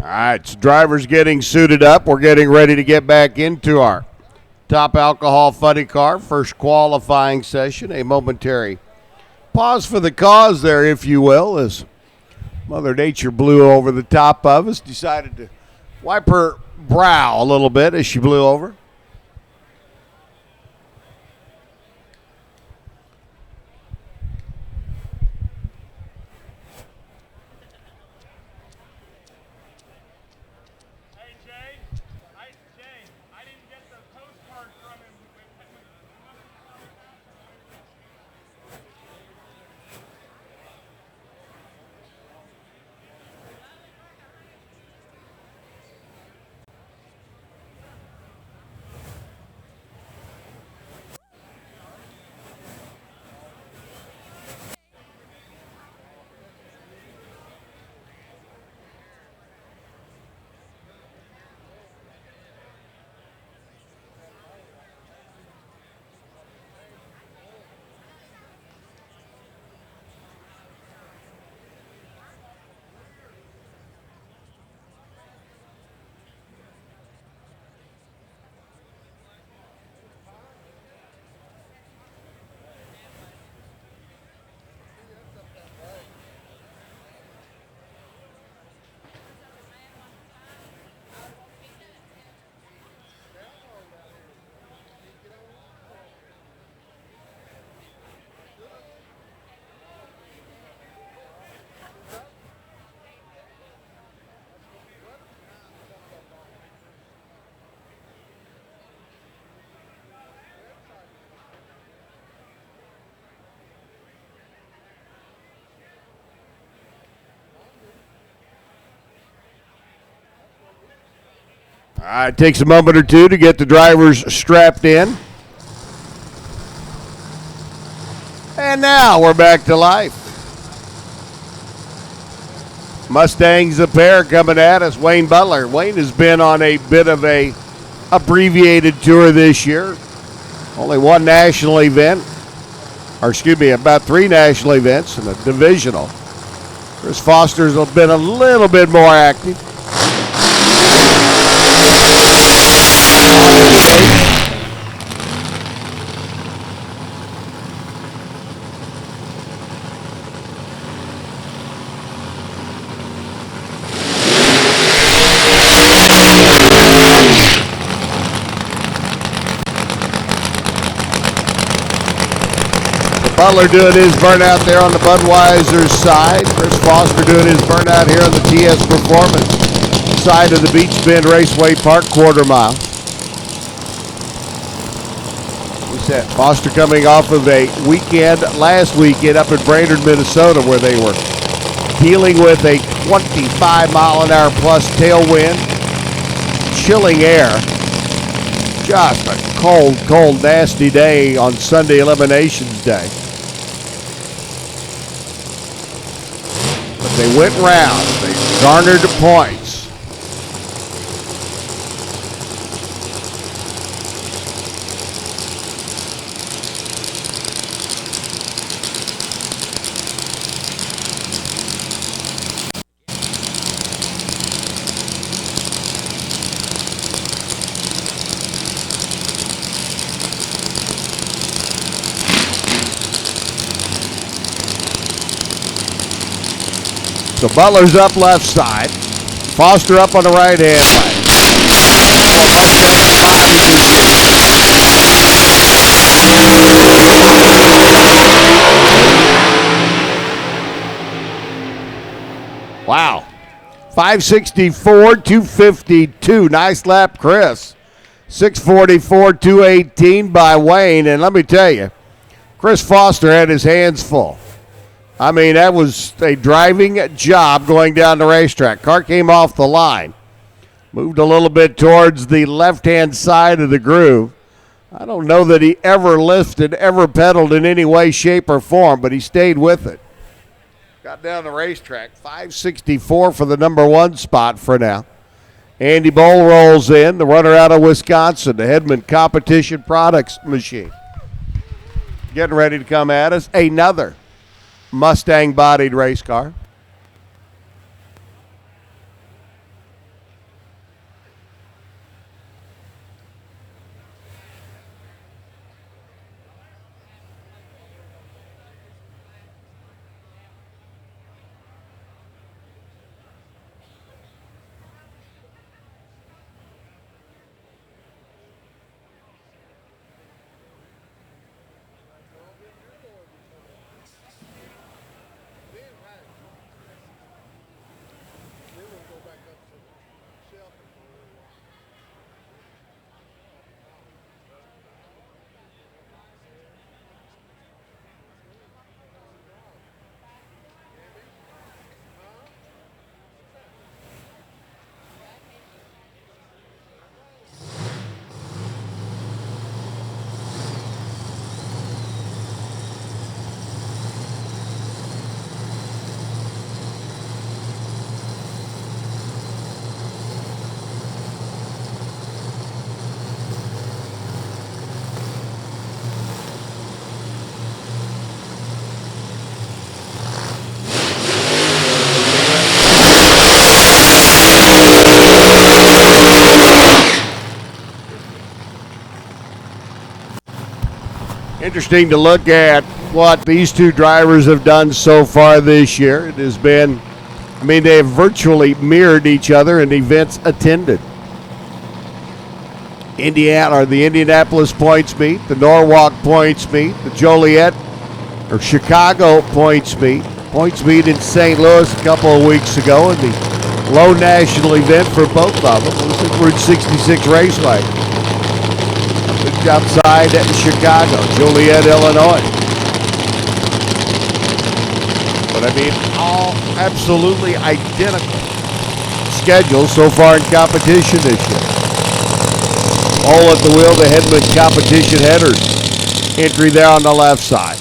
All right, so drivers getting suited up. We're getting ready to get back into our top alcohol funny car first qualifying session. A momentary pause for the cause there, if you will, as Mother Nature blew over the top of us, decided to wipe her brow a little bit as she blew over. All right, it takes a moment or two to get the drivers strapped in. And now we're back to life. Mustangs a pair coming at us. Wayne Butler. Wayne has been on a bit of a abbreviated tour this year. Only one national event, or excuse me, about 3 national events and a divisional. Chris Foster's been a little bit more active. Butler doing his burnout there on the Budweiser side. Chris Foster doing his burnout here on the TS Performance side of the Beech Bend Raceway Park quarter mile. We said Foster coming off of a weekend last weekend up in Brainerd, Minnesota, where they were dealing with a 25-mile-an-hour plus tailwind, chilling air. Just a cold, cold, nasty day on Sunday Eliminations Day. But they went round. They garnered the points. So Butler's up left side. Foster up on the right hand side. Wow. 564, 252. Nice lap, Chris. 644, 218 by Wayne. And let me tell you, Chris Foster had his hands full. I mean, that was a driving job going down the racetrack. Car came off the line. Moved a little bit towards the left-hand side of the groove. I don't know that he ever lifted, ever pedaled in any way, shape, or form, but he stayed with it. Got down the racetrack. 564 for the number 1 spot for now. Andy Bowl rolls in, the runner out of Wisconsin, the Hedman Competition Products machine. Getting ready to come at us. Another Mustang-bodied race car. Interesting to look at what these two drivers have done so far this year. It has been, they have virtually mirrored each other in events attended. The Indianapolis points meet, the Norwalk points meet, the Chicago points meet in St. Louis a couple of weeks ago, and the low national event for both of them was at Route 66 Raceway. Outside Chicago, Joliet, Illinois. But all absolutely identical schedules so far in competition this year. All at the wheel, the Hedman competition headers. Entry there on the left side.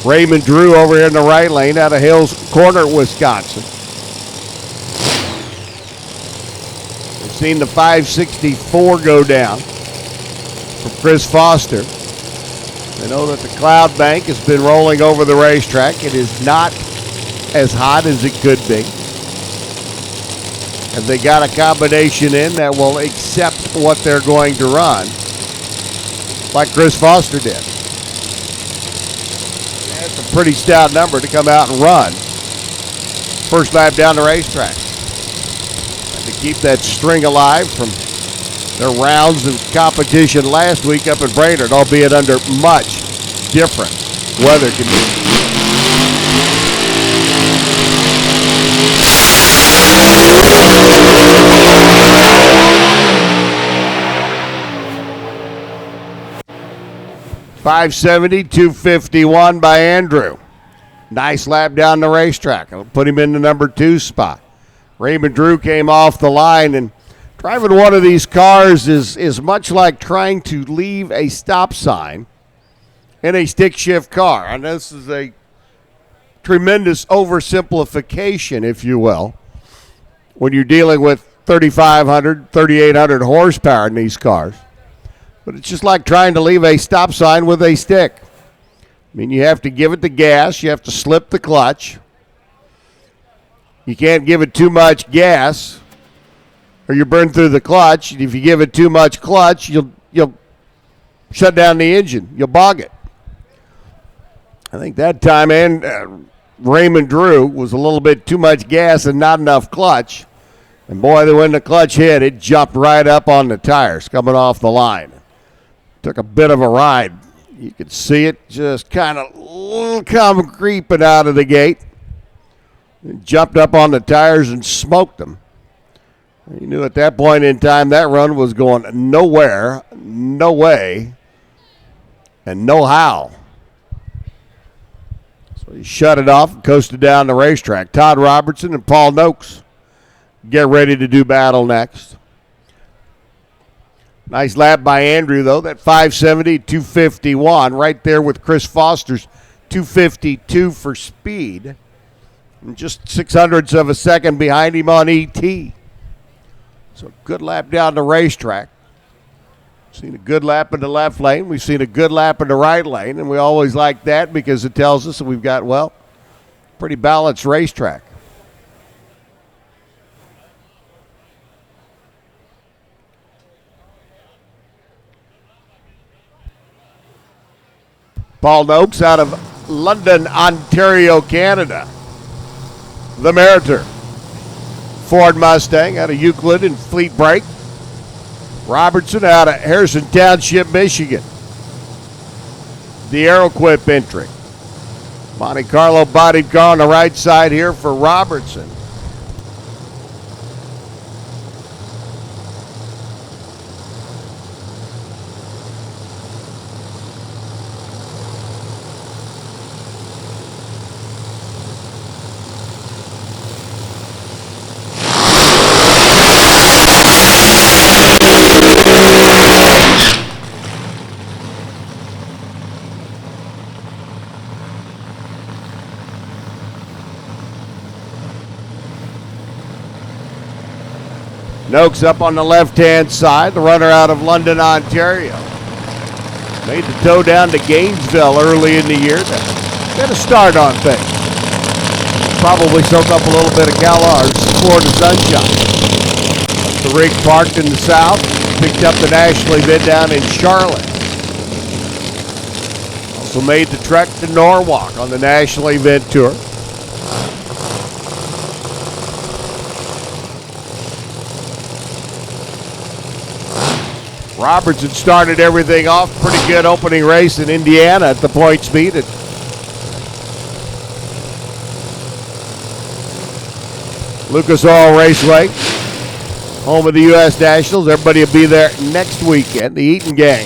Raymond Drew over here in the right lane out of Hills Corner, Wisconsin. We've seen the 564 go down from Chris Foster. They know that the cloud bank has been rolling over the racetrack. It is not as hot as it could be. And they got a combination in that will accept what they're going to run, like Chris Foster did. That's a pretty stout number to come out and run. First lap down the racetrack. And to keep that string alive from their rounds of competition last week up in Brainerd, albeit under much different weather conditions. .570, 251 by Andrew. Nice lap down the racetrack. I'll put him in the number 2 spot. Raymond Drew came off the line, and driving one of these cars is much like trying to leave a stop sign in a stick shift car. And this is a tremendous oversimplification, if you will, when you're dealing with 3,500, 3,800 horsepower in these cars. But it's just like trying to leave a stop sign with a stick. You have to give it the gas. You have to slip the clutch. You can't give it too much gas, or you burn through the clutch. If you give it too much clutch, you'll shut down the engine. You'll bog it. I think that time Raymond Drew was a little bit too much gas and not enough clutch. And boy, when the clutch hit, it jumped right up on the tires coming off the line. Took a bit of a ride. You could see it just kind of come creeping out of the gate. It jumped up on the tires and smoked them. You knew at that point in time that run was going nowhere, no way, and no how. So he shut it off and coasted down the racetrack. Todd Robertson and Paul Noakes get ready to do battle next. Nice lap by Andrew, though. That 570, 251, right there with Chris Foster's 252 for speed. And just 600ths of a second behind him on ET. So good lap down the racetrack. Seen a good lap in the left lane. We've seen a good lap in the right lane, and we always like that because it tells us that we've got, pretty balanced racetrack. Paul Noakes out of London, Ontario, Canada. The Meritor. Ford Mustang out of Euclid and Fleet Brake. Robertson out of Harrison Township, Michigan. The Aeroquip entry. Monte Carlo bodied car on the right side here for Robertson. Noakes up on the left-hand side, the runner out of London, Ontario. Made the tow down to Gainesville early in the year to get a start on things. Probably soak up a little bit of CalR's Florida sunshine. The rig parked in the south, picked up the national event down in Charlotte. Also made the trek to Norwalk on the National Event Tour. Robertson started everything off. Pretty good opening race in Indiana at the point speed. Lucas Oil Raceway, home of the U.S. Nationals. Everybody will be there next weekend. The Eaton gang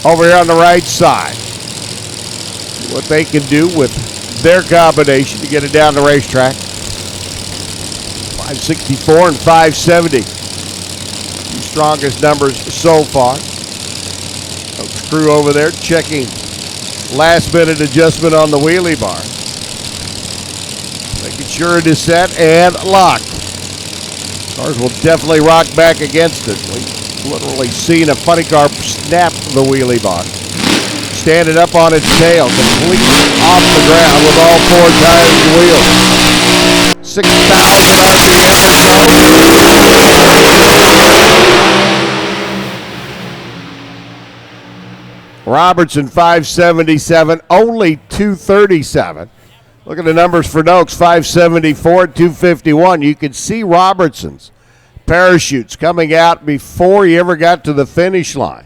over here on the right side. See what they can do with their combination to get it down the racetrack. 564 and 570. The strongest numbers so far. Coach Crew over there checking last minute adjustment on the wheelie bar. Making sure it is set and locked. Cars will definitely rock back against it. We've literally seen a funny car snap the wheelie bar. Standing up on its tail, completely off the ground with all four tires and wheels. 6,000 RPM or so. Robertson 577, only 237. Look at the numbers for Noakes, 574, 251. You can see Robertson's parachutes coming out before he ever got to the finish line.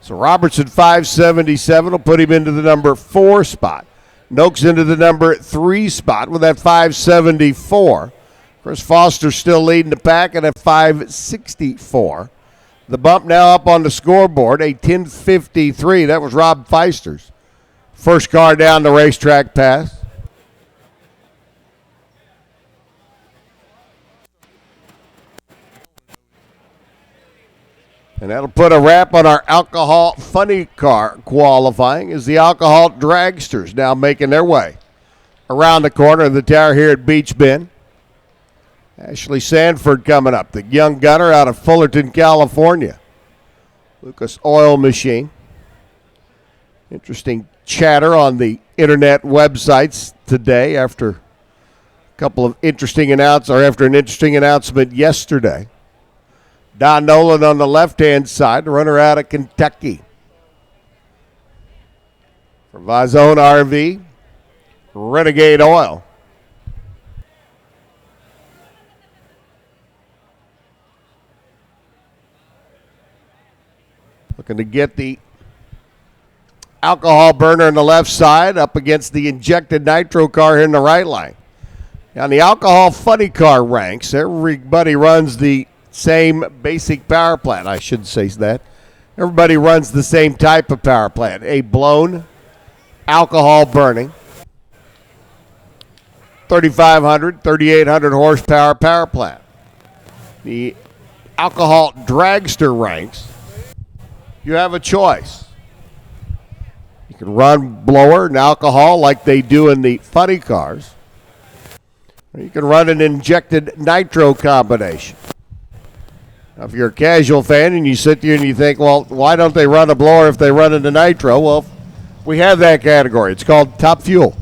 So Robertson 577 will put him into the number 4 spot. Noakes into the number 3 spot with that 574. Chris Foster still leading the pack at a 564. The bump now up on the scoreboard, a 1053. That was Rob Feister's first car down the racetrack pass. And that'll put a wrap on our alcohol funny car qualifying as the alcohol dragsters now making their way around the corner of the tower here at Beech Bend. Ashley Sanford coming up, the young gunner out of Fullerton, California. Lucas Oil Machine. Interesting chatter on the internet websites today after a couple of interesting after an interesting announcement yesterday. Don Nolan on the left-hand side, the runner out of Kentucky. For Vazone RV, Renegade Oil. Looking to get the alcohol burner on the left side up against the injected nitro car here in the right line. On the alcohol funny car ranks, everybody runs the same basic power plant. I should say that. Everybody runs the same type of power plant. A blown alcohol burning 3,500, 3,800 horsepower power plant. The alcohol dragster ranks, you have a choice. You can run blower and alcohol like they do in the funny cars. Or you can run an injected nitro combination. Now, if you're a casual fan and you sit there and you think, well, why don't they run a blower if they run into nitro? Well, we have that category. It's called Top Fuel.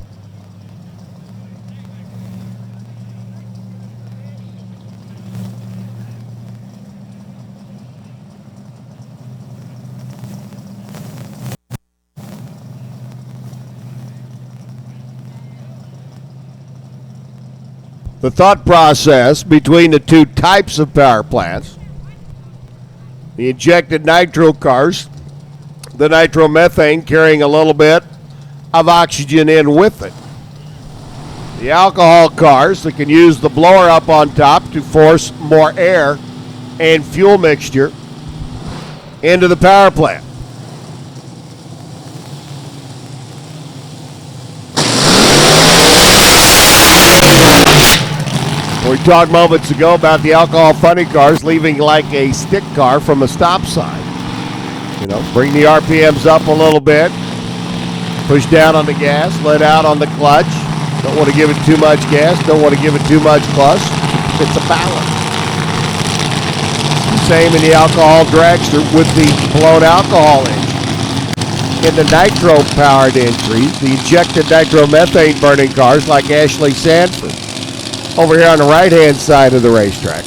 The thought process between the two types of power plants, the injected nitro cars, the nitromethane carrying a little bit of oxygen in with it. The alcohol cars that can use the blower up on top to force more air and fuel mixture into the power plant. We talked moments ago about the alcohol funny cars leaving like a stick car from a stop sign. You know, bring the RPMs up a little bit, push down on the gas, let out on the clutch. Don't want to give it too much gas, don't want to give it too much clutch. It's a balance. Same in the alcohol dragster with the blown alcohol engine. In the nitro-powered entries, the injected nitromethane burning cars like Ashley Sanford. Over here on the right-hand side of the racetrack.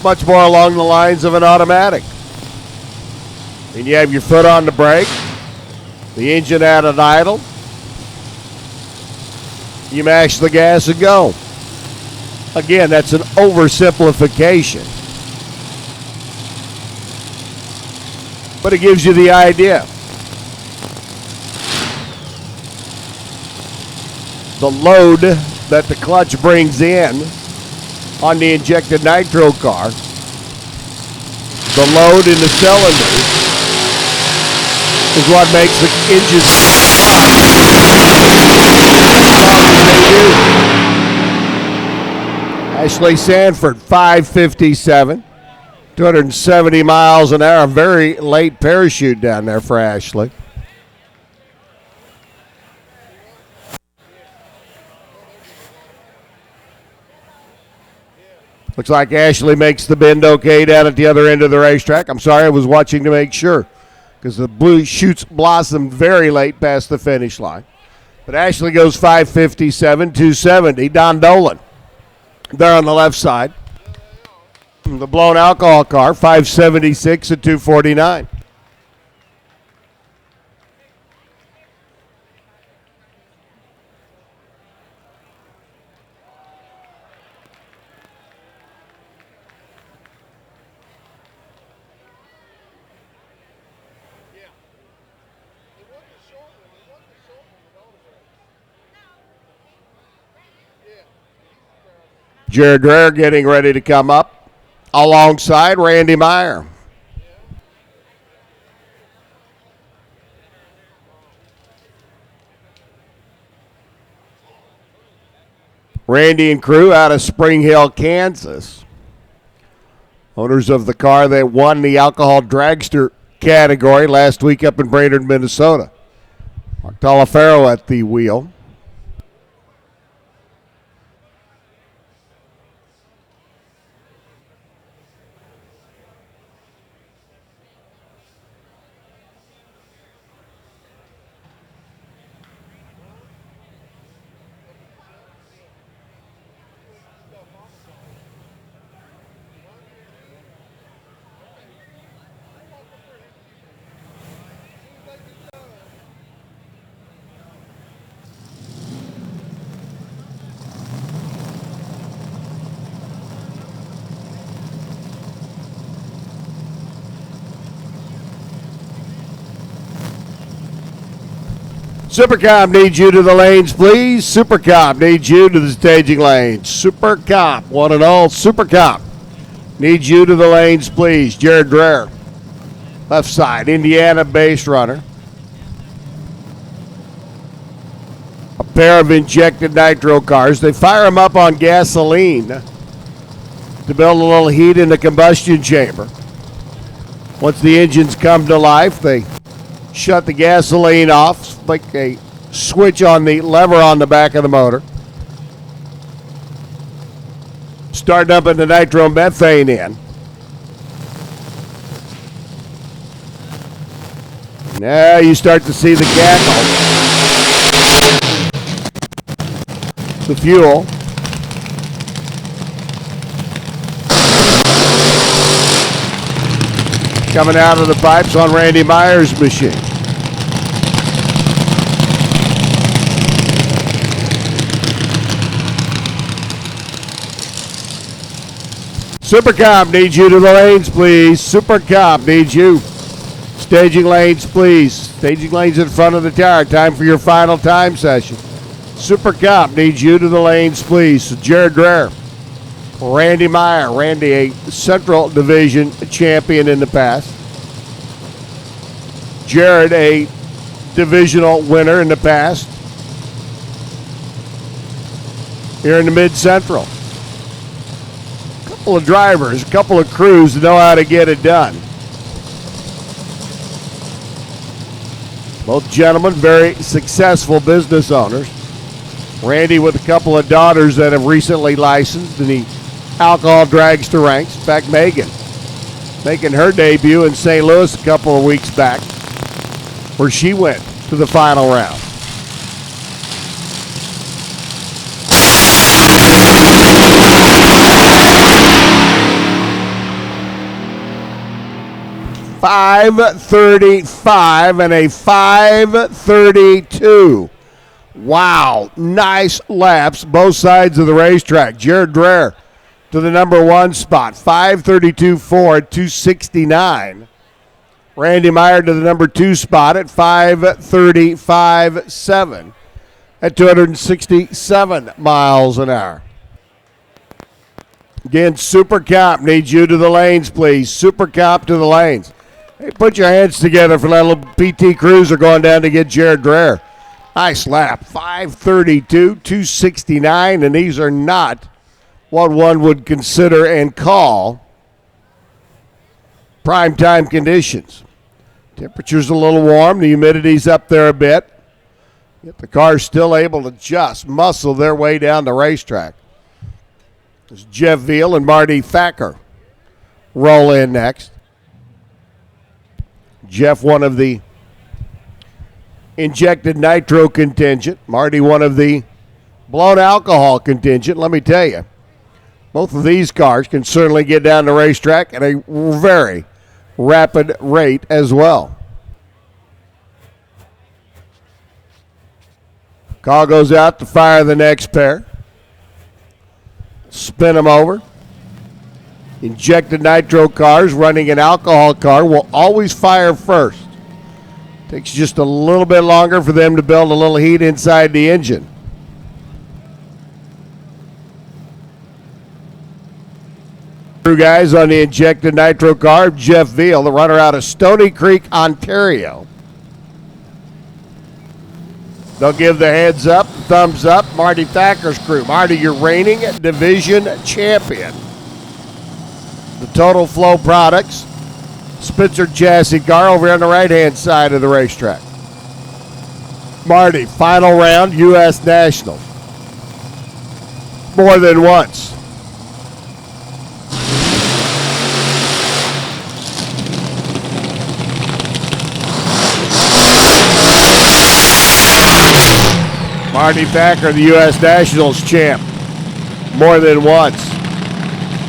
much more along the lines of an automatic. And you have your foot on the brake, the engine at an idle. You mash the gas and go. Again, that's an oversimplification. But it gives you the idea. The load that the clutch brings in on the injected nitro car, the load in the cylinders, is what makes the engine Ashley Sanford, 5:57, 270 miles an hour. Very late parachute down there for Ashley. Looks like Ashley makes the bend okay down at the other end of the racetrack. I'm sorry, I was watching to make sure because the blue shoots blossomed very late past the finish line. But Ashley goes 5:57, 270. Don Dolan there on the left side. The blown alcohol car, 5:76 at 249. Jared Dreher getting ready to come up alongside Randy Meyer. Randy and crew out of Spring Hill, Kansas. Owners of the car that won the alcohol dragster category last week up in Brainerd, Minnesota. Mark Talafero at the wheel. Supercop needs you to the lanes, please. Supercop needs you to the staging lanes. Supercop, one and all. Supercop needs you to the lanes, please. Jared Dreher, left side, Indiana base runner. A pair of injected nitro cars. They fire them up on gasoline to build a little heat in the combustion chamber. Once the engines come to life, they shut the gasoline off, like a switch on the lever on the back of the motor. Start dumping the nitromethane in. Now you start to see the cackle. The fuel. Coming out of the pipes on Randy Meyer's machine. Supercop needs you to the lanes, please. Supercop needs you. Staging lanes, please. Staging lanes in front of the tower. Time for your final time session. Supercop needs you to the lanes, please. So Jared Dreher, Randy Meyer. Randy, a Central Division champion in the past. Jared, a divisional winner in the past. Here in the Mid-Central. A couple of drivers, a couple of crews that know how to get it done. Both gentlemen, very successful business owners. Randy with a couple of daughters that have recently licensed in the alcohol dragster ranks. In fact, Megan making her debut in St. Louis a couple of weeks back, where she went to the final round. 5:35 and a 5:32. Wow, nice laps both sides of the racetrack. Jared Dreher to the number 1 spot, 5:32.4 at 269. Randy Meyer to the number 2 spot at 5:35.7 at 267 miles an hour. Again, Super Cop needs you to the lanes, please. Super Cop to the lanes. Hey, put your hands together for that little PT Cruiser going down to get Jared Dreher. Nice lap, 5:32, 269, and these are not what one would consider and call prime time conditions. Temperature's a little warm, the humidity's up there a bit. Yet the car's still able to just muscle their way down the racetrack. As Jeff Veal and Marty Thacker roll in next. Jeff, one of the injected nitro contingent. Marty, one of the blown alcohol contingent. Let me tell you, both of these cars can certainly get down the racetrack at a very rapid rate as well. Call goes out to fire the next pair. Spin them over. Injected nitro cars running an alcohol car will always fire first. Takes just a little bit longer for them to build a little heat inside the engine. Crew guys on the injected nitro car, Jeff Veal, the runner out of Stony Creek, Ontario. They'll give the heads up, thumbs up. Marty Thacker's crew. Marty, your reigning division champion. The Total Flow Products Spitzer chassis car over on the right-hand side of the racetrack. Marty, final round, U.S. Nationals. More than once. Marty Thacker, the U.S. Nationals champ, more than once.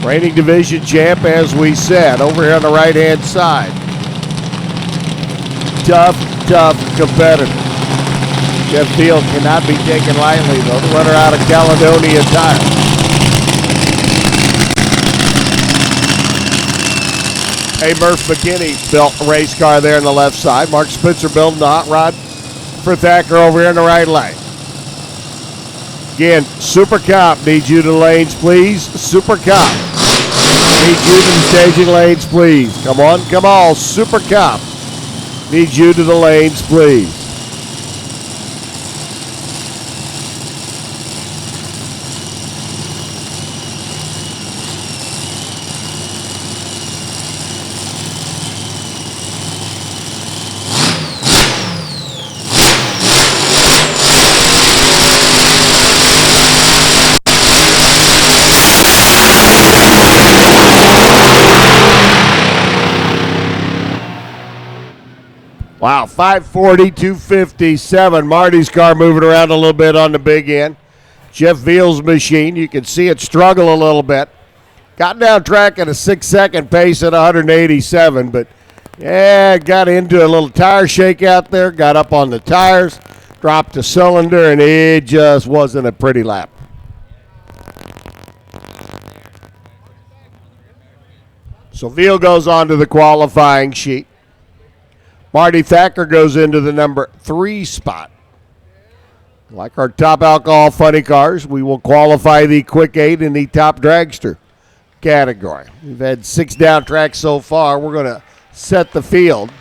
Reigning division champ, as we said, over here on the right-hand side. Tough competitor. Jeff Field cannot be taken lightly, though. The runner out of Caledonia Tire. A Murph McKinney built a race car there on the left side. Mark Spitzer building the hot rod for Thacker over here in the right lane. Again, Super Cop needs you to the lanes, please. Super Cop needs you to the staging lanes, please. Come on. Super Cop needs you to the lanes, please. Wow, 540, 257. Marty's car moving around a little bit on the big end. Jeff Veal's machine, you can see it struggle a little bit. Got down track at a 6-second pace at 187, but yeah, got into a little tire shake out there, got up on the tires, dropped a cylinder, and it just wasn't a pretty lap. So Veal goes on to the qualifying sheet. Marty Thacker goes into the number 3 spot. Like our top alcohol funny cars, we will qualify the Quick 8 in the top dragster category. We've had 6 down tracks so far. We're going to set the field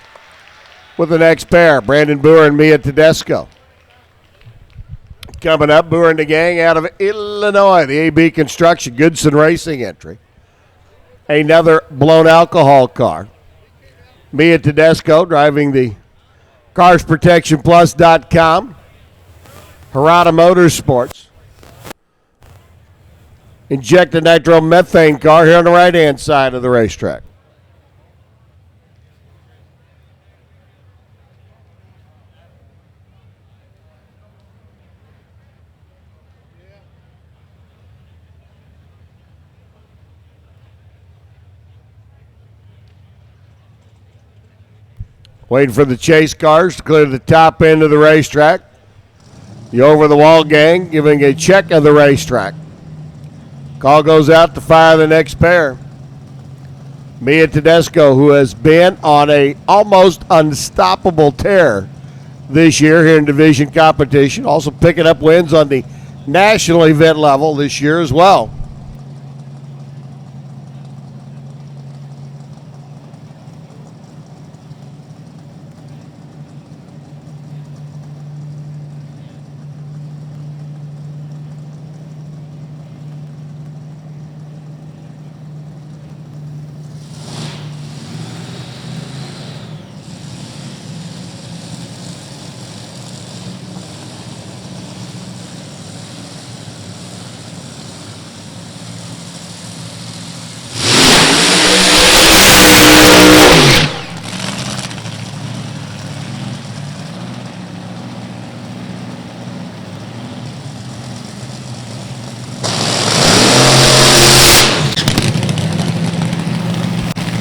with the next pair, Brandon Boer and Mia Tedesco. Coming up, Boer and the gang out of Illinois, the AB Construction Goodson Racing entry. Another blown alcohol car. Mia Tedesco driving the CarsProtectionPlus.com. Harada Motorsports. Injected nitromethane car here on the right-hand side of the racetrack. Waiting for the chase cars to clear the top end of the racetrack. The over-the-wall gang giving a check of the racetrack. Call goes out to fire the next pair. Mia Tedesco, who has been on a almost unstoppable tear this year here in division competition, also picking up wins on the national event level this year as well.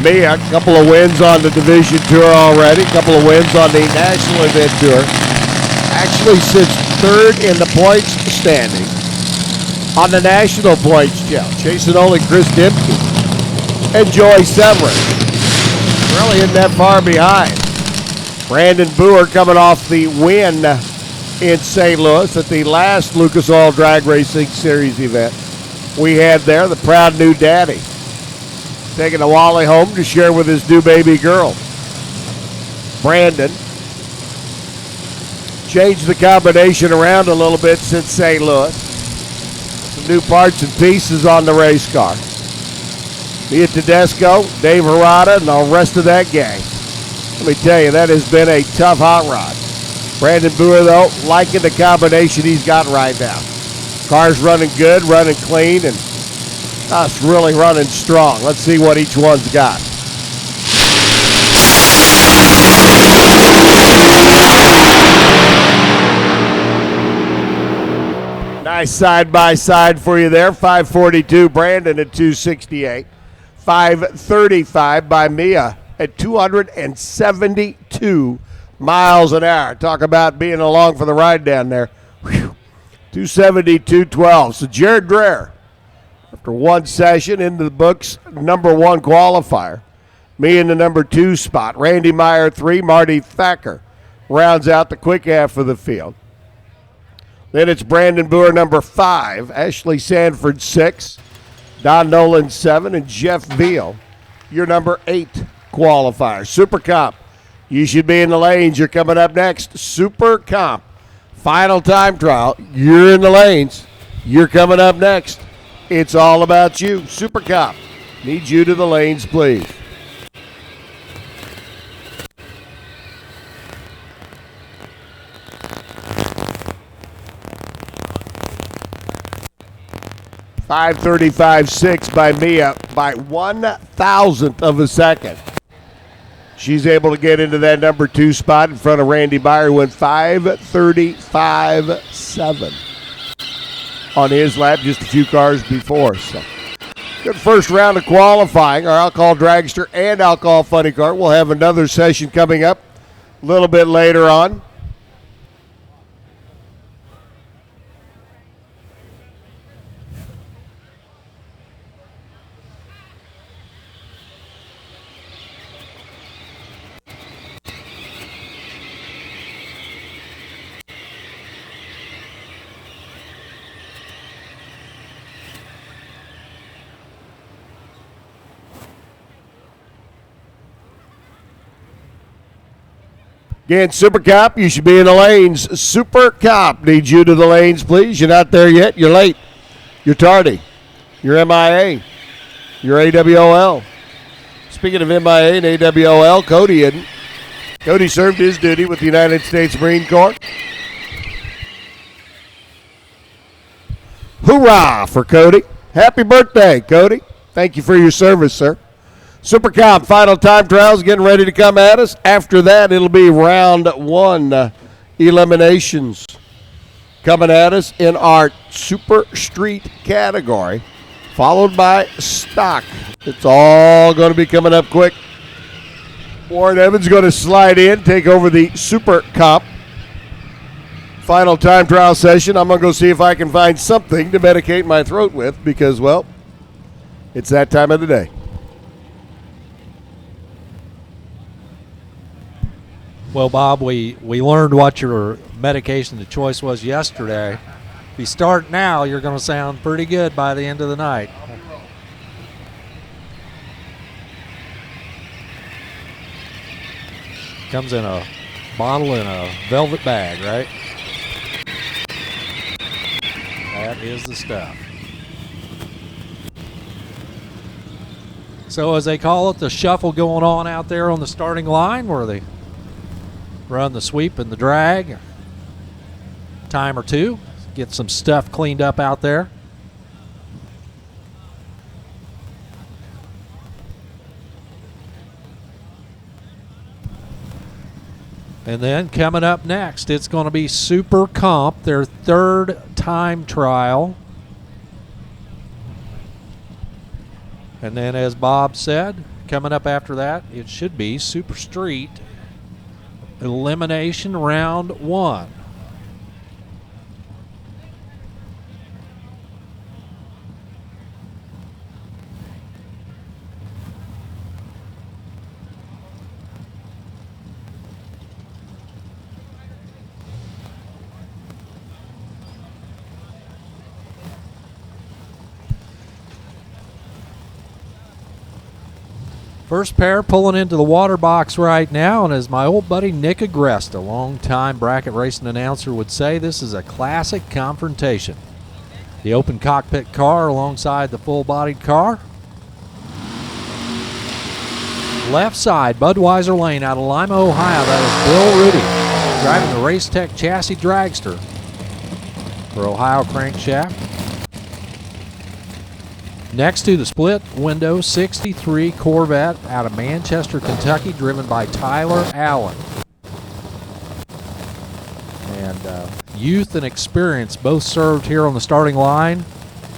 Mia, a couple of wins on the division tour already, a couple of wins on the national event tour. Actually sits third in the points standing on the national points challenge, chasing only Chris Dempsey and Joy Severin. Really isn't that far behind. Brandon Boer coming off the win in St. Louis at the last Lucas Oil Drag Racing Series event we had there, the proud new daddy. Taking a Wally home to share with his new baby girl. Brandon changed the combination around a little bit since St. Louis. Some new parts and pieces on the race car. Mia Tedesco, Dave Harada, and the rest of that gang. Let me tell you, that has been a tough hot rod. Brandon Boer, though, liking the combination he's got right now. Car's running good, running clean, and us really running strong. Let's see what each one's got. Nice side-by-side for you there. 542 Brandon at 268. 535 by Mia at 272 miles an hour. Talk about being along for the ride down there. 272.12. So Jared Dreher, after one session into the books, number one qualifier. Me in the number 2 spot. Randy Meyer 3, Marty Thacker rounds out the quick half of the field. Then it's Brandon Boer number 5, Ashley Sanford 6, Don Nolan 7, and Jeff Veal, your number 8 qualifier. Super Comp, you should be in the lanes. You're coming up next. Super Comp, final time trial. You're in the lanes. You're coming up next. It's all about you. Super Cop. Need you to the lanes, please. .535.6 by Mia by 1,000th of a second. She's able to get into that number 2 spot in front of Randy Meyer, who went 5:35.7 on his lap just a few cars before. So good first round of qualifying. Our Alcohol Dragster and Alcohol Funny Car. We'll have another session coming up a little bit later on. Again, Super Cop, you should be in the lanes. Super Cop needs you to the lanes, please. You're not there yet. You're late. You're tardy. You're MIA. You're AWOL. Speaking of MIA and AWOL, Cody isn't. Cody served his duty with the United States Marine Corps. Hoorah for Cody. Happy birthday, Cody. Thank you for your service, sir. Super Comp final time trials getting ready to come at us. After that, it'll be round 1 eliminations coming at us in our Super Street category, followed by stock. It's all going to be coming up quick. Warren Evans going to slide in, take over the Super Cup. Final time trial session. I'm going to go see if I can find something to medicate my throat with because, well, it's that time of the day. Well, Bob, we learned what your medication of choice was yesterday. If you start now, you're going to sound pretty good by the end of the night. Comes in a bottle in a velvet bag, right? That is the stuff. So as they call it, the shuffle going on out there on the starting line where they run the sweep and the drag. Time or two. Get some stuff cleaned up out there. And then coming up next, it's going to be Super Comp, their third time trial. And then, as Bob said, coming up after that, it should be Super Street Elimination Round 1. First pair pulling into the water box right now, and as my old buddy Nick Agresta, a long-time bracket racing announcer, would say, this is a classic confrontation. The open cockpit car alongside the full-bodied car. Left side, Budweiser Lane out of Lima, Ohio. That is Bill Rudy driving the Race Tech chassis dragster for Ohio Crankshaft. Next to the split window 63 Corvette out of Manchester, Kentucky, driven by Tyler Allen. And youth and experience both served here on the starting line.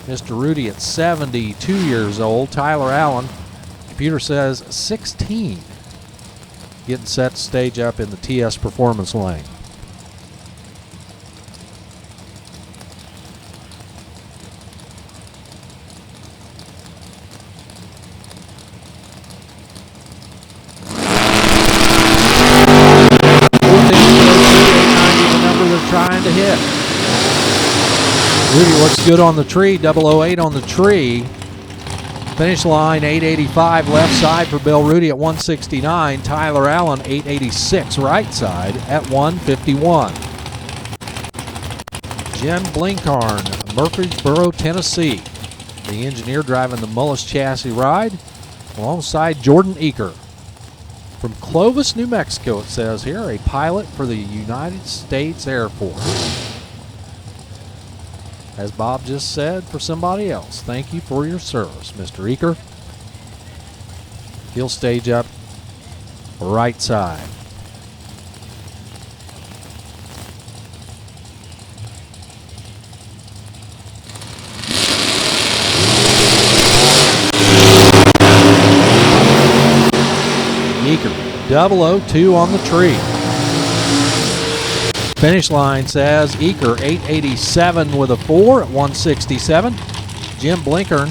Mr. Rudy at 72 years old. Tyler Allen, computer says 16. Getting set to stage up in the TS Performance lane. Trying to hit. Rudy looks good on the tree, 008 on the tree. Finish line 885 left side for Bill Rudy at 169. Tyler Allen 886 right side at 151. Jim Blinkarn, Murfreesboro, Tennessee. The engineer driving the Mullis chassis ride alongside Jordan Eaker. From Clovis, New Mexico, it says here, a pilot for the United States Air Force. As Bob just said, for somebody else, thank you for your service, Mr. Eaker. He'll stage up right side. Eaker, 002 on the tree. Finish line says Eaker 887 with a 4 at 167. Jim Blinkern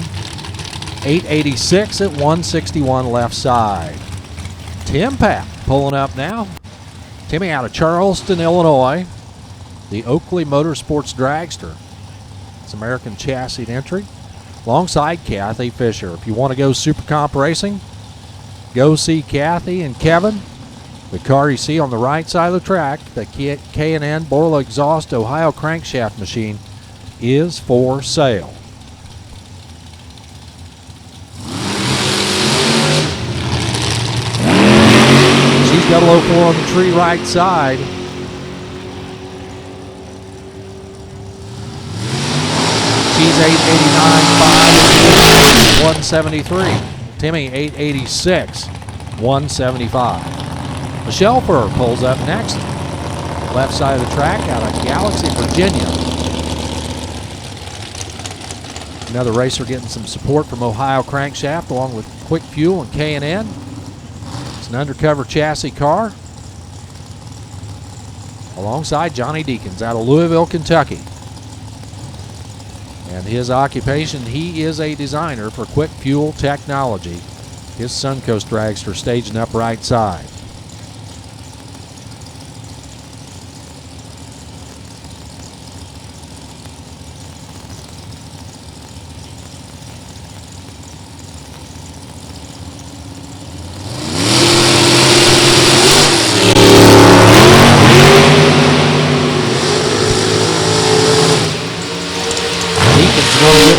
886 at 161 left side. Tim Papp pulling up now. Timmy out of Charleston, Illinois. The Oakley Motorsports Dragster. It's American chassis entry. Alongside Kathy Fisher. If you want to go Super Comp Racing, go see Kathy and Kevin. The car you see on the right side of the track, the K&N Borla Exhaust Ohio Crankshaft machine, is for sale. She's 004 on the tree right side. She's 889.5, 173. Timmy 886, 175. Michelle Furr pulls up next. Left side of the track out of Galaxy, Virginia. Another racer getting some support from Ohio Crankshaft along with Quick Fuel and K&N. It's an undercover chassis car alongside Johnny Deacons out of Louisville, Kentucky. And his occupation, he is a designer for Quick Fuel Technology. His Suncoast dragster staging up right side.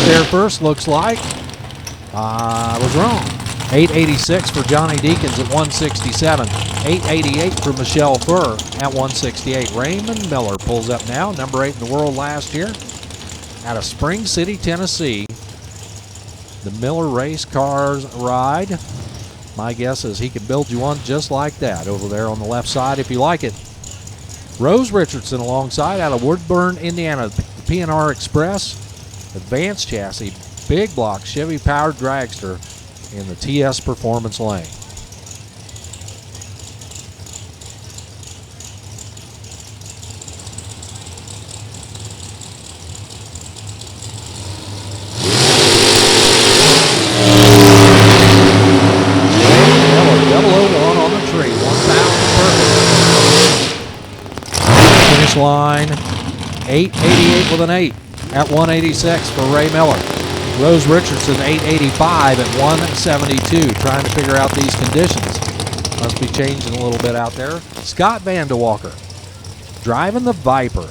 There first, looks like. I was wrong. 886 for Johnny Deacons at 167. 888 for Michelle Furr at 168. Raymond Miller pulls up now, number 8 in the world last year. Out of Spring City, Tennessee. The Miller race cars ride. My guess is he can build you one just like that over there on the left side if you like it. Rose Richardson alongside out of Woodburn, Indiana. The P&R Express. Advanced chassis, big block, Chevy powered dragster in the TS Performance lane. Miller 001 on the tree, 1,000 perfect. Finish line, 888 with an 8. At 186 for Ray Miller. Rose Richardson 885 at 172. Trying to figure out these conditions. Must be changing a little bit out there. Scott Vandewalker driving the Viper.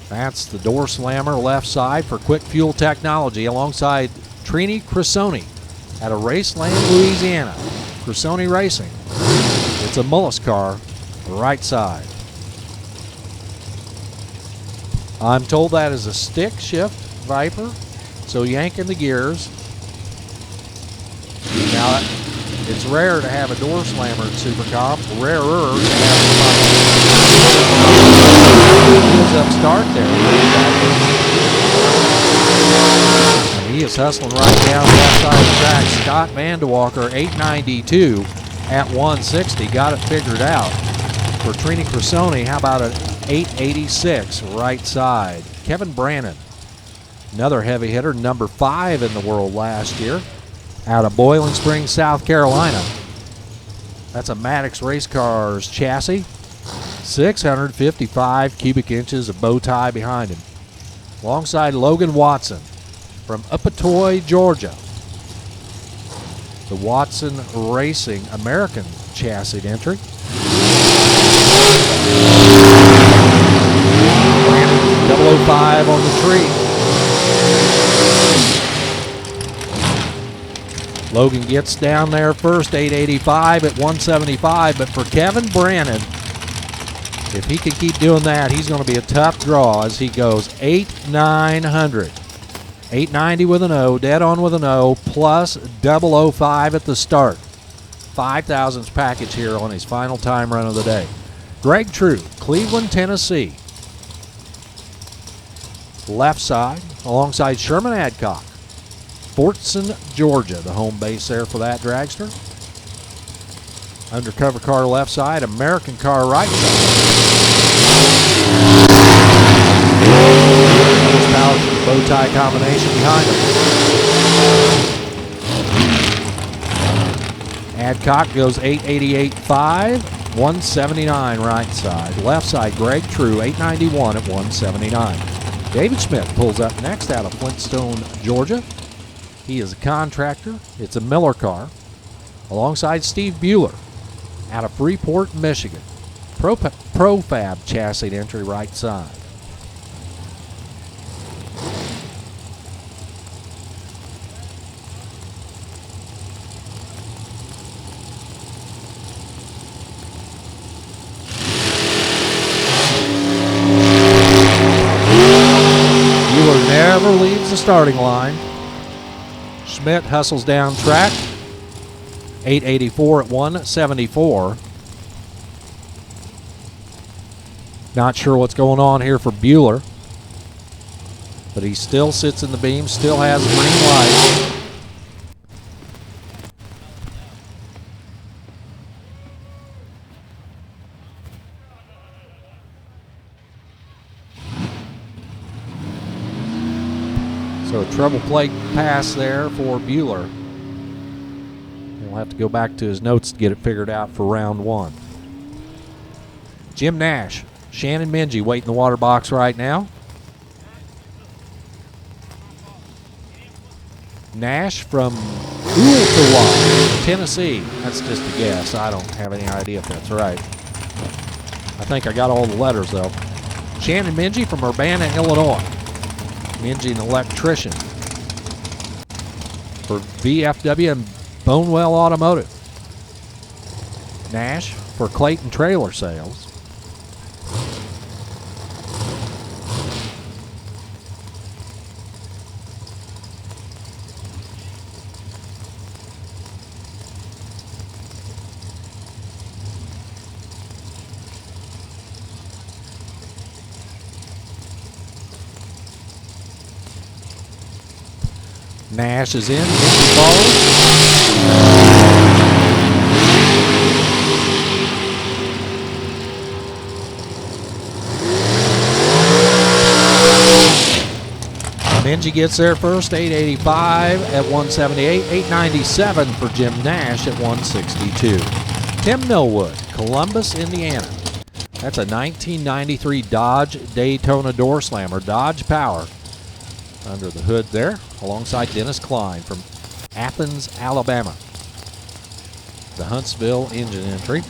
That's the door slammer left side for Quick Fuel Technology alongside Trini Crisoni out of Raceland, Louisiana. Crisoni Racing. It's a Mullis car, right side. I'm told that is a stick shift Viper, so yanking the gears. Now, it's rare to have a door slammer in Super Comp, rarer to have wheels up start there. And he is hustling right down the left side of the track. Scott Vandewalker, 892 at 160, got it figured out. For Trini Crisoni, how about an 886 right side. Kevin Brannon, another heavy hitter, number 5 in the world last year, out of Boiling Springs, South Carolina. That's a Maddox Race Cars chassis, 655 cubic inches of bow tie behind him. Alongside Logan Watson from Uppatoy, Georgia. The Watson Racing American chassis entry. 005 on the tree. Logan gets down there first, 885 at 175, but for Kevin Brannon, if he can keep doing that, he's going to be a tough draw as he goes 8,900. 890 with an O, dead on with an O, plus 005 at the start. 5,000s package here on his final time run of the day. Greg True, Cleveland, Tennessee. Left side, alongside Sherman Adcock. Fortson, Georgia, the home base there for that dragster. Undercover car left side, American car right side. Horsepower for the bow tie combination behind him. Adcock goes 888.5, 179 right side. Left side, Greg True, 891 at 179. David Smith pulls up next out of Flintstone, Georgia. He is a contractor. It's a Miller car. Alongside Steve Bueller out of Freeport, Michigan. Profab chassis entry right side. Bueller never leaves the starting line. Schmidt hustles down track. 884 at 174. Not sure what's going on here for Bueller, but he still sits in the beam, still has green light. So a treble plate pass there for Bueller. He'll have to go back to his notes to get it figured out for round 1. Jim Nash, Shannon Mingy waiting in the water box right now. Nash from Ooltewah, Tennessee. That's just a guess. I don't have any idea if that's right. I think I got all the letters, though. Shannon Mingy from Urbana, Illinois. Mingy, an electrician for VFW and Bonewell Automotive. Nash for Clayton Trailer Sales. Nash is in. Mingy follows. Mingy gets there first, 885 at 178, 897 for Jim Nash at 162. Tim Millwood, Columbus, Indiana. That's a 1993 Dodge Daytona door slammer, Dodge Power. Under the hood there, alongside Dennis Klein from Athens, Alabama. The Huntsville engine entry.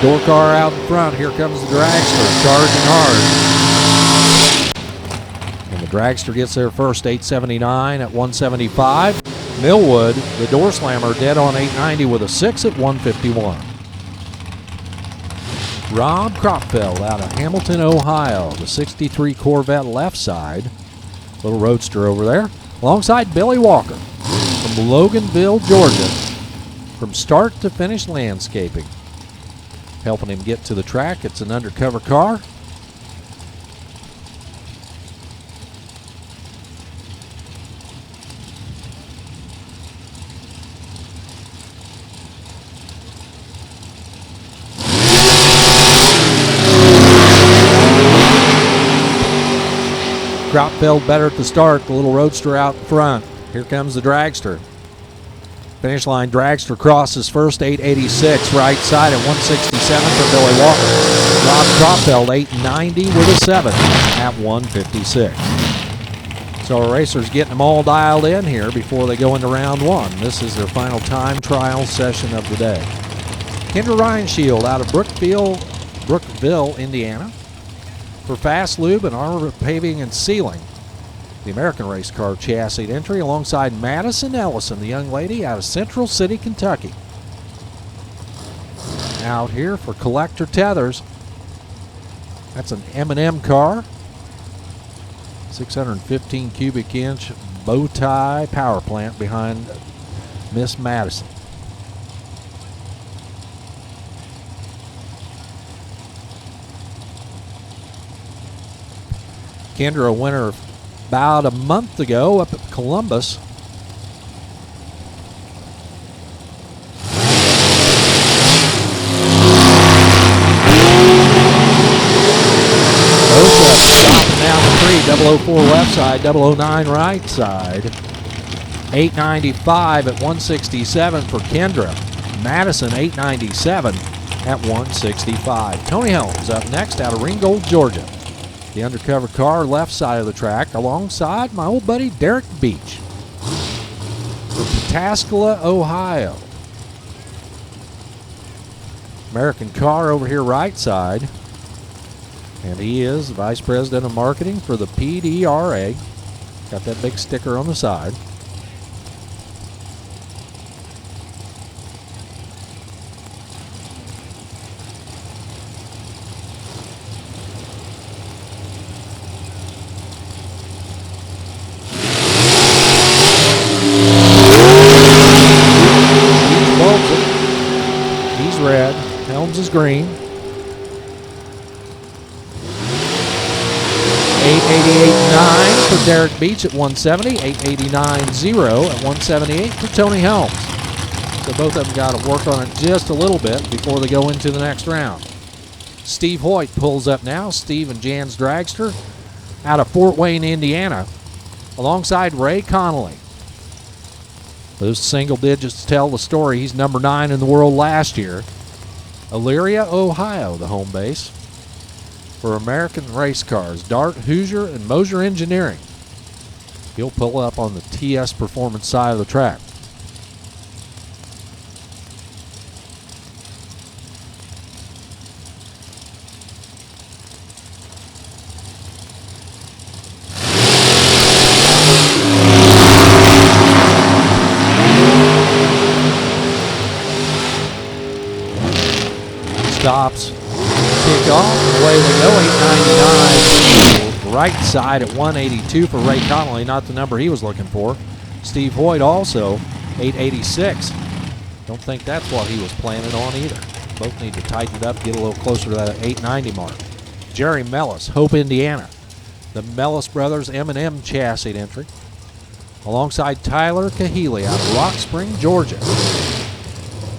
Door car out in front. Here comes the dragster, charging hard. And the dragster gets there first, 879 at 175. Millwood, the door slammer, dead on 890 with a 6 at 151. Rob Kropfeld out of Hamilton, Ohio, the 63 Corvette left side. Little roadster over there. Alongside Billy Walker from Loganville, Georgia. From start to finish landscaping. Helping him get to the track. It's an undercover car. Kropfeld better at the start. The little roadster out in front. Here comes the dragster. Finish line dragster crosses first, 886 right side at 167 for Billy Walker. Rob Kropfeld 890 with a 7 at 156. So our racers getting them all dialed in here before they go into round 1. This is their final time trial session of the day. Kendra Reinshield out of Brookville, Indiana. For Fast Lube and Armor Paving and Sealing. The American Race Car chassis entry alongside Madison Ellison, the young lady out of Central City, Kentucky. Out here for Collector Tethers. That's an M&M car. 615 cubic inch bow tie power plant behind Miss Madison. Kendra, a winner about a month ago up at Columbus. Stopping down the tree, 004 left side, 009 right side. 895 at 167 for Kendra. Madison, 897 at 165. Tony Helms up next out of Ringgold, Georgia. The undercover car left side of the track alongside my old buddy Derek Beech from Pataskala, Ohio. American car over here right side. And he is the Vice President of Marketing for the PDRA. Got that big sticker on the side. He's red. Helms is green. 888.9 for Derek Beach at 170. 889.0 at 178 for Tony Helms. So both of them got to work on it just a little bit before they go into the next round. Steve Hoyt pulls up now. Steve and Jan's dragster out of Fort Wayne, Indiana, alongside Ray Connolly. Those single digits tell the story. He's number 9 in the world last year. Elyria, Ohio, the home base for American Race Cars, Dart, Hoosier, and Mosier Engineering. He'll pull up on the TS Performance side of the track. Stops, kick off, away they go. 899 right side at 182 for Ray Connolly, not the number he was looking for. Steve Hoyt also 886. Don't think that's what he was planning on either. Both need to tighten it up, get a little closer to that 890 mark. Jerry Mellis, Hope, Indiana. The Mellis Brothers M&M chassis entry, alongside Tyler Kahele out of Rock Spring, Georgia.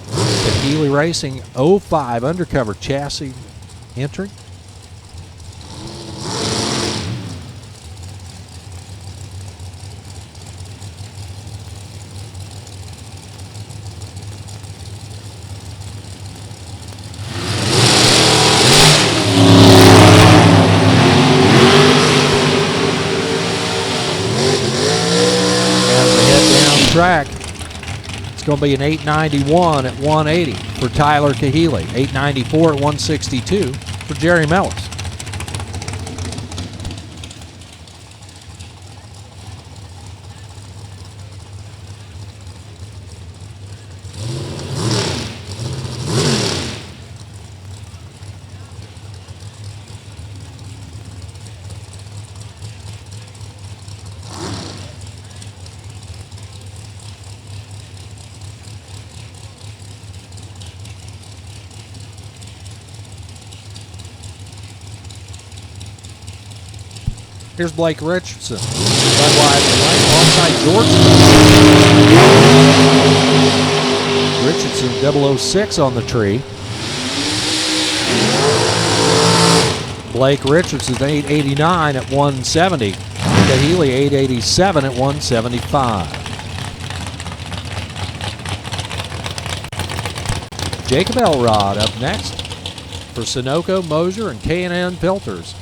Kahele Racing 05 undercover chassis entry. As they head down track, it's going to be an 891 at 180 for Tyler Kahele, 894 at 162 for Jerry Mellis. Here's Blake Richardson, alongside George. Richardson 006 on the tree. Blake Richardson 889 at 170. Kahele 887 at 175. Jacob Elrod up next for Sunoco, Mosier, and K&N Filters.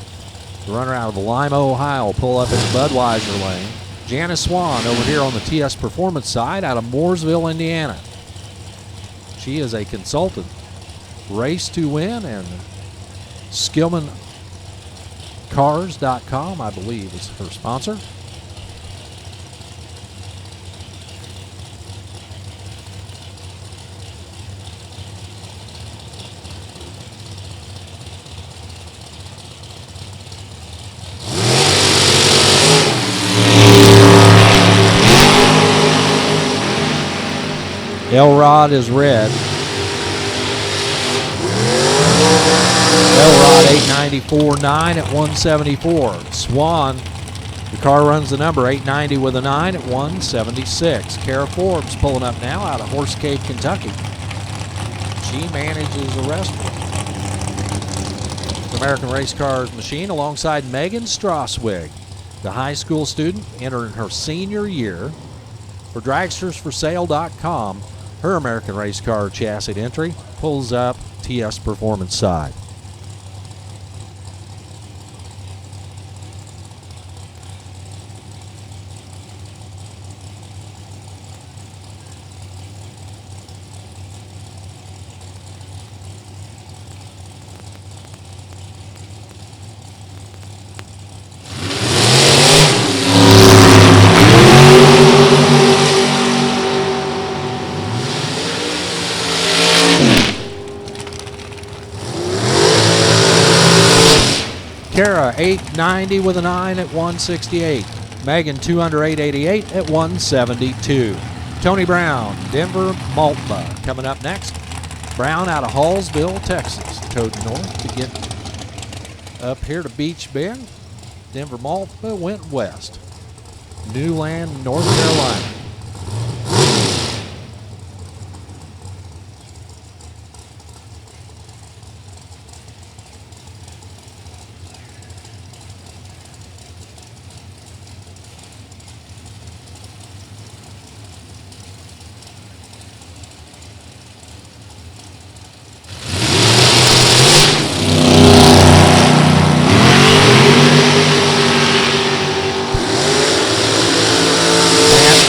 The runner out of Lima, Ohio, will pull up in Budweiser lane. Janice Swan over here on the TS Performance side out of Mooresville, Indiana. She is a consultant. Race to Win and SkillmanCars.com, I believe, is her sponsor. Elrod is red. Elrod 894.9 at 174. Swan, the car runs the number 890 with a 9 at 176. Kara Forbes pulling up now out of Horse Cave, Kentucky. She manages a restaurant. The American Race Cars machine alongside Megan Straswig, the high school student entering her senior year. For dragstersforsale.com, her American Race Car chassis entry pulls up TS Performance side. Kara 890 with a 9 at 168. Megan 200 888 at 172. Tony Brown, Denver Maltba coming up next. Brown out of Hallsville, Texas, towed north to get up here to Beech Bend. Denver Malt, but went west. Newland, North Carolina.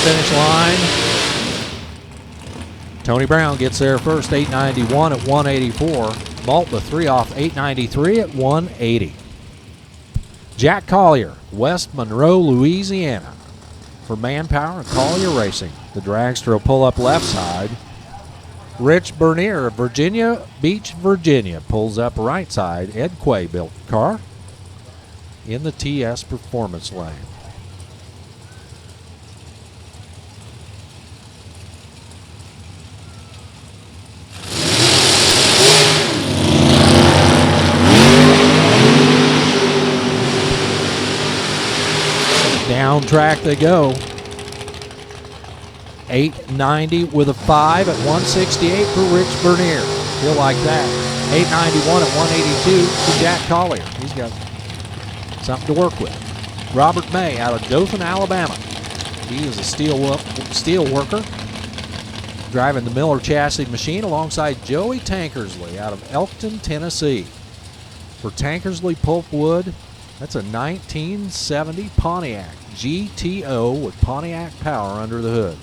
Finish line. Tony Brown gets there first, 891 at 184. Malt the 3 off, 893 at 180. Jack Collier, West Monroe, Louisiana. For Manpower and Collier Racing. The dragster will pull up left side. Rich Bernier of Virginia Beach, Virginia, pulls up right side. Ed Quay built the car in the TS Performance lane. Down track they go. 890 with a 5 at 168 for Rich Bernier. He'll like that. 891 at 182 for Jack Collier. He's got something to work with. Robert May out of Dothan, Alabama. He is a steel worker, driving the Miller chassis machine alongside Joey Tankersley out of Elkton, Tennessee. For Tankersley Pulpwood, that's a 1970 Pontiac GTO with Pontiac power under the hood.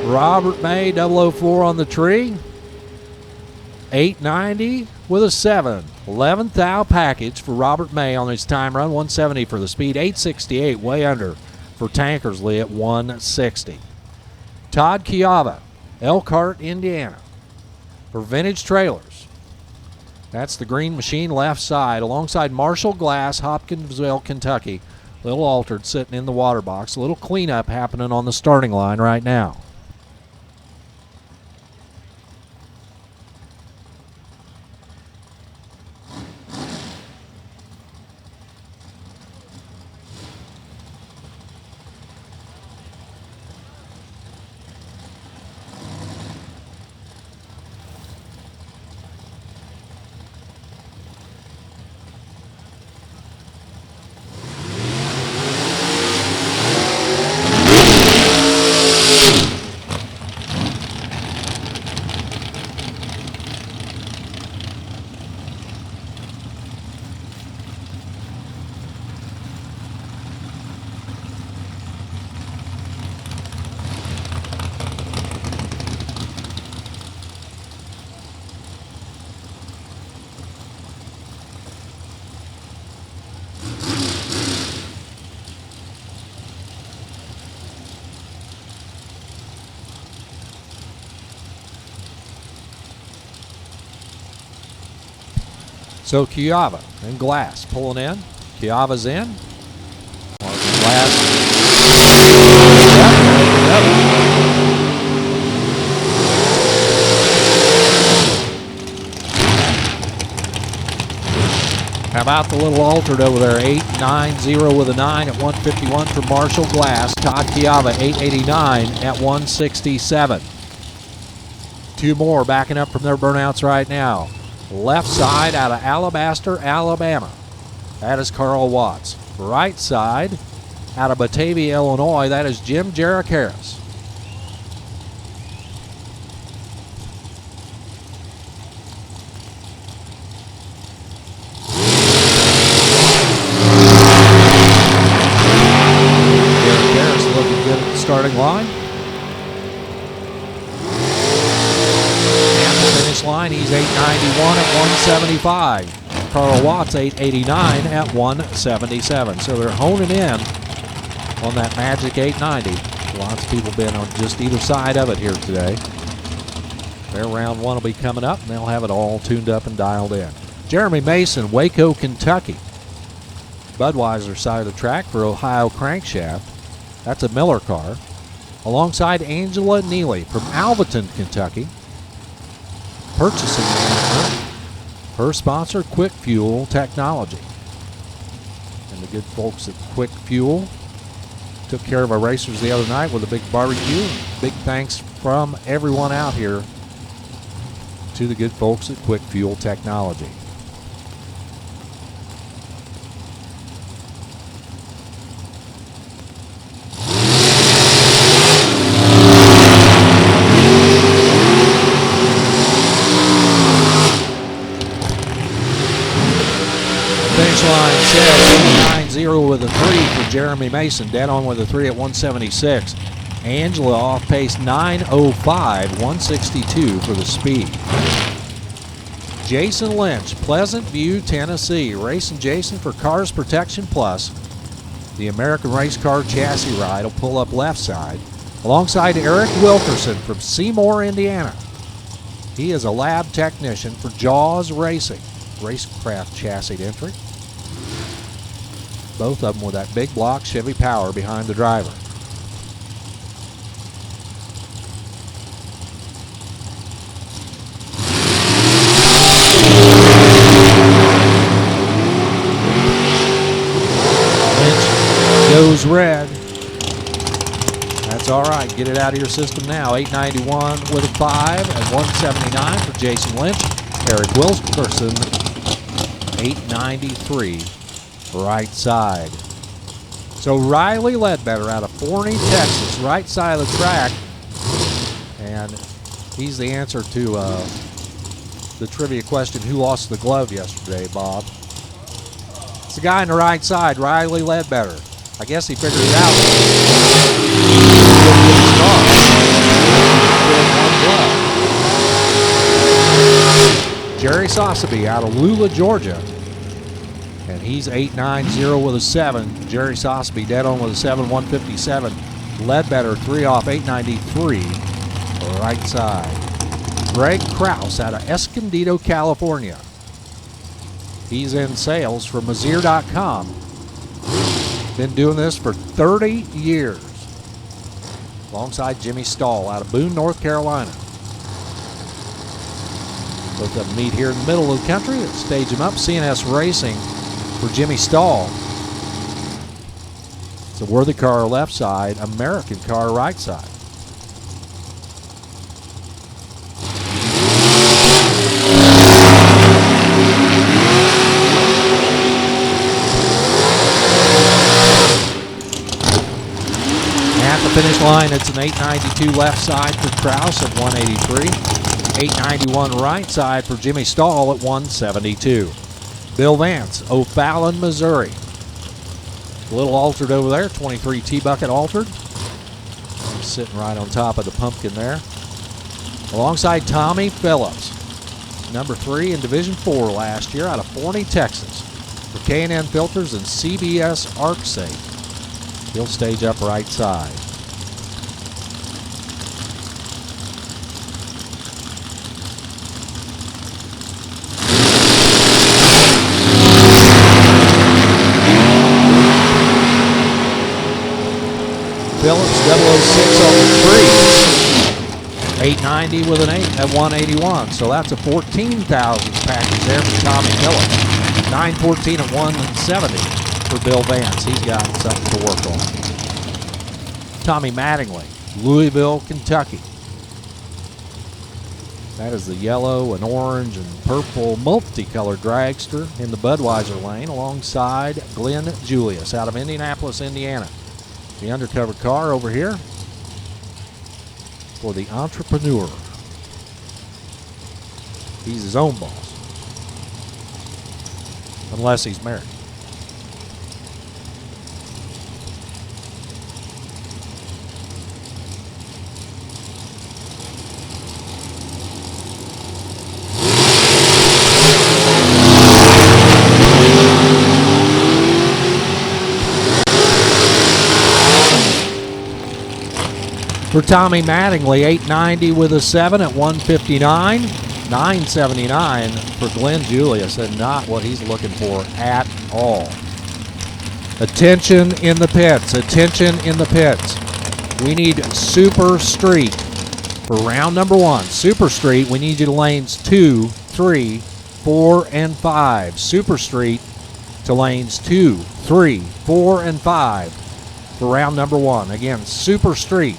Robert May, 004 on the tree. 890 with a 7. 11th thou package for Robert May on his time run. 170 for the speed. 868 way under for Tankersley at 160. Todd Chiava, Elkhart, Indiana. For Vintage Trailers. That's the green machine left side alongside Marshall Glass, Hopkinsville, Kentucky. Little altered sitting in the water box. A little cleanup happening on the starting line right now. So Chiava and Glass pulling in. Chiava's in. Glass. How about the little altered over there? 890 with a 9 at 151 for Marshall Glass. Todd Chiava, 889 at 167. Two more backing up from their burnouts right now. Left side out of Alabaster, Alabama. That is Carl Watts. Right side out of Batavia, Illinois. That is Jim Jarakaris. Jarakaris looking good at the starting line. finish line. He's 891 at 175. Carl Watts 889 at 177. So they're honing in on that magic 890. Lots of people been on just either side of it here today. Their round one will be coming up, and they'll have it all tuned up and dialed in. Jeremy Mason, Waco, Kentucky. Budweiser side of the track for Ohio Crankshaft. That's a Miller car. Alongside Angela Neely from Alvaton, Kentucky. Purchasing manager. Her sponsor, Quick Fuel Technology. And the good folks at Quick Fuel took care of our racers the other night with a big barbecue. Big thanks from everyone out here to the good folks at Quick Fuel Technology. Finish line says 890 with a 3 for Jeremy Mason. Dead on with a 3 at 176. Angela off pace 905, 162 for the speed. Jason Lynch, Pleasant View, Tennessee. Racing Jason for Cars Protection Plus. The American Race Car Chassis Ride will pull up left side. Alongside Eric Wilkerson from Seymour, Indiana. He is a lab technician for Jaws Racing. Racecraft chassis entry. Both of them with that big block Chevy Power behind the driver. Goes red. That's all right. Get it out of your system now. 891 with a 5 at 179 for Jason Lynch. Eric Wilkerson, 893 right side. So Riley Ledbetter out of Forney, Texas, right side of the track. And he's the answer to the trivia question, who lost the glove yesterday, Bob? It's the guy on the right side, Riley Ledbetter. I guess he figured it out. Jerry Sossaby out of Lula, Georgia. And he's 890 with a 7. Jerry Sossaby dead on with a 7, 157. Ledbetter 3 off, 893. Right side. Greg Krause out of Escondido, California. He's in sales for Mazier.com. Been doing this for 30 years. Alongside Jimmy Stahl out of Boone, North Carolina. Both of them meet here in the middle of the country. Let's stage them up. CNS Racing for Jimmy Stahl. It's a Worthy car left side, American car right side. Finish line, it's an 892 left side for Krause at 183. 891 right side for Jimmy Stahl at 172. Bill Vance, O'Fallon, Missouri. A little altered over there, 23 T-bucket altered. Sitting right on top of the pumpkin there. Alongside Tommy Phillips, number 3 in Division 4 last year out of Forney, Texas. For K&N Filters and CBS ArcSafe. He'll stage up right side. Phillips 006 on the 3. 890 with an 8 at 181. So that's a 14,000 package there for Tommy Phillips. 914 at 170 for Bill Vance. He's got something to work on. Tommy Mattingly, Louisville, Kentucky. That is the yellow and orange and purple multicolored dragster in the Budweiser lane alongside Glenn Julius out of Indianapolis, Indiana. The undercover car over here for the entrepreneur. He's his own boss. Unless he's married. For Tommy Mattingly, 890 with a 7 at 159. 979 for Glenn Julius, and not what he's looking for at all. Attention in the pits. Attention in the pits. We need Super Street for round number 1. Super Street, we need you to lanes 2, 3, 4, and 5. Super Street to lanes 2, 3, 4, and 5 for round number 1. Again, Super Street,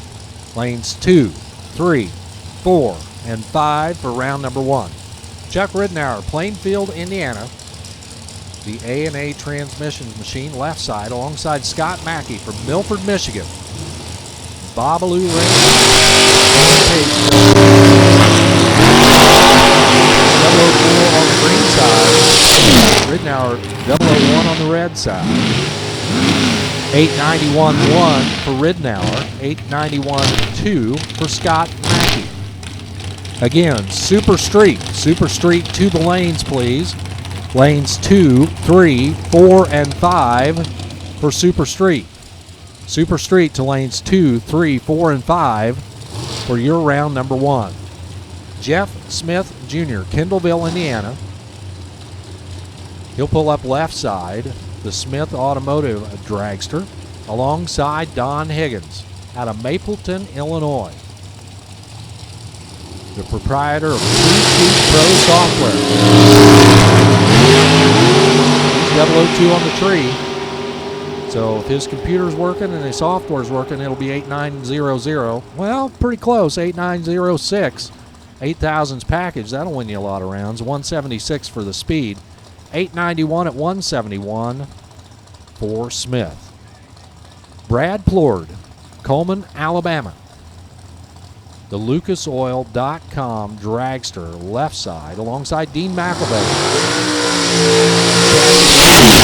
lanes 2, 3, 4, and 5 for round number 1. Chuck Ridenour, Plainfield, Indiana. The A&A transmissions machine left side alongside Scott Mackey from Milford, Michigan. Babalu Rain. 004 on the green side. Ridenour 001 on the red side. 891-1 for Ridenour. 891-2 for Scott Mackey. Again, Super Street. Super Street to the lanes, please. Lanes 2, 3, 4, and 5 for Super Street. Super Street to lanes 2, 3, 4, and 5 for your round number 1. Jeff Smith Jr., Kendallville, Indiana. He'll pull up left side, the Smith Automotive dragster, alongside Don Higgins out of Mapleton, Illinois. The proprietor of Blue Sheet Pro Software. He's 002 on the tree. So if his computer's working and his software's working, it'll be 8900. Well, pretty close, 8906. 8000's package, that'll win you a lot of rounds. 176 for the speed. 891 at 171 for Smith. Brad Plord, Coleman, Alabama. The LucasOil.com dragster left side alongside Dean McElvain.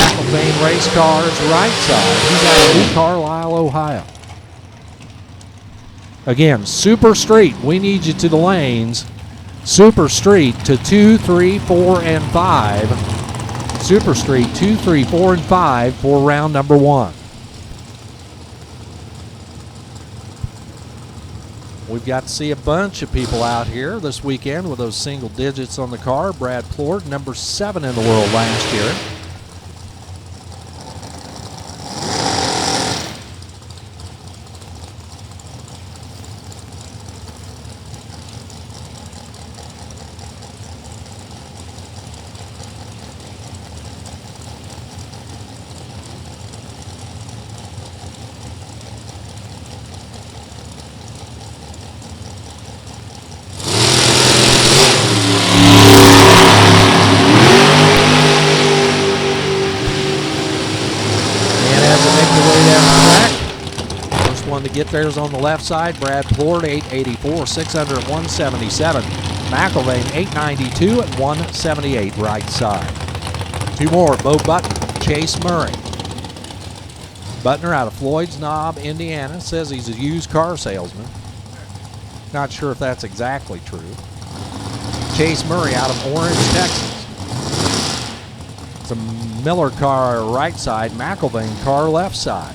McElvain race cars right side. He's out of New Carlisle, Ohio. Again, Super Street, we need you to the lanes. Super Street to 2, 3, 4, and 5. Super Street 2, 3, 4, and 5 for round number 1. We've got to see a bunch of people out here this weekend with those single digits on the car. Brad Plord, number 7 in the world last year. To get theirs on the left side, Brad Plord 884, 600 at 177. McElvain 892 at 178 right side. 2 more, Bo Button, Chase Murray. Butner out of Floyd's Knob, Indiana, says he's a used car salesman. Not sure if that's exactly true. Chase Murray out of Orange, Texas. It's a Miller car right side, McElvain car left side.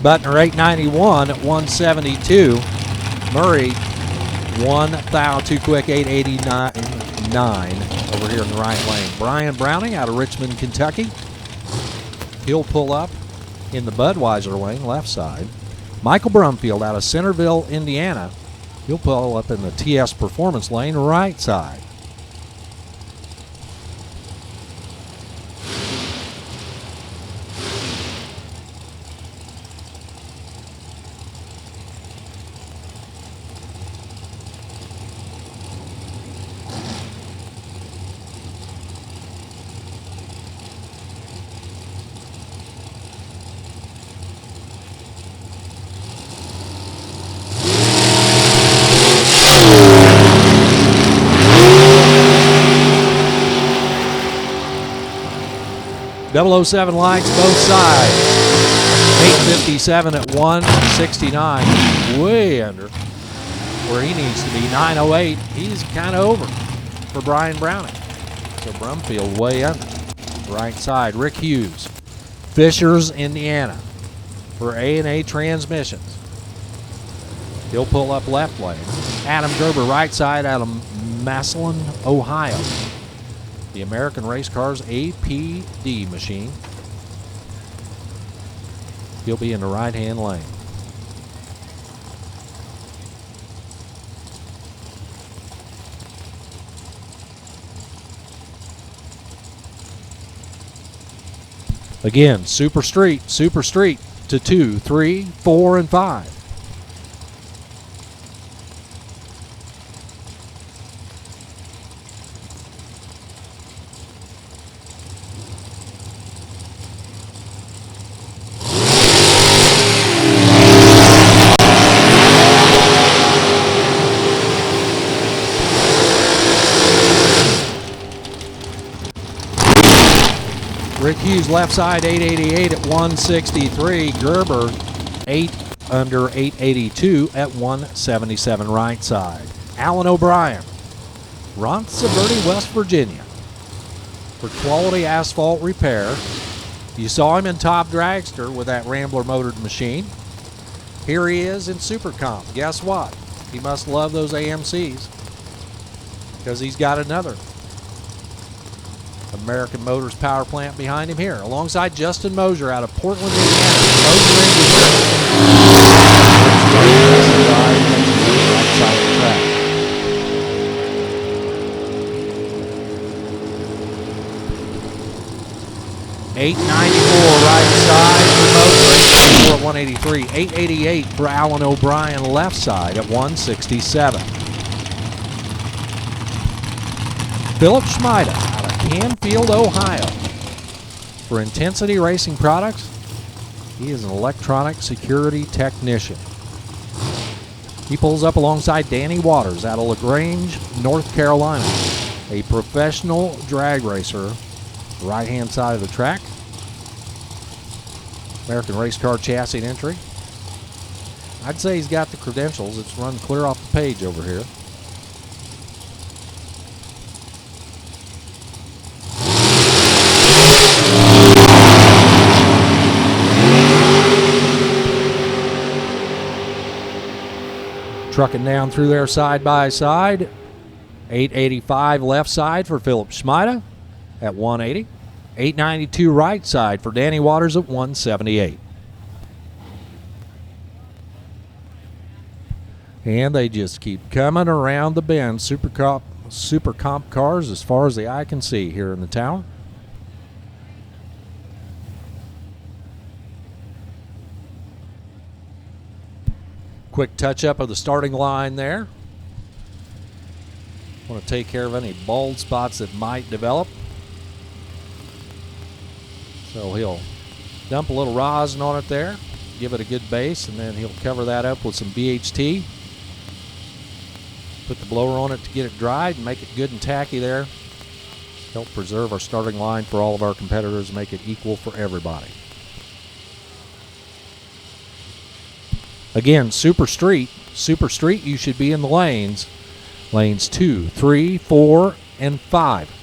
Butner 891 at 172. Murray 1,000 too quick 889 over here in the right lane. Brian Browning out of Richmond, Kentucky. He'll pull up in the Budweiser lane, left side. Michael Brumfield out of Centerville, Indiana. He'll pull up in the TS Performance lane, right side. 007 lights both sides. 857 at 169. Way under where he needs to be. 908. He's kind of over for Brian Browning. So Brumfield way under. Right side. Rick Hughes. Fishers, Indiana for A&A Transmissions. He'll pull up left lane. Adam Gerber, right side out of Massillon, Ohio. The American Race Cars APD machine. He'll be in the right-hand lane. Again, Super Street to 2, 3, 4, and 5. Rick Hughes left side 888 at 163. Gerber 8 under 882 at 177 right side. Alan O'Brien, Ronsaverty, West Virginia for Quality Asphalt Repair. You saw him in Top Dragster with that Rambler motored machine. Here he is in Super Comp. Guess what? He must love those AMCs because he's got another American Motors power plant behind him here, alongside Justin Mosier out of Portland, Indiana. Right side of the track. $894 right side for Mosier, 894 at 183. $888 for Alan O'Brien left side at 167. Philip Schmida, Canfield, Ohio for Intensity Racing Products. He is an electronic security technician. He pulls up alongside Danny Waters out of LaGrange, North Carolina, a professional drag racer, right-hand side of the track. American Race Car Chassis and Entry. I'd say he's got the credentials. It's run clear off the page over here. Trucking down through there side by side. 885 left side for Philip Schmida at 180. 892 right side for Danny Waters at 178. And they just keep coming around the bend. Super comp cars as far as the eye can see here in the town. Quick touch-up of the starting line there. Want to take care of any bald spots that might develop. So he'll dump a little rosin on it there, give it a good base, and then he'll cover that up with some BHT. Put the blower on it to get it dried and make it good and tacky there. Help preserve our starting line for all of our competitors, make it equal for everybody. Again, Super Street, you should be in the lanes. Lanes 2, 3, 4, and 5.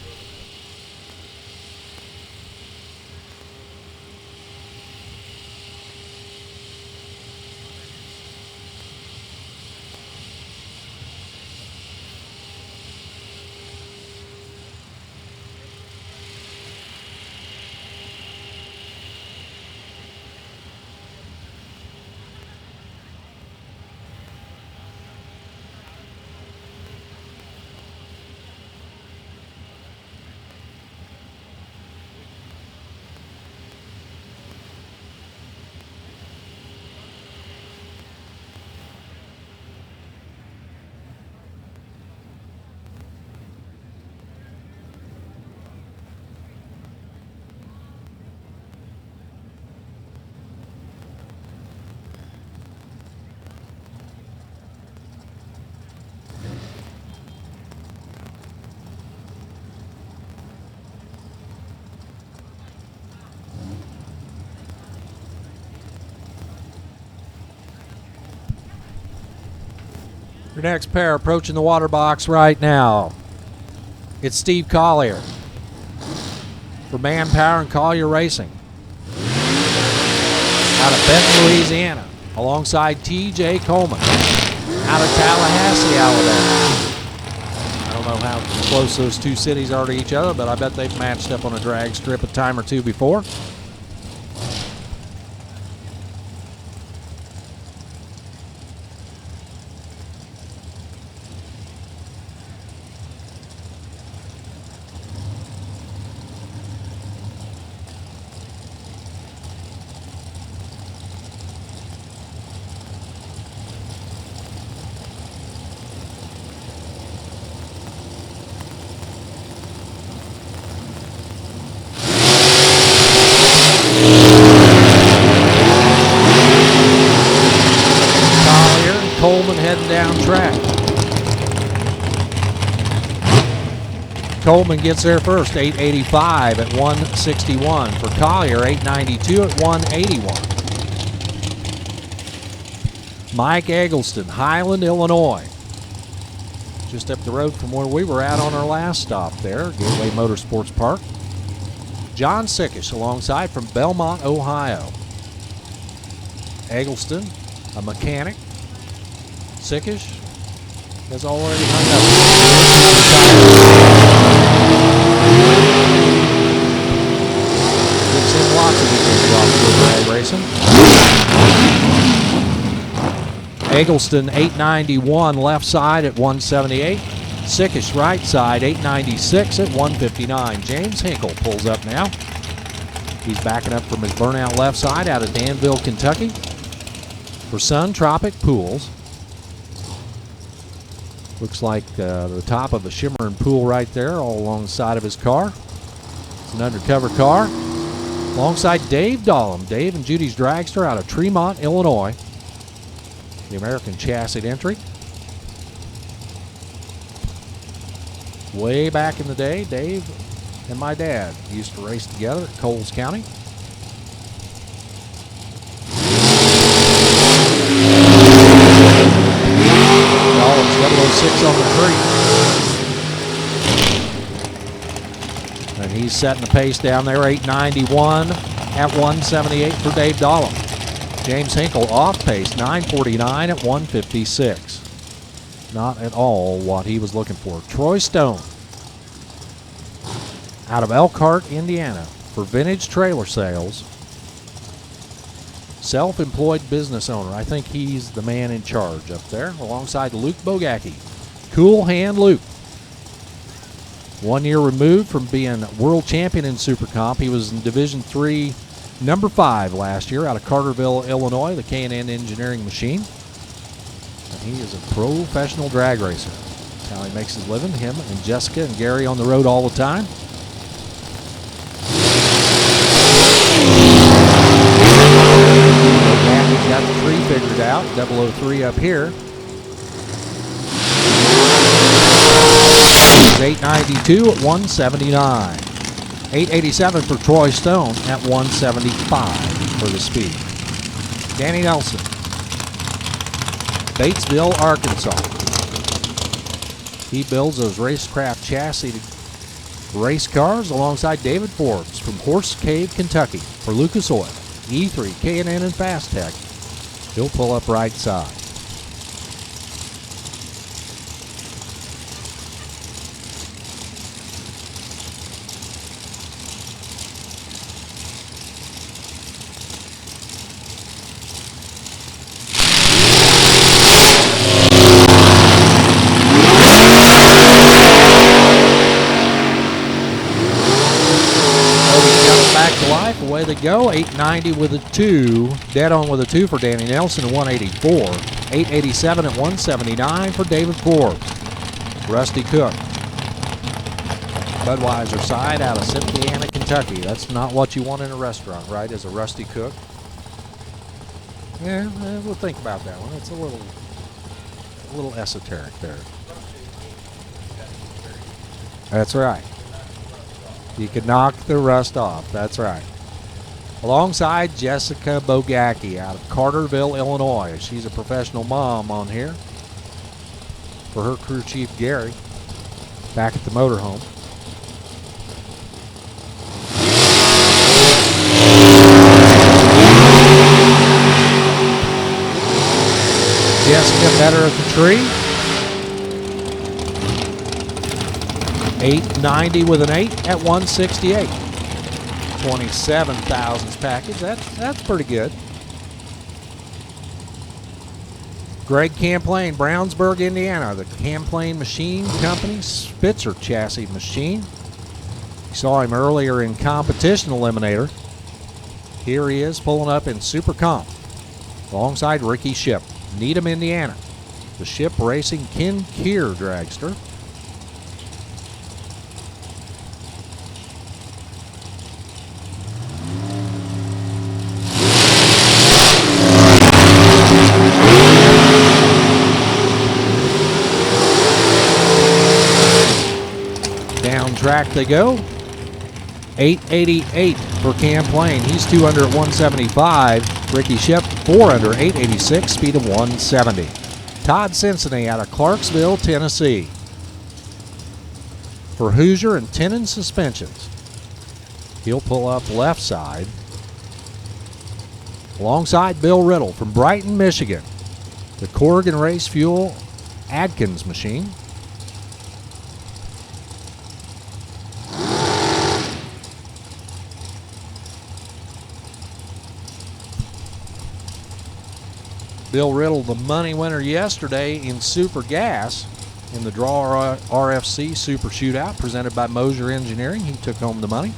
Your next pair approaching the water box right now. It's Steve Collier for Manpower and Collier Racing out of Benton, Louisiana, alongside T.J. Coleman out of Tallahassee, Alabama. I don't know how close those two cities are to each other, but I bet they've matched up on a drag strip a time or two before. Coleman heading down track. Coleman gets there first, 885 at 161. For Collier, 892 at 181. Mike Eggleston, Highland, Illinois. Just up the road from where we were at on our last stop there, Gateway Motorsports Park. John Sickish alongside from Belmont, Ohio. Eggleston, a mechanic. Sickish has already hung up. Gives him lots of weekends off for drag racing. Eggleston 891 left side at 178. Sickish right side 896 at 159. James Hinkle pulls up now. He's backing up from his burnout left side out of Danville, Kentucky. For Sun Tropic Pools. Looks like the top of a shimmering pool right there all alongside of his car. It's an undercover car. Alongside Dave Dahlem, Dave and Judy's Dragster out of Tremont, Illinois. The American chassis entry. Way back in the day, Dave and my dad used to race together at Coles County. Dahlem 006 on the tree. And he's setting the pace down there, 891 at 178 for Dave Dahlem. James Hinkle off pace, 949 at 156. Not at all what he was looking for. Troy Stone out of Elkhart, Indiana for Vintage Trailer Sales. Self-employed business owner. I think he's the man in charge up there, alongside Luke Bogacki. Cool Hand Luke. 1 year removed from being world champion in Super Comp. He was in Division III, number 5 last year out of Carterville, Illinois, the K&N Engineering Machine. And he is a professional drag racer. That's how he makes his living, him and Jessica and Gary on the road all the time. He's got the 3 figured out, 003 up here. 892 at 179. 887 for Troy Stone at 175 for the speed. Danny Nelson, Batesville, Arkansas. He builds those racecraft chassis race cars alongside David Forbes from Horse Cave, Kentucky for Lucas Oil. E3, K&N and Fast Tech. He'll pull up right side. Away they go, 890 with a 2, dead on with a 2 for Danny Nelson at 184, 887 at 179 for David Forbes. Rusty Cook, Budweiser side out of Cynthiana, Kentucky. That's not what you want in a restaurant, right, as a Rusty Cook? Yeah, we'll think about that one. It's a little esoteric there. That's right. You could knock the rust off, that's right. Alongside Jessica Bogacki out of Carterville, Illinois. She's a professional mom on here. for her crew chief, Gary, back at the motorhome. Jessica better at the tree. 890 with an 8 at 168. 27 thousandths package. That's pretty good. Greg Camplain, Brownsburg, Indiana. The Camplain Machine Company Spitzer chassis machine. You saw him earlier in Competition Eliminator. Here he is pulling up in Super Comp alongside Ricky Ship. Needham, Indiana. The Ship Racing Ken Keir dragster. Down track they go. 888 for Camplain. He's 2 under at 175. Ricky Shep 4 under 886, speed of 170. Todd Cincinnati out of Clarksville, Tennessee. For Hoosier and Tenon Suspensions. He'll pull up left side. Alongside Bill Riddle from Brighton, Michigan. The Corrigan Race Fuel Adkins machine. Bill Riddle, the money winner yesterday in Super Gas in the Draw RFC Super Shootout presented by Mosier Engineering. He took home the money.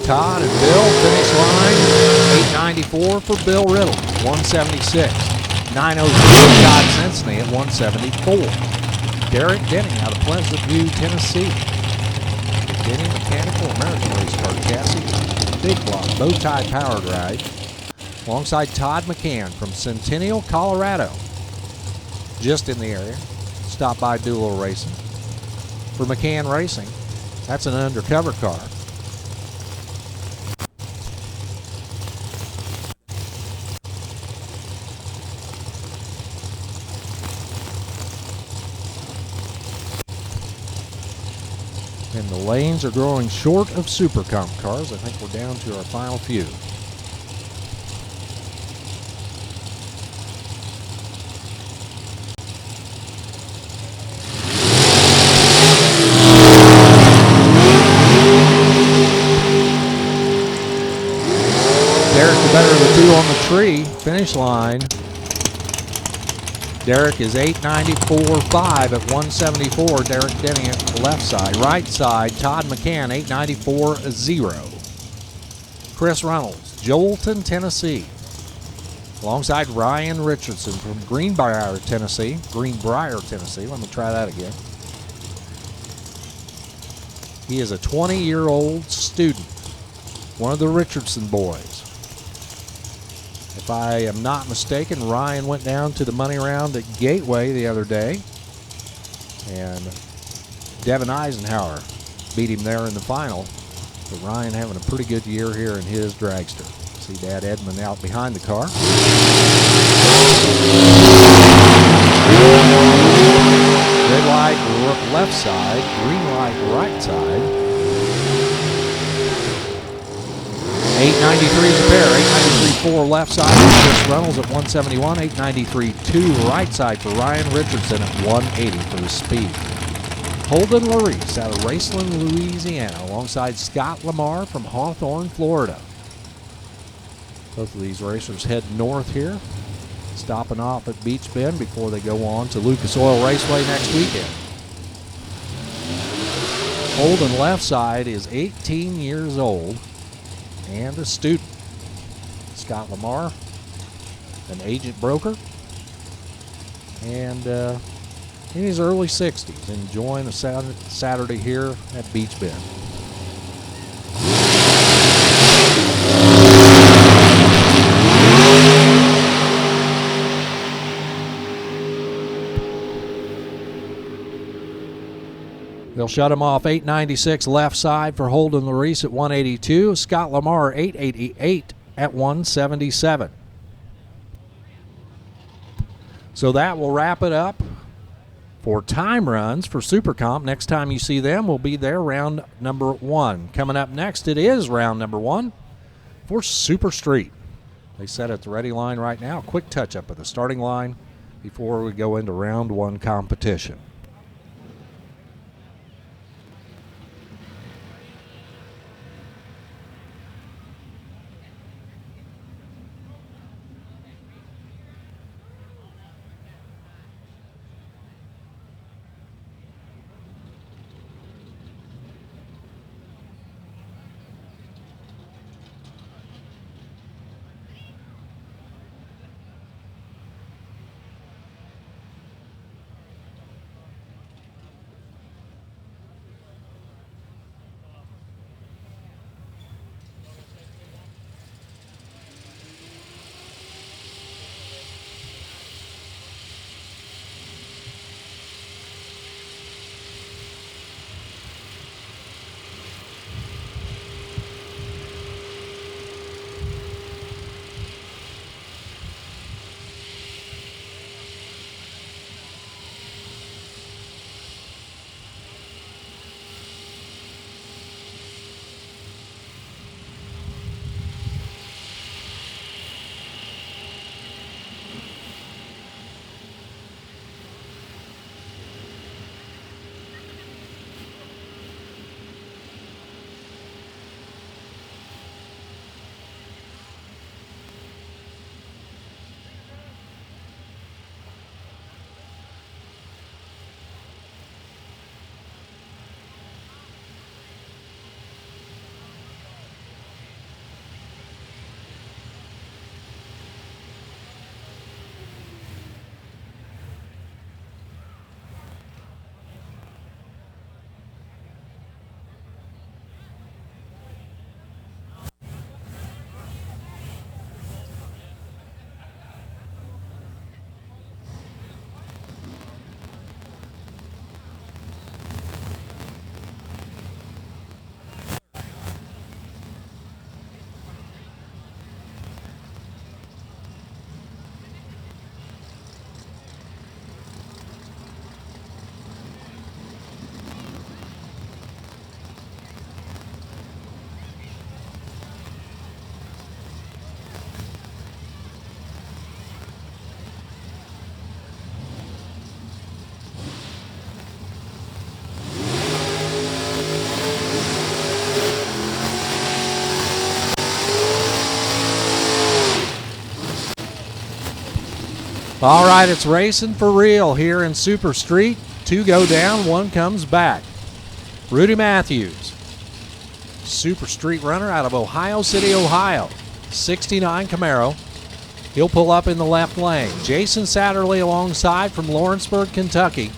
Todd and Bill finish line 894 for Bill Riddle, 176. 903 Todd Cincinnati at 174. Derek Denning out of Pleasant View, Tennessee. Denning Mechanical American Race Car Chassis, big block, bow tie powered ride. Alongside Todd McCann from Centennial, Colorado. Just in the area. Stopped by Doolittle Racing. For McCann Racing, that's an undercover car. And the lanes are growing short of Super Comp cars. I think we're down to our final few. Derek, the better of the two on the tree. Finish line. Derek is 894.5 at 174. Derek Denny at the left side. Right side, Todd McCann, 894.0. Chris Reynolds, Joelton, Tennessee. Alongside Ryan Richardson from Greenbrier, Tennessee. Let me try that again. He is a 20-year-old student, one of the Richardson boys. If I am not mistaken, Ryan went down to the money round at Gateway the other day, and Devin Eisenhower beat him there in the final. But Ryan having a pretty good year here in his dragster. See Dad Edmund out behind the car. Red light left side, green light right side. 893 is a pair. 893.4 left side for Chris Reynolds at 171. 893.2 right side for Ryan Richardson at 180 for the speed. Holden Larice out of Raceland, Louisiana, alongside Scott Lamar from Hawthorne, Florida. Both of these racers head north here, stopping off at Beech Bend before they go on to Lucas Oil Raceway next weekend. Holden left side is 18 years old and a student. Scott Lamar, an agent broker, and in his early 60s, enjoying a Saturday here at Beech Bend. They'll shut him off 896 left side for Holden Larice at 182. Scott Lamar 888 at 177. So that will wrap it up for time runs for Super Comp. Next time you see them will be their round number 1. Coming up next, it is round number 1 for Super Street. They set at the ready line right now. Quick touch-up of the starting line before we go into round 1 competition. All right, it's racing for real here in Super Street. 2 go down, 1 comes back. Rudy Matthews, Super Street runner out of Ohio City, Ohio. 69 Camaro. He'll pull up in the left lane. Jason Satterley alongside from Lawrenceburg, Kentucky.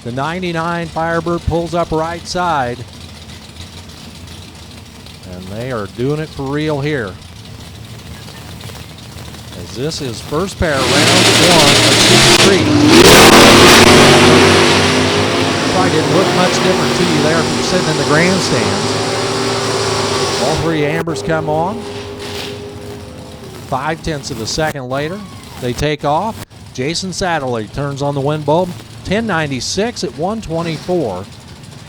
The 99 Firebird pulls up right side. And they are doing it for real here. As this is first pair, round 1 of Super Street. Probably didn't look much different to you there if you're sitting in the grandstands. All 3 ambers come on. 0.5 of a second later, they take off. Jason Satterley turns on the wind bulb. 1096 at 124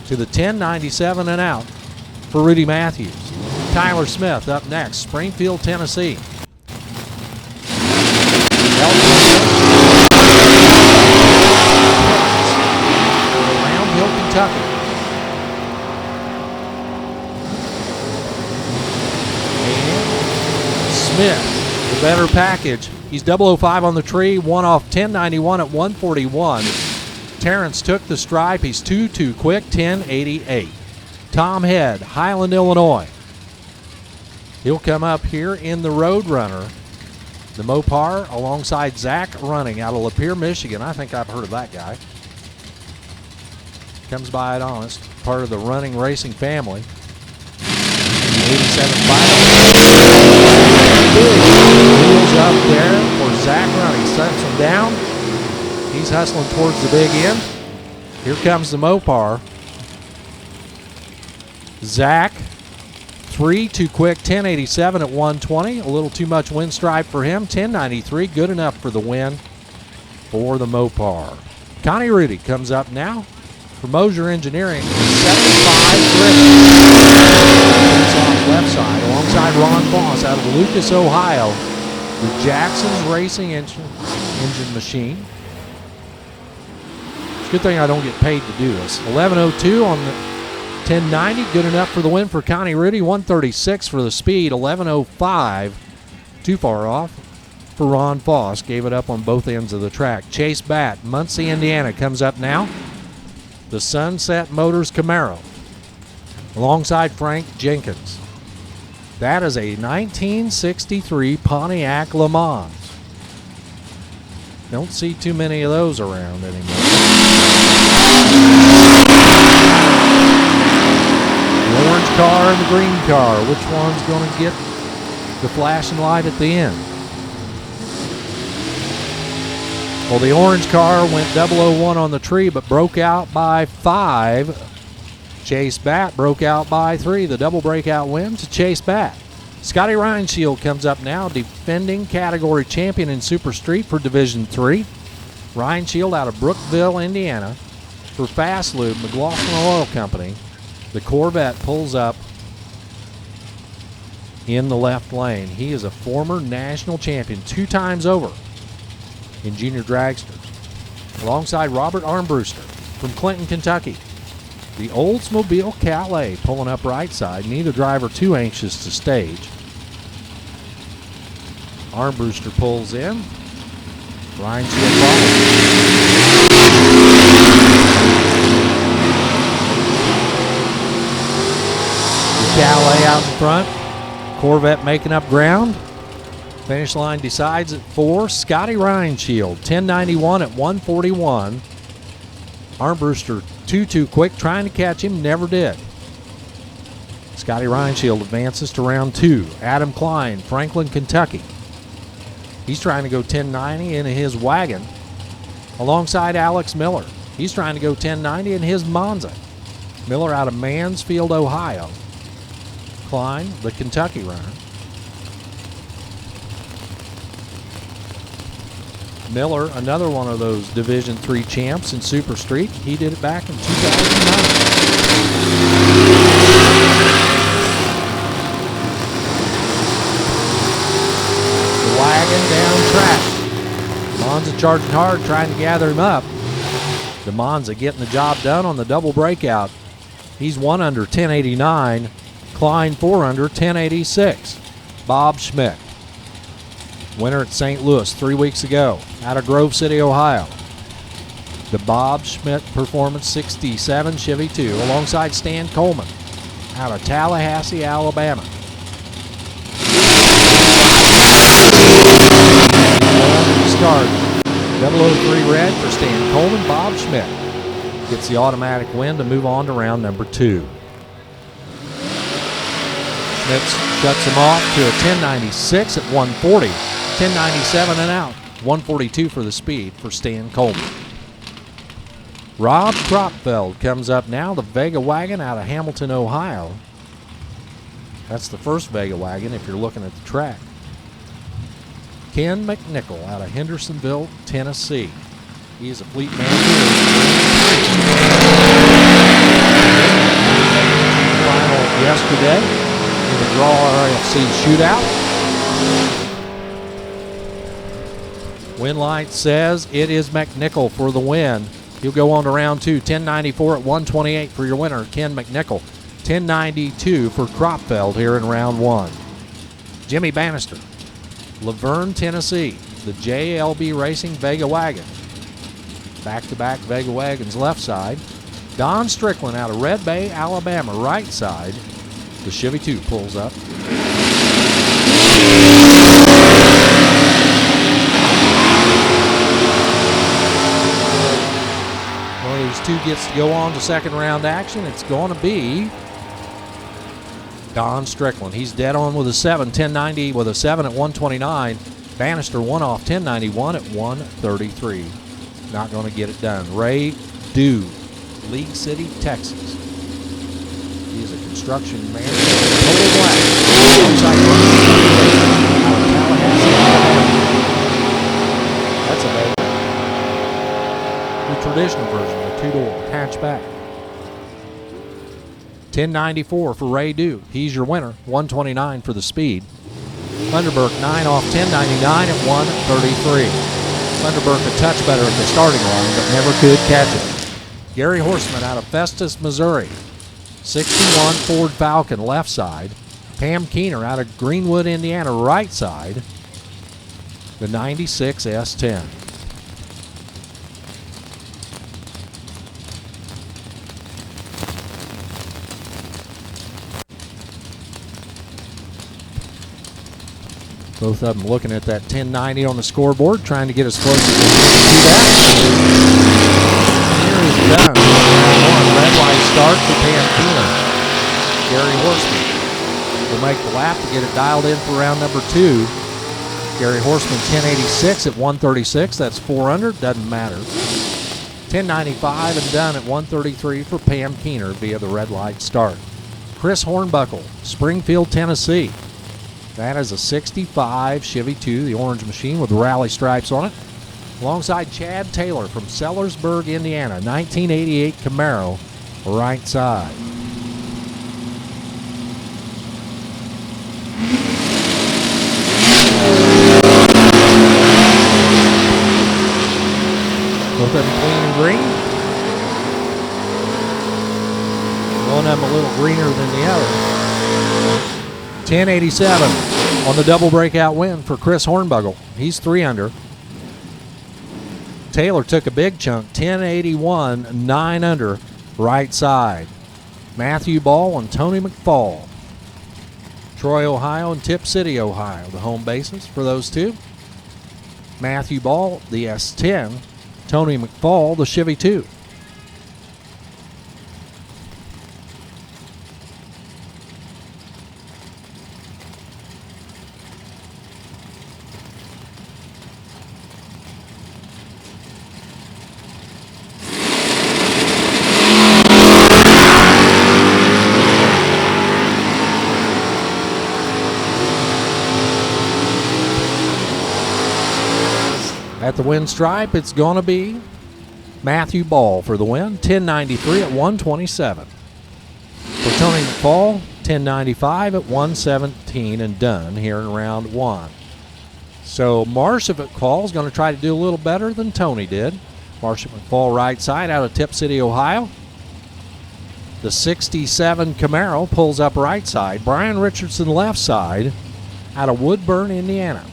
to the 1097 and out for Rudy Matthews. Tyler Smith up next, Springfield, Tennessee. Round Hill, Kentucky. And Smith, the better package. He's 005 on the tree, 1 off 1091 at 141. Terrence took the stripe. He's 2 quick, 1088. Tom Head, Highland, Illinois. He'll come up here in the Roadrunner. The Mopar alongside Zach Running out of Lapeer, Michigan. I think I've heard of that guy. Comes by it honest. Part of the Running Racing family. 87 final. Wheels up there for Zach Running. Sets him down. He's hustling towards the big end. Here comes the Mopar. Zach, 3 too quick, 1087 at 120. A little too much wind stripe for him. 1093, good enough for the win for the Mopar. Connie Rudy comes up now for Mosier Engineering. 75 off left side alongside Ron Foss out of Lucas, Ohio. The Jackson's Racing engine machine. It's a good thing I don't get paid to do this. 1102 on the 1090, good enough for the win for Connie Rudy. 136 for the speed. 1105, too far off for Ron Foss. Gave it up on both ends of the track. Chase Batt, Muncie, Indiana, comes up now. The Sunset Motors Camaro alongside Frank Jenkins. That is a 1963 Pontiac Le Mans. Don't see too many of those around anymore. The orange car and the green car. Which one's going to get the flashing light at the end? Well, the orange car went 001 on the tree, but broke out by 5. Chase Batt broke out by 3. The double breakout win to Chase Batt. Scotty Reinshield comes up now, defending category champion in Super Street for Division 3. Reinshield out of Brookville, Indiana, for Fast Lube, McLaughlin Oil Company. The Corvette pulls up in the left lane. He is a former national champion 2 times over in junior dragsters, alongside Robert Armbruster from Clinton, Kentucky. The Oldsmobile Calais pulling up right side. Neither driver too anxious to stage. Armbruster pulls in. Ryan Shield follows. The Calais out in front. Corvette making up ground. Finish line decides at 4. Scotty Reinshield, 1091 at 141. Armbruster too quick, trying to catch him, never did. Scotty Reinshield advances to round 2. Adam Klein, Franklin, Kentucky. He's trying to go 1090 in his wagon alongside Alex Miller. He's trying to go 1090 in his Monza. Miller out of Mansfield, Ohio. Klein, the Kentucky runner. Miller, another one of those Division 3 champs in Super Street. He did it back in 2009. The wagon down track. Monza charging hard, trying to gather him up. The Monza getting the job done on the double breakout. He's 1 under 1089. Klein 4 under 1086. Bob Schmidt, winner at St. Louis 3 weeks ago, out of Grove City, Ohio. The Bob Schmidt Performance 67 Chevy 2, alongside Stan Coleman, out of Tallahassee, Alabama. Start 003 red for Stan Coleman. Bob Schmidt gets the automatic win to move on to round number 2. Schmidt shuts him off to a 1096 at 140. 1097 and out. 142 for the speed for Stan Coleman. Rob Kropfeld comes up now. The Vega wagon out of Hamilton, Ohio. That's the first Vega wagon if you're looking at the track. Ken McNichol out of Hendersonville, Tennessee. He is a fleet manager. Final yesterday in the Draw RFC shootout. Win light says it is McNichol for the win. He'll go on to round 2. 1094 at 128 for your winner, Ken McNichol. 1092 for Kropfeld here in round 1. Jimmy Bannister, Laverne, Tennessee. The JLB Racing Vega wagon. Back-to-back Vega wagons left side. Don Strickland out of Red Bay, Alabama, right side. The Chevy 2 pulls up. One of these two gets to go on to second round action. It's going to be Don Strickland. He's dead on with a 7, 1090 with a 7 at 129. Bannister one off 1091 at 133. Not going to get it done. Ray Dew, League City, Texas. He's a construction man. Total black. Outside out of Tallahassee, Alabama. That's available. The traditional version, the two-door hatchback. $10.94 for Ray Dew. He's your winner. $129 for the speed. Thunderbird 9 off $10.99 at $133. Thunderbird a touch better at the starting line, but never could catch it. Gary Horseman out of Festus, Missouri. 61 Ford Falcon left side. Pam Keener out of Greenwood, Indiana, right side. The 96 S10. Both of them looking at that 1090 on the scoreboard, trying to get as close as they can to that. Here is done. One red light start for Pam Keener. Gary Horseman will make the lap to get it dialed in for round number 2. Gary Horseman 1086 at 136. That's 4 under. Doesn't matter. 1095 and done at 133 for Pam Keener via the red light start. Chris Hornbuckle, Springfield, Tennessee. That is a 65 Chevy 2, the orange machine with rally stripes on it. Alongside Chad Taylor from Sellersburg, Indiana, 1988 Camaro, right side. Both of them clean and green. One of them a little greener than the other. 1087 on the double breakout win for Chris Hornbuckle. He's 3 under. Taylor took a big chunk, 1081, 9 under, right side. Matthew Ball and Tony McFall. Troy, Ohio and Tip City, Ohio, the home bases for those two. Matthew Ball, the S10. Tony McFall, the Chevy 2. At the win stripe, it's going to be Matthew Ball for the win, 1093 at 127. For Tony McFall, 1095 at 117 and done here in round 1. So Marcia McFall is going to try to do a little better than Tony did. Marcia McFall right side out of Tip City, Ohio. The 67 Camaro pulls up right side. Brian Richardson left side out of Woodburn, Indiana.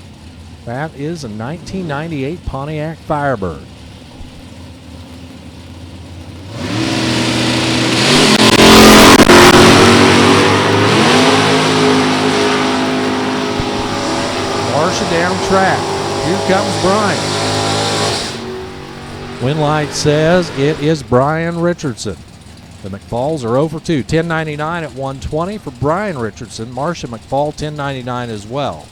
That is a 1998 Pontiac Firebird. Marcia down track. Here comes Brian. Win light says it is Brian Richardson. The McFalls are 0 for 2. 1099 at 120 for Brian Richardson. Marcia McFall 1099 as well.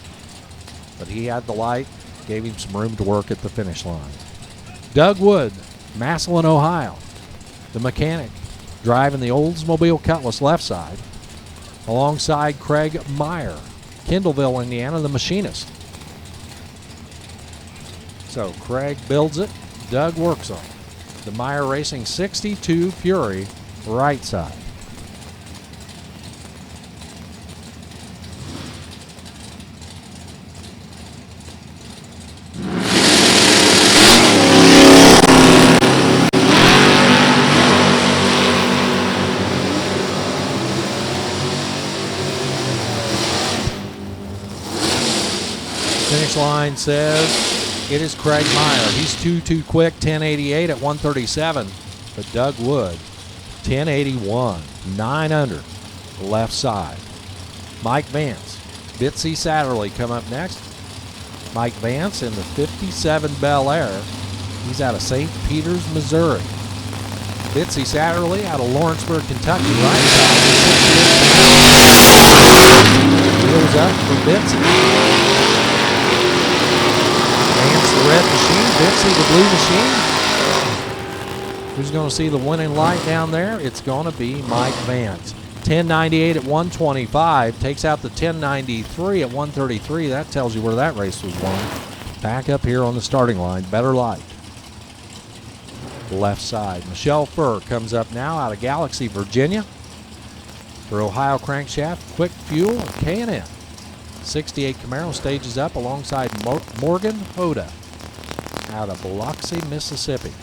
But he had the light, gave him some room to work at the finish line. Doug Wood, Massillon, Ohio. The mechanic driving the Oldsmobile Cutlass left side. Alongside Craig Meyer, Kendallville, Indiana, the machinist. So Craig builds it, Doug works on it. The Meyer Racing 62 Fury right side. Finish line says it is Craig Meyer. He's 2 quick, 1088 at 137. But Doug Wood, 1081, 9 under, left side. Mike Vance, Bitsy Satterley come up next. Mike Vance in the 57 Bel Air. He's out of St. Peters, Missouri. Bitsy Satterley out of Lawrenceburg, Kentucky, right side. Wheels up for Bitsy. Vance the red machine, Bitsy the blue machine. Who's going to see the winning light down there? It's going to be Mike Vance. 1098 at 125 takes out the 1093 at 133. That tells you where that race was won. Back up here on the starting line. Better Light. Left side. Michelle Furr comes up now out of Galaxy, Virginia. For Ohio Crankshaft, Quick Fuel, K&N. 68 Camaro stages up alongside Morgan Hoda out of Biloxi, Mississippi.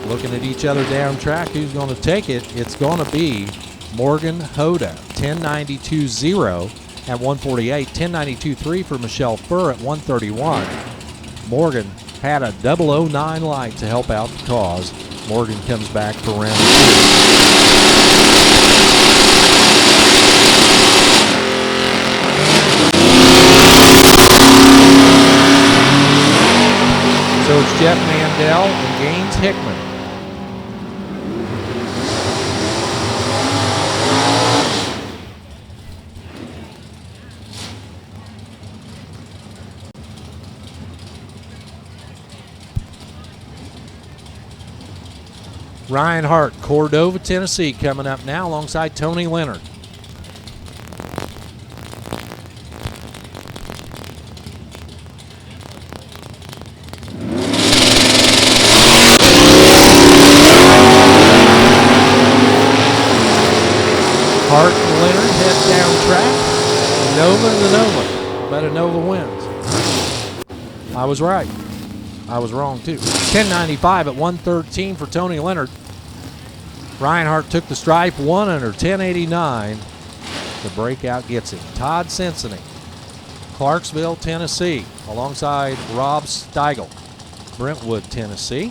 Looking at each other down track, who's going to take it? It's going to be Morgan Hoda, 1092.0 at 148, 1092.3 for Michelle Furr at 131. Morgan had a 009 light to help out the cause. Morgan comes back for round 2. So it's Jeff Mandel and Gaines Hickman. Ryan Hart, Cordova, Tennessee, coming up now alongside Tony Leonard. Hart and Leonard head down track. Nova and the Nova. But a Nova wins. I was right. I was wrong too. 1095 at 113 for Tony Leonard. Reinhardt took the stripe, 1 under 1089. The breakout gets it. Todd Cincinnati, Clarksville, Tennessee, alongside Rob Steigel, Brentwood, Tennessee.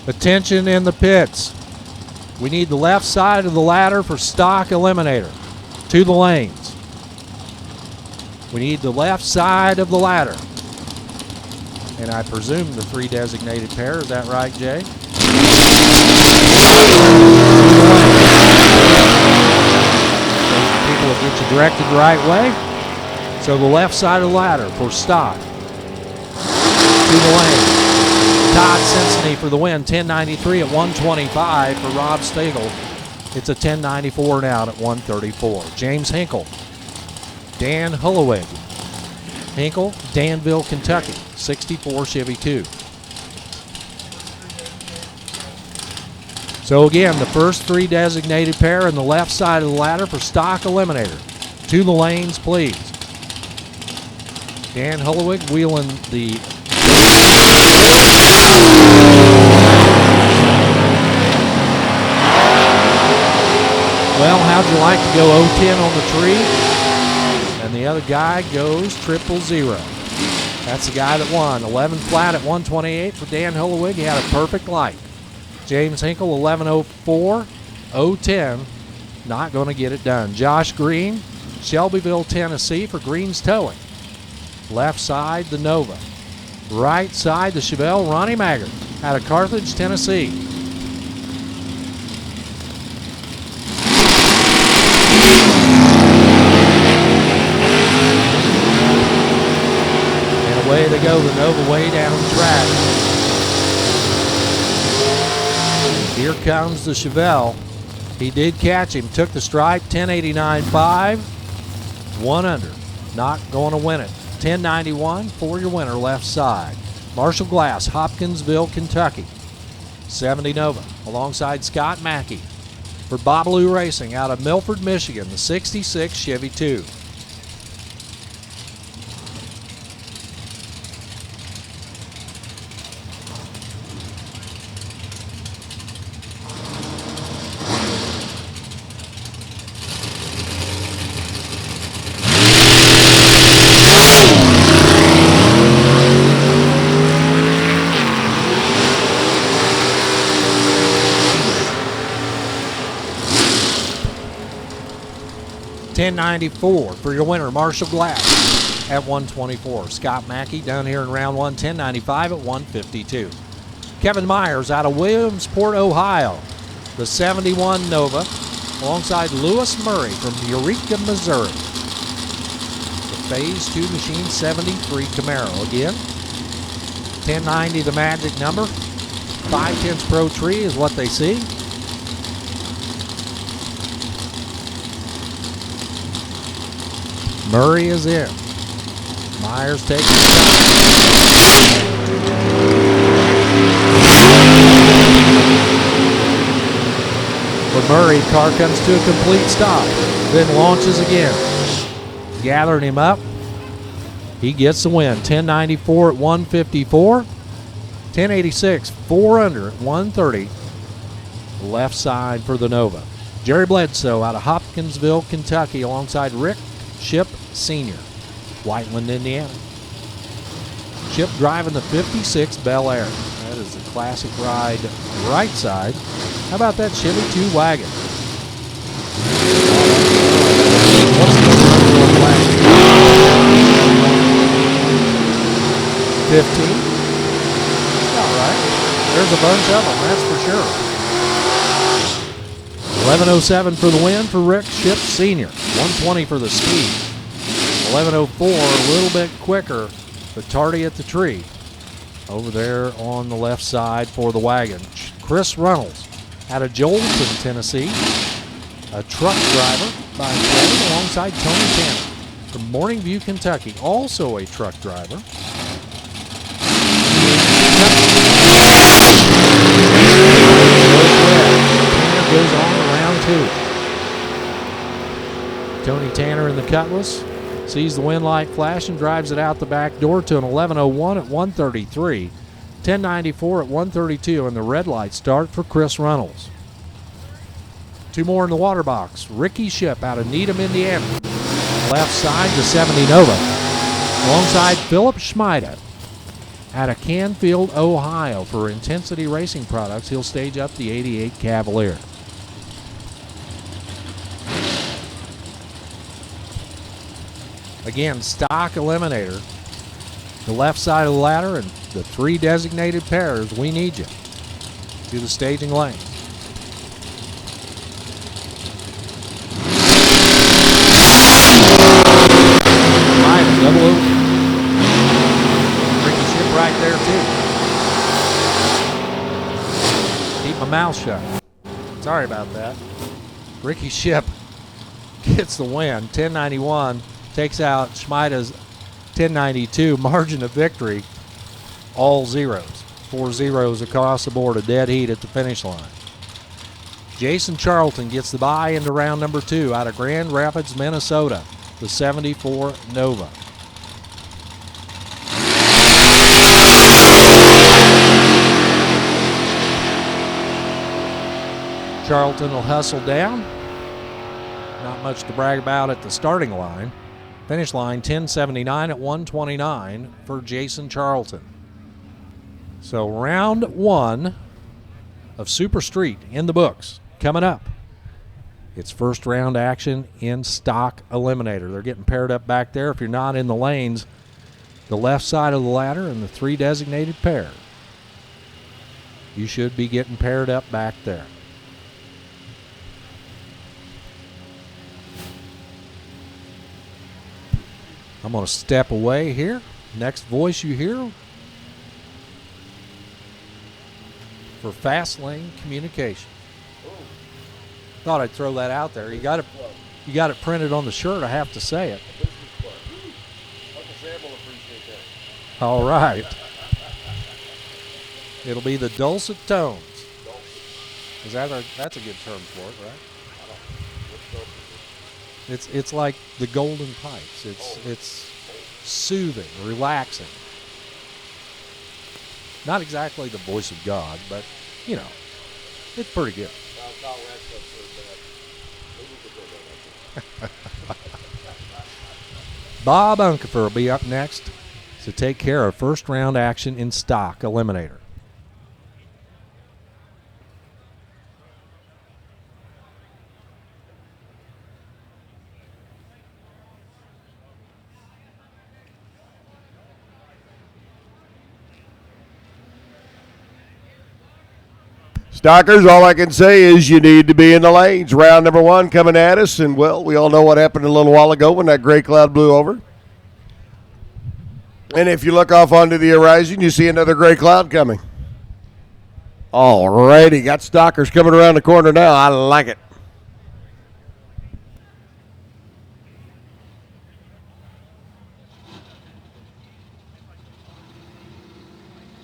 Attention in the pits. We need the left side of the ladder for stock eliminator. To the lanes. We need the left side of the ladder. And I presume the 3 designated pair. Is that right, Jay? People will get you directed the right way. So the left side of the ladder for stock. To the lane. Todd Cincinnati for the win, 1093 at 125 for Rob Stegel. It's a 1094 and out at 134. James Hinkle, Dan Hulloweg. Hinkle, Danville, Kentucky, 64 Chevy 2. So again, the first 3 designated pair in the left side of the ladder for stock eliminator. To the lanes, please. Dan Hulloweg wheeling the Well, how'd you like to go 010 on the tree? And the other guy goes 000. That's the guy that won. 11 flat at 128 for Dan Hulloweg. He had a perfect light. James Hinkle, 1104, 010. Not going to get it done. Josh Green, Shelbyville, Tennessee for Green's Towing. Left side, the Nova. Right side, the Chevelle, Ronnie Maggard out of Carthage, Tennessee. And away they go, the Nova way down the track. Here comes the Chevelle. He did catch him, took the stripe, 1089.5, 1 under. Not going to win it. 1091 for your winner, left side. Marshall Glass, Hopkinsville, Kentucky. 70 Nova, alongside Scott Mackey. For Babalu Racing out of Milford, Michigan, the 66 Chevy 2. $10.94 for your winner, Marshall Glass at 124. Scott Mackey down here in round 1, $10.95 at 152. Kevin Myers out of Williamsport, Ohio. The 71 Nova, alongside Lewis Murray from Eureka, Missouri. The Phase 2 Machine 73 Camaro. Again, 1090 the magic number. 5/10 Pro Tree is what they see. Murray is in. Myers takes the For Murray, car comes to a complete stop, then launches again. Gathering him up. He gets the win. 1094 at 154. 1086, 4 under at 130. Left side for the Nova. Jerry Bledsoe out of Hopkinsville, Kentucky, alongside Rick Ship Sr., Whiteland, Indiana. Ship driving the 56 Bel Air. That is a classic ride right side. How about that Chevy 2 wagon? What's the wagon? 15. All right. There's a bunch of them, that's for sure. 1107 for the win for Rick Ship Sr. 120 for the speed. 1104, a little bit quicker, but tardy at the tree. Over there on the left side for the wagon. Chris Reynolds out of Joelton, Tennessee. A truck driver by Kevin alongside Tony Tanner from Morning View, Kentucky. Also a truck driver. Goes on to round 2. Tony Tanner in the Cutlass sees the wind light flash and drives it out the back door to an 1101 at 133, 1094 at 132, and the red light start for Chris Reynolds. 2 more in the water box. Ricky Ship out of Needham, Indiana. Left side, the 70 Nova. Alongside Philip Schmeida out of Canfield, Ohio. For Intensity Racing Products, he'll stage up the 88 Cavalier. Again, stock eliminator. The left side of the ladder and the 3 designated pairs. We need you to the staging lane. Right, double over. Ricky Ship right there too. Keep my mouth shut. Sorry about that. Ricky Ship gets the win. 1091 takes out Schmeida's 1092. Margin of victory, all zeros. 4 zeros across the board. A dead heat at the finish line. Jason Charlton gets the bye into round number 2 out of Grand Rapids, Minnesota. The 74 Nova. Charlton will hustle down. Not much to brag about at the starting line. Finish line 1079 at 129 for Jason Charlton. So round 1 of Super Street in the books. Coming up. It's first round action in stock eliminator. They're getting paired up back there. If you're not in the lanes, the left side of the ladder and the 3 designated pair. You should be getting paired up back there. I'm going to step away here. Next voice you hear for Fast Lane Communication. Thought I'd throw that out there. You got it printed on the shirt. I have to say it. All right. It'll be the dulcet tones. That's a good term for it, right? It's like the golden pipes. It's soothing, relaxing. Not exactly the voice of God, but you know, it's pretty good. Bob Unkefer will be up next to take care of first round action in stock eliminator. Stockers, all I can say is you need to be in the lanes. Round number 1 coming at us, and, well, we all know what happened a little while ago when that gray cloud blew over. And if you look off onto the horizon, you see another gray cloud coming. All righty, got Stockers coming around the corner now. I like it.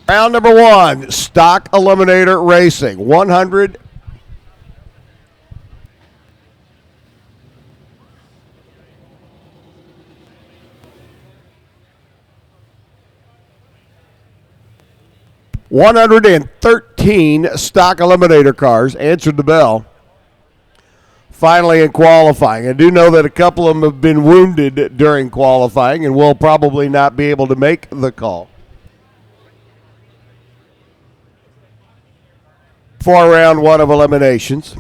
Round number 1, Stock Eliminator Racing, 100. $113 stock eliminator cars answered the bell. Finally in qualifying. I do know that a couple of them have been wounded during qualifying and will probably not be able to make the call. 4 round 1 of eliminations.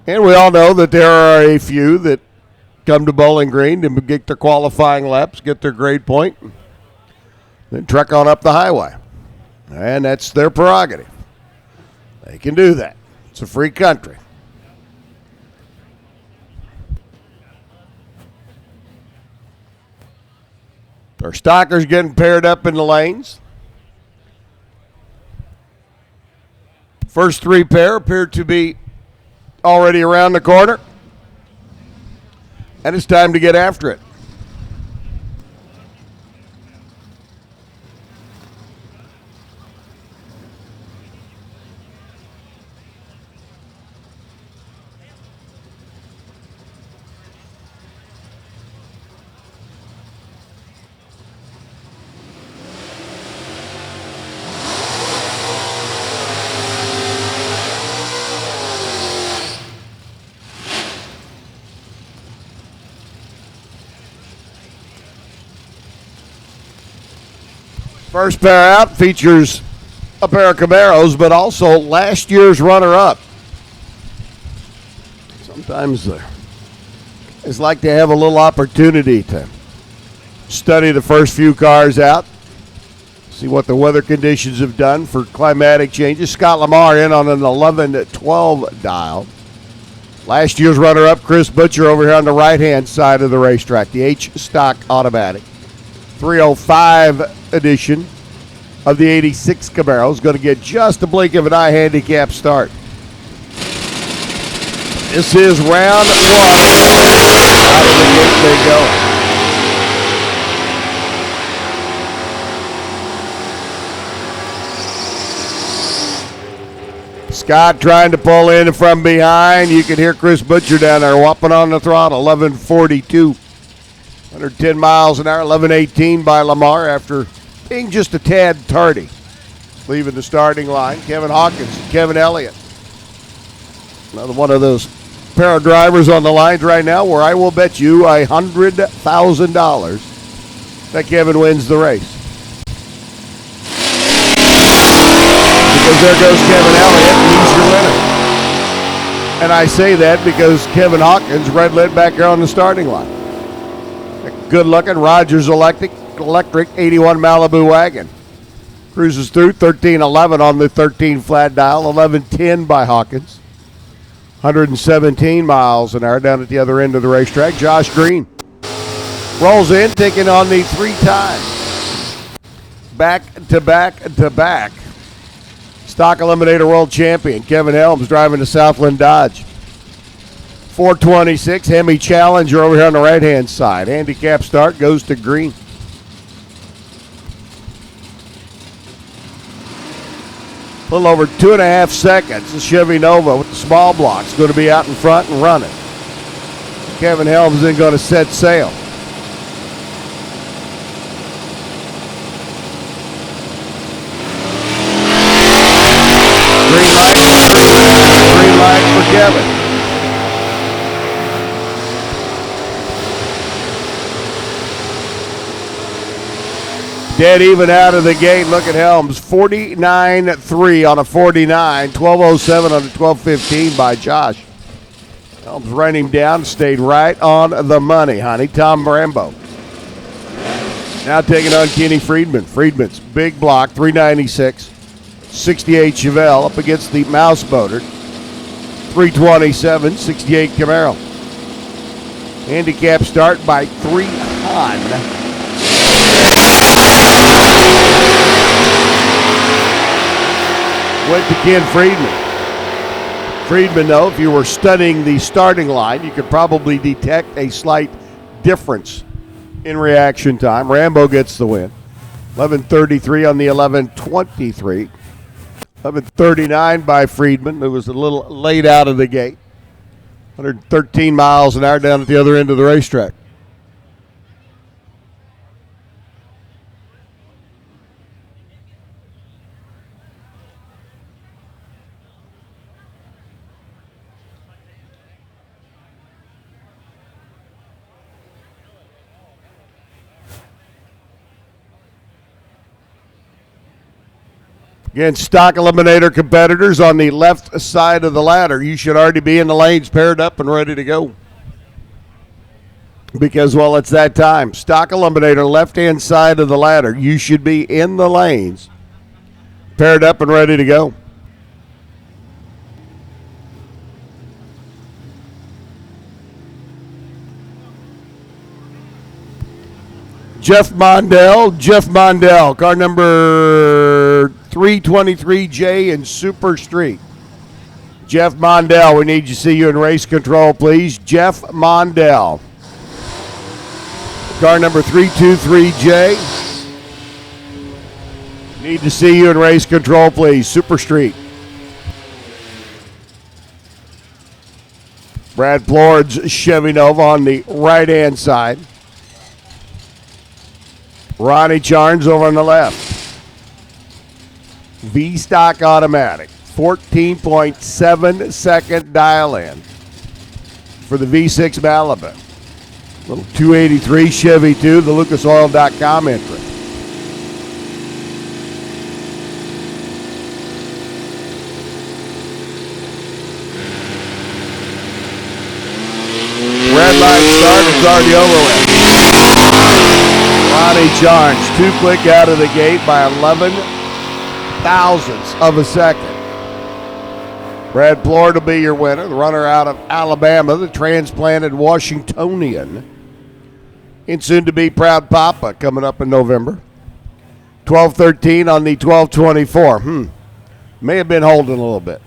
And we all know that there are a few that come to Bowling Green to get their qualifying laps, get their grade point, then trek on up the highway. And that's their prerogative. They can do that. It's a free country. Our Stockers getting paired up in the lanes. First 3 pair appear to be already around the corner. And it's time to get after it. First pair out features a pair of Camaros, but also last year's runner-up. Sometimes it's like to have a little opportunity to study the first few cars out, see what the weather conditions have done for climatic changes. Scott Lamar in on an 11-12 dial. Last year's runner-up, Chris Butcher, over here on the right-hand side of the racetrack, the H-Stock Automatic. 305 edition of the 86 Camaro is going to get just a blink of an eye handicap start. This is round 1. Out of the gate they go. Scott trying to pull in from behind. You can hear Chris Butcher down there whopping on the throttle. 11:42. 110 miles an hour, 11:18 by Lamar after being just a tad tardy. Leaving the starting line, Kevin Hawkins, Kevin Elliott. Another one of those pair of drivers on the lines right now where I will bet you $100,000 that Kevin wins the race. Because there goes Kevin Elliott, and he's your winner. And I say that because Kevin Hawkins red lit back there on the starting line. Good-looking Rogers Electric 81 Malibu wagon. Cruises through 13:11 on the 13 flat dial, 11:10 by Hawkins. 117 miles an hour down at the other end of the racetrack. Josh Green rolls in, taking on the 3-time back-to-back Stock Eliminator World Champion Kevin Helms driving the Southland Dodge. 426 Hemi Challenger over here on the right-hand side. Handicap start goes to Green. A little over 2.5 seconds. The Chevy Nova with the small blocks going to be out in front and running. Kevin Helms then going to set sail. Green light for Kevin. Dead even out of the gate. Look at Helms. 49.3 on a 49. 12.07 on a 12.15 by Josh. Helms ran him down. Stayed right on the money, honey. Tom Rambo. Now taking on Kenny Friedman. Friedman's big block. 396. 68 Chevelle up against the mouse motor. 327, 68 Camaro. Handicap start by 3 Han. Went to Ken Friedman. Friedman, though, if you were studying the starting line, you could probably detect a slight difference in reaction time. Rambo gets the win. 11:33 on the 11:23. 11:39 by Friedman, who was a little late out of the gate. 113 miles an hour down at the other end of the racetrack. Again, stock eliminator competitors on the left side of the ladder. You should already be in the lanes paired up and ready to go. Because, well, it's that time. Stock eliminator, left-hand side of the ladder. You should be in the lanes paired up and ready to go. Jeff Mondell, car number 323J in Super Street. Jeff Mondell, we need to see you in race control, please. Jeff Mondell. Car number 323J. Need to see you in race control, please. Super Street. Brad Plourd's Chevy Nova on the right-hand side. Ronnie Charnes over on the left. V-Stock automatic. 14.7 second dial in for the V6 Malibu. Little 283 Chevy 2, the lucasoil.com entry. Red light start, it's already over with. Ronnie Charnes, too quick out of the gate by 11 thousandths of a second. Brad Plourd will be your winner, the runner out of Alabama, the transplanted Washingtonian, and soon to be proud papa coming up in November. 12:13 on the 12:24. May have been holding a little bit.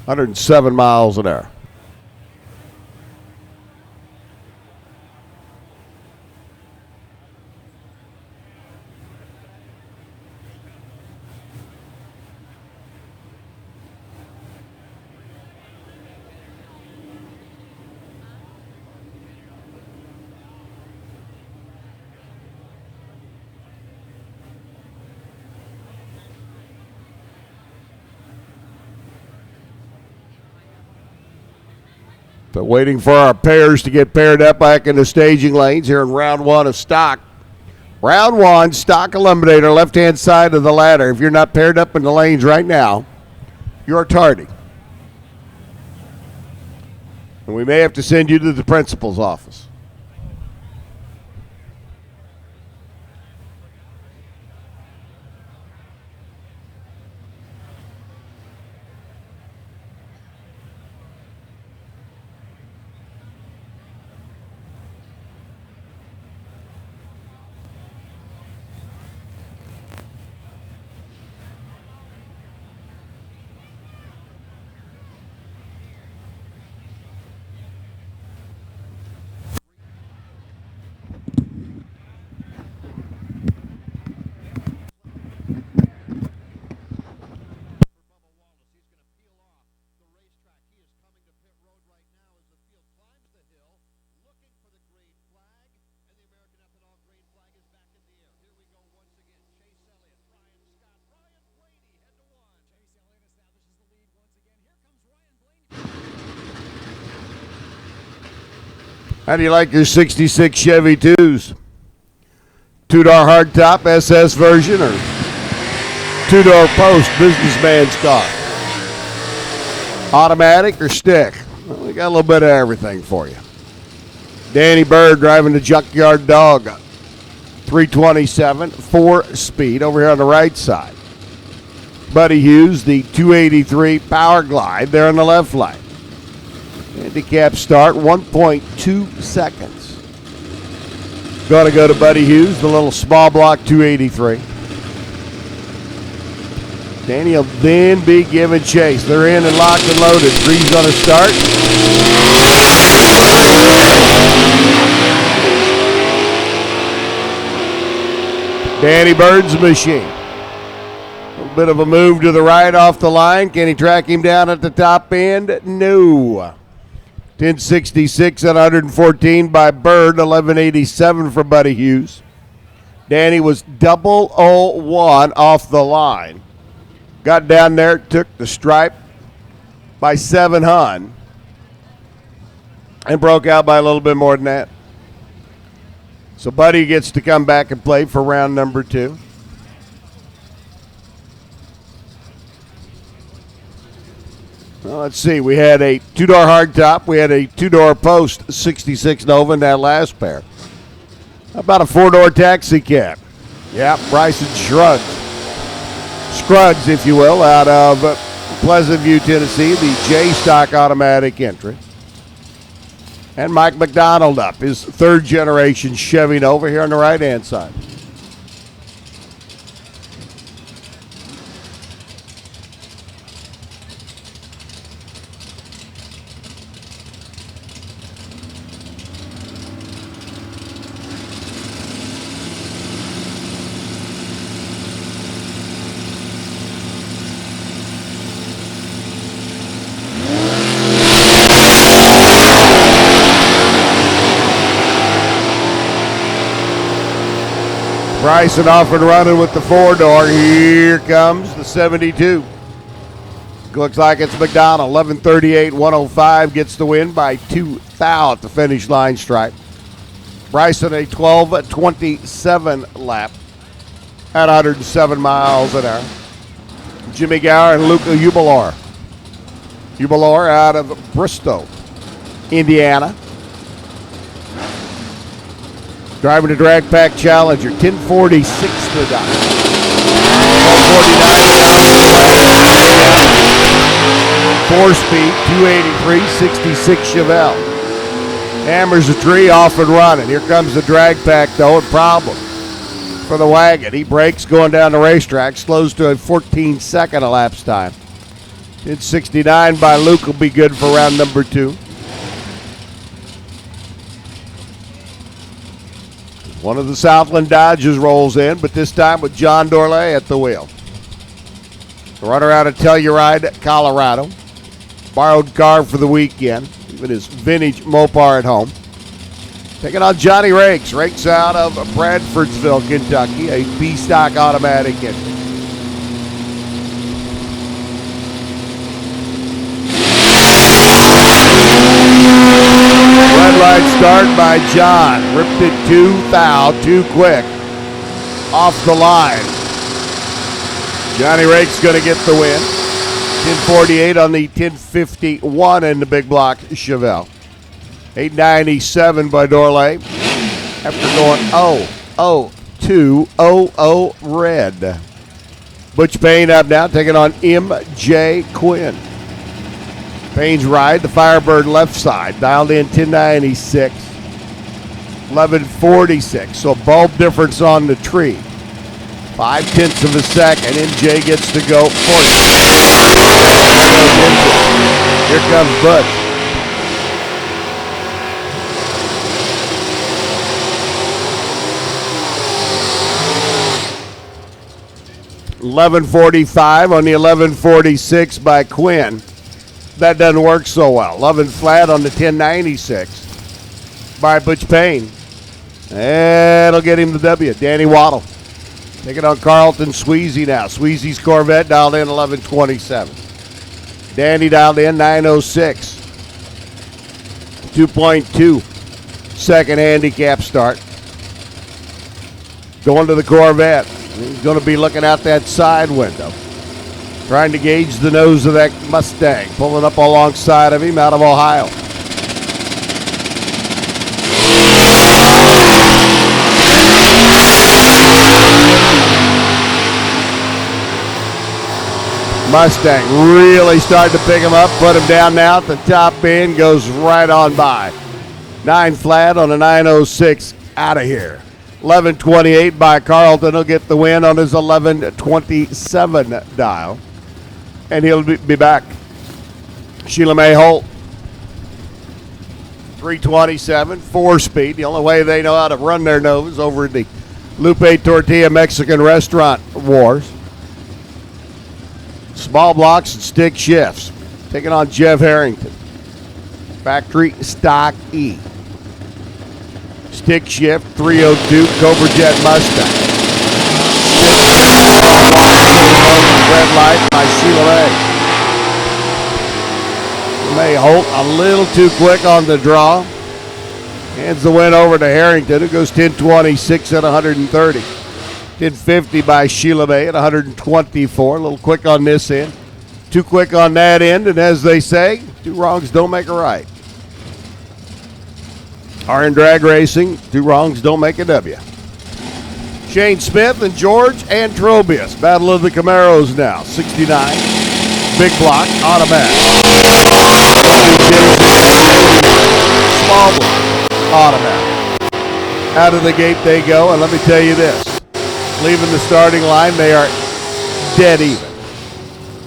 107 miles an hour. So waiting for our pairs to get paired up back in the staging lanes here in round one of stock. Round one, stock eliminator, left-hand side of the ladder. If you're not paired up in the lanes right now, you're tardy. And we may have to send you to the principal's office. How do you like your 66 Chevy 2s? Two-door hardtop SS version or two-door post businessman's car? Automatic or stick? Well, we got a little bit of everything for you. Danny Bird driving the Junkyard Dog. 327, 4-speed over here on the right side. Buddy Hughes, the 283 Power Glide there on the left line. Handicap start, 1.2 seconds. Going to go to Buddy Hughes, the little small block 283. Danny will then be given chase. They're in and locked and loaded. Three's going to start. Danny Bird's machine. A little bit of a move to the right off the line. Can he track him down at the top end? No. 1066 at 114 by Bird. 1187 for Buddy Hughes. Danny was 001 off the line. Got down there, took the stripe by 700 and broke out by a little bit more than that. So Buddy gets to come back and play for round number 2. Well, let's see. We had a 2-door hardtop. We had a 2-door post 66 Nova in that last pair. How about a 4-door taxi cab? Yeah, Bryson Scruggs, if you will, out of Pleasant View, Tennessee, the J-Stock automatic entry. And Mike McDonald up, his 3rd generation Chevy Nova here on the right-hand side. Bryson off and running with the 4-door. Here comes the 72. Looks like it's McDonald. 11:38.105 gets the win by 2 thou at the finish line stripe. Bryson a 12:27 lap at 107 miles an hour. Jimmy Gower and Luca Ubalor. Ubalor out of Bristow, Indiana. Driving the drag pack Challenger, 1046 the dot. 4-speed, 283, 66 Chevelle. Hammers the tree off and running. Here comes the drag pack though, a problem for the wagon. He brakes going down the racetrack, slows to a 14-second elapsed time. 1069 by Luke will be good for round number 2. One of the Southland Dodgers rolls in, but this time with John Dorley at the wheel. The runner out of Telluride, Colorado. Borrowed car for the weekend, even his vintage Mopar at home. Taking on Johnny Rakes. Rakes out of Bradfordsville, Kentucky, a B-stock automatic engine. Red light start by John. Ripped it 2 thou, too quick. Off the line. Johnny Rake's going to get the win. 1048 on the 1051 in the big block Chevelle. 897 by Dorley. After going 0-0-2-0-0 red. Butch Payne up now, taking on M.J. Quinn. Payne's ride, the Firebird left side, dialed in 1096, 1146. So a bulb difference on the tree. 0.5 of a second. MJ gets to go 40. Here comes Butch. $11.45 on the 11.46 by Quinn. That doesn't work so well. 11 flat on the 1096 by Butch Payne. That'll get him the W. Danny Waddle taking on Carlton Sweezy now. Sweezy's Corvette dialed in 1127. Danny dialed in 906. 2.2 second handicap start. Going to the Corvette. He's going to be looking out that side window, trying to gauge the nose of that Mustang. Pulling up alongside of him out of Ohio. Mustang really started to pick him up, put him down now at the top end, goes right on by. 9 flat on a 906, out of here. 11:28 by Carlton. He'll get the win on his 11:27 dial. And he'll be back. Sheila May Holt. 327, 4-speed. The only way they know how to run their nose over at the Lupe Tortilla Mexican Restaurant Wars. Small blocks and stick shifts. Taking on Jeff Harrington. Factory stock E. Stick shift, 302, Cobra Jet Mustang. Red light by Sheila May. May Holt a little too quick on the draw. Hands the win over to Harrington, who goes 10:26 at 130. 10:50 by Sheila May at 124. A little quick on this end. Too quick on that end, and as they say, 2 wrongs don't make a right. R in drag racing, 2 wrongs don't make a W. Shane Smith and George Antrobius. Battle of the Camaros now. 69. Big block, automatic. Small block, automatic. Out of the gate they go, and let me tell you this. Leaving the starting line, they are dead even.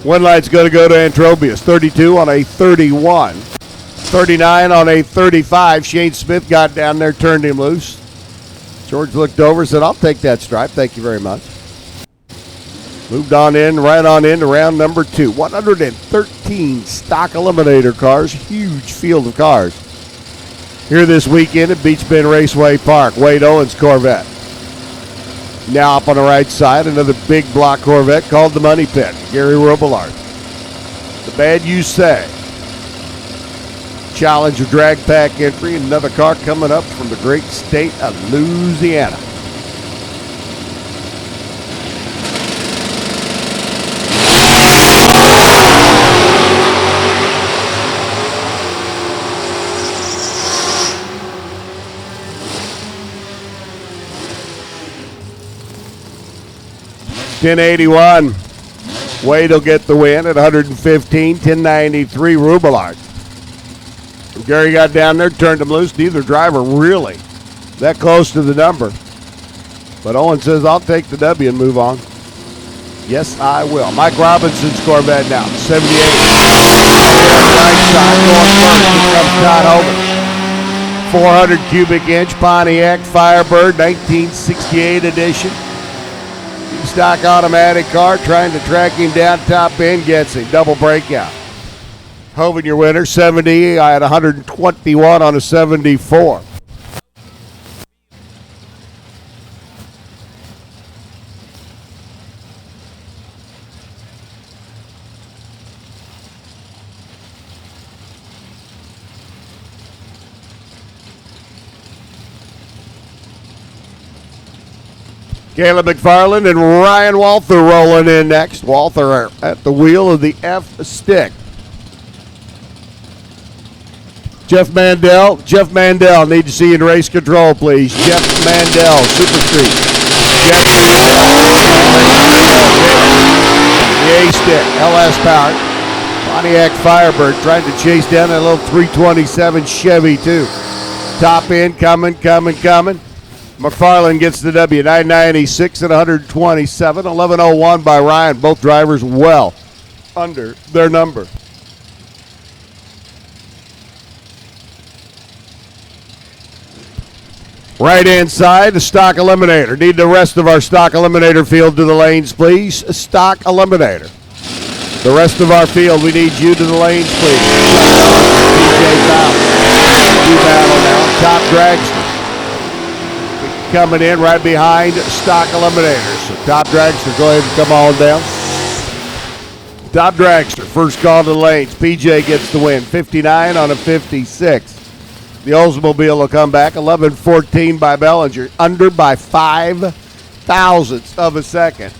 One light's going to go to Antrobius. 32 on a 31. 39 on a 35. Shane Smith got down there, turned him loose. George looked over and said, I'll take that stripe. Thank you very much. Moved on in, right on into round number 2. 113 stock eliminator cars. Huge field of cars. Here this weekend at Beech Bend Raceway Park. Wade Owens Corvette. Now up on the right side, another big block Corvette called the Money Pit. Gary Robillard. The Bad You Say. Challenger drag pack entry. Another car coming up from the great state of Louisiana. $10.81. Wade will get the win at 115. $10.93 Rubillard. Gary got down there, turned him loose. Neither driver really that close to the number. But Owen says, I'll take the W and move on. Yes, I will. Mike Robinson's Corvette now, 78. Right side, going first. Here comes Todd Hogan. 400 cubic inch Pontiac Firebird, 1968 edition. Stock automatic car, trying to track him down top end, gets him. Double breakout. Hovind, your winner, 70. I had 121 on a 74. Caleb McFarland and Ryan Walther rolling in next. Walther at the wheel of the F stick. Jeff Mandel, need to see you in race control, please. Jeff Mandel, Super Street. Jeff the A-stick, LS powered. Pontiac Firebird trying to chase down that little 327 Chevy too. Top end, coming. McFarland gets the W, 996 at 127. 11:01 by Ryan. Both drivers well under their number. Right hand side, the stock eliminator. Need the rest of our stock eliminator field to the lanes, please. Stock eliminator. The rest of our field, we need you to the lanes, please. PJ Fowler. Battle now. Top dragster. Coming in right behind stock eliminators. So top dragster, go ahead and come on down. Top dragster, first call to the lanes. PJ gets the win. 59 on a 56. The Oldsmobile will come back. 11:14 by Bellinger. Under by 5 thousandths of a second.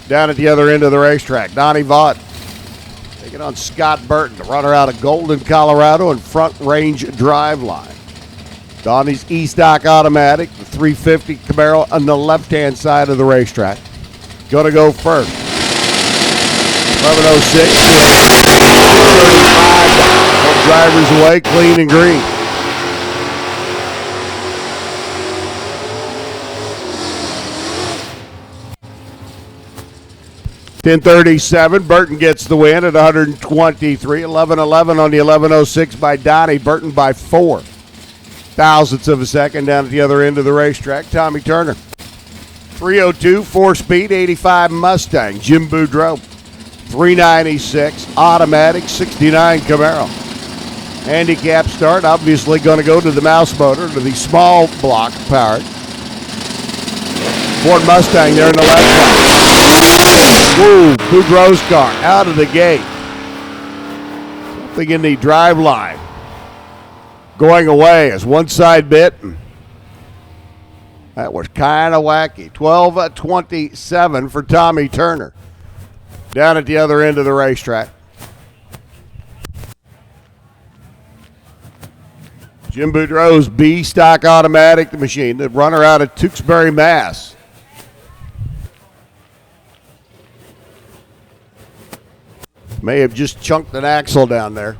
Down at the other end of the racetrack, Donnie Vaught taking on Scott Burton, the runner out of Golden, Colorado, and Front Range Drive Line. Donnie's E-Stock automatic, the 350 Camaro on the left-hand side of the racetrack. Going to go first. 11:06. 35. Both drivers away, clean and green. .10:37. Burton gets the win at 123. 11:11 on the 11:06 by Donnie. Burton by 4 thousandths of a second down at the other end of the racetrack. Tommy Turner. 302, 4-speed, 85 Mustang. Jim Boudreau. 396, automatic, 69 Camaro. Handicap start, obviously going to go to the mouse motor, to the small block powered. Ford Mustang there in the left side. Ooh, Boudreau's car out of the gate. Something in the drive line. Going away as one side bit. That was kind of wacky. 12:27 for Tommy Turner. Down at the other end of the racetrack. Jim Boudreau's B stock automatic, the machine, the runner out of Tewksbury, Mass. May have just chunked an axle down there.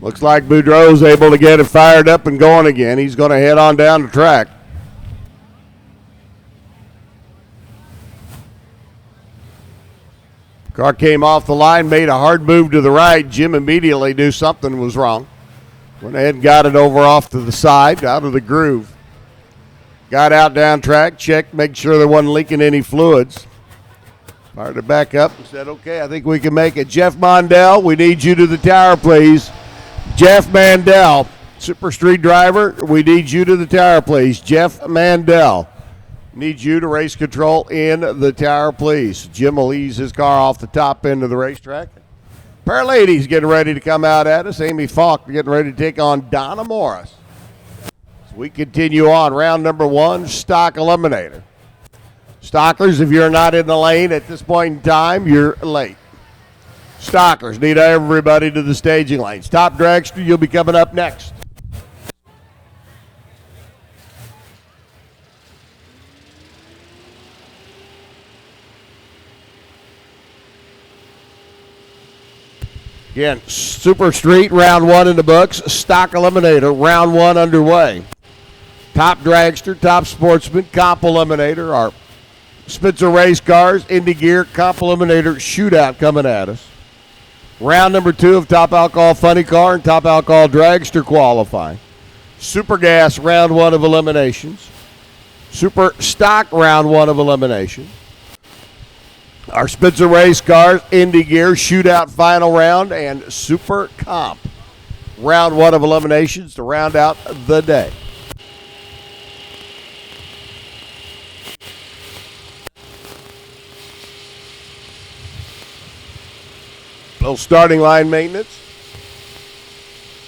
Looks like Boudreau's able to get it fired up and going again. He's going to head on down the track. Car came off the line, made a hard move to the right. Jim immediately knew something was wrong. Went ahead and got it over off to the side, out of the groove. Got out down track, checked, make sure there wasn't leaking any fluids. Fired it back up and said, okay, I think we can make it. Jeff Mondell, we need you to the tower, please. Jeff Mandel, Super Street driver, we need you to the tower, please. Jeff Mandel, need you to race control in the tower, please. Jim will ease his car off the top end of the racetrack. Pair of ladies getting ready to come out at us. Amy Falk getting ready to take on Donna Morris. As we continue on, round number 1, stock eliminator. Stockers, if you're not in the lane at this point in time, you're late. Stockers, need everybody to the staging lanes. Top dragster, you'll be coming up next. Again, Super Street, round 1 in the books. Stock eliminator, round 1 underway. Top dragster, top sportsman, comp eliminator. Our Spitzer race cars, Indy Gear, comp eliminator, shootout coming at us. Round number 2 of Top Alcohol Funny Car and Top Alcohol Dragster qualifying. Super Gas, round 1 of eliminations. Super Stock, round 1 of elimination. Our Spitzer race cars, Indy Gear, shootout final round, and Super Comp, round 1 of eliminations to round out the day. Little starting line maintenance.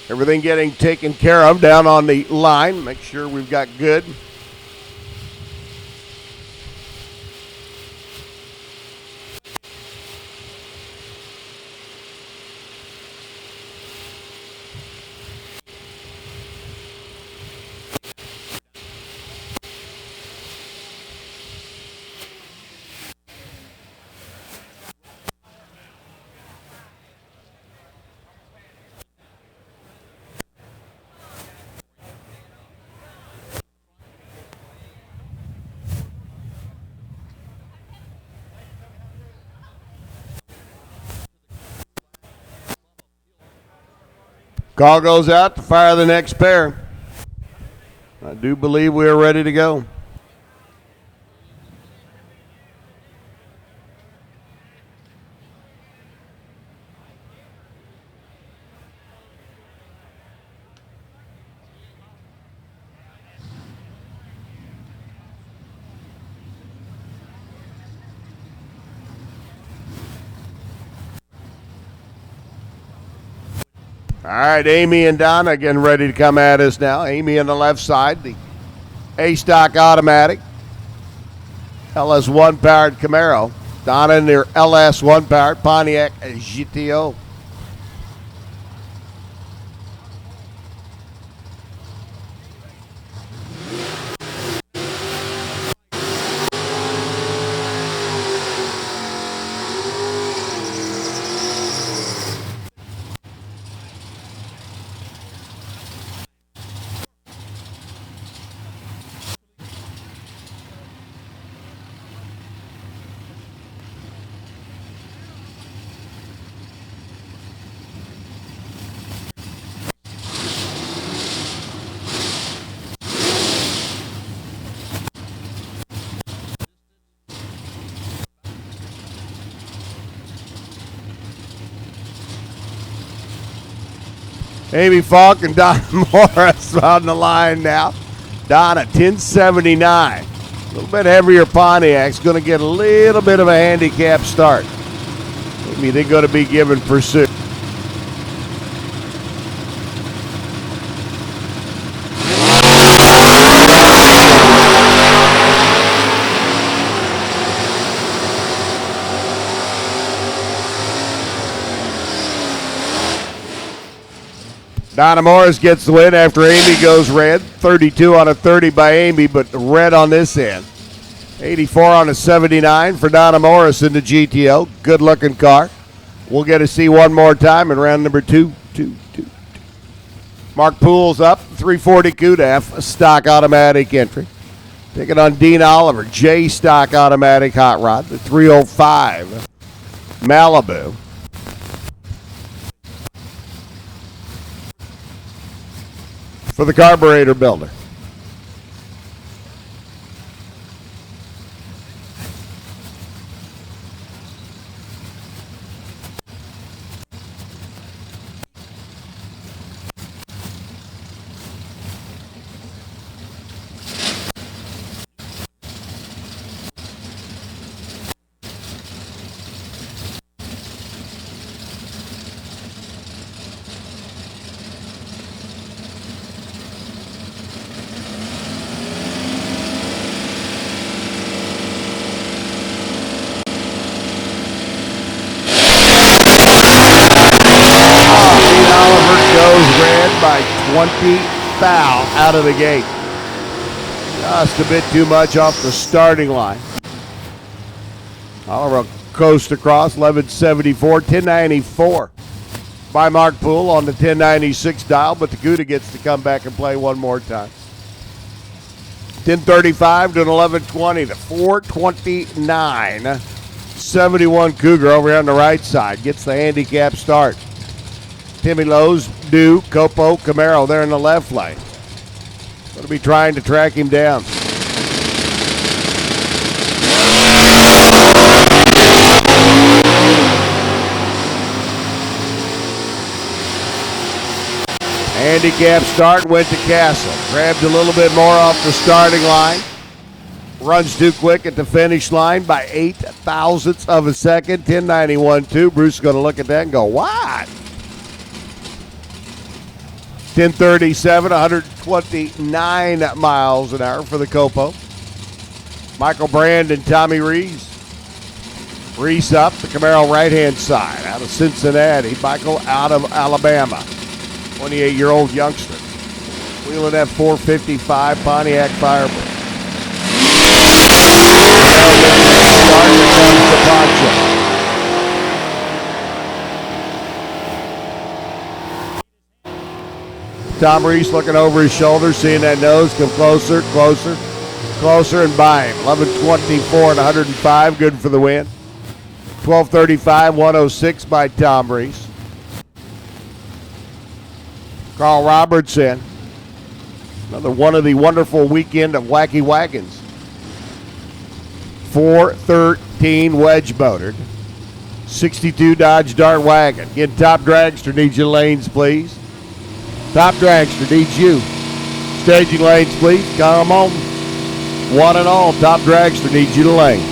Everything getting taken care of down on the line. Make sure we've got good. Call goes out to fire the next pair. I do believe we are ready to go. All right, Amy and Donna getting ready to come at us now. Amy on the left side, the A-Stock automatic. LS1 powered Camaro. Donna in their LS1 powered Pontiac GTO. Amy Falk and Donna Morris on the line now. Donna, 1079. A little bit heavier Pontiac's going to get a little bit of a handicap start. Amy, they're going to be given pursuit. Donna Morris gets the win after Amy goes red. 32 on a 30 by Amy, but red on this end. 84 on a 79 for Donna Morris in the GTO. Good looking car. We'll get to see one more time in round number 2. Mark Poole's up. 340 Coupe, stock automatic entry. Taking on Dean Oliver, J stock automatic hot rod. The 305 Malibu. For the carburetor builder. By 20 foul out of the gate. Just a bit too much off the starting line. Oliver coast across, 1174, 1094 by Mark Poole on the 1096 dial, but the Gouda gets to come back and play one more time. 1035 to an 1120 to 429. 71 Cougar over here on the right side gets the handicap start. Timmy Lowe's new Copo Camaro there in the left lane. Going to be trying to track him down. Handicap start went to Castle. Grabbed a little bit more off the starting line. Runs too quick at the finish line by 8 thousandths of a second. 1091.2. Bruce is going to look at that and go, what? 1037, 129 miles an hour for the Copo. Michael Brand and Tommy Reese. Reese up, the Camaro right-hand side out of Cincinnati. Michael out of Alabama. 28-year-old youngster. Wheeling that 455 Pontiac Firebird. Start comes the Poncho. Tom Reese looking over his shoulder, seeing that nose come closer, and by him. 1124 and 105, good for the win. 1235, 106 by Tom Reese. Carl Robertson, another one of the wonderful weekend of wacky wagons. 413 wedge motored. 62 Dodge Dart wagon. Again, Top Dragster needs your lanes, please. Top Dragster needs you. Staging lanes, please. Come on. One and all, Top Dragster needs you to lane.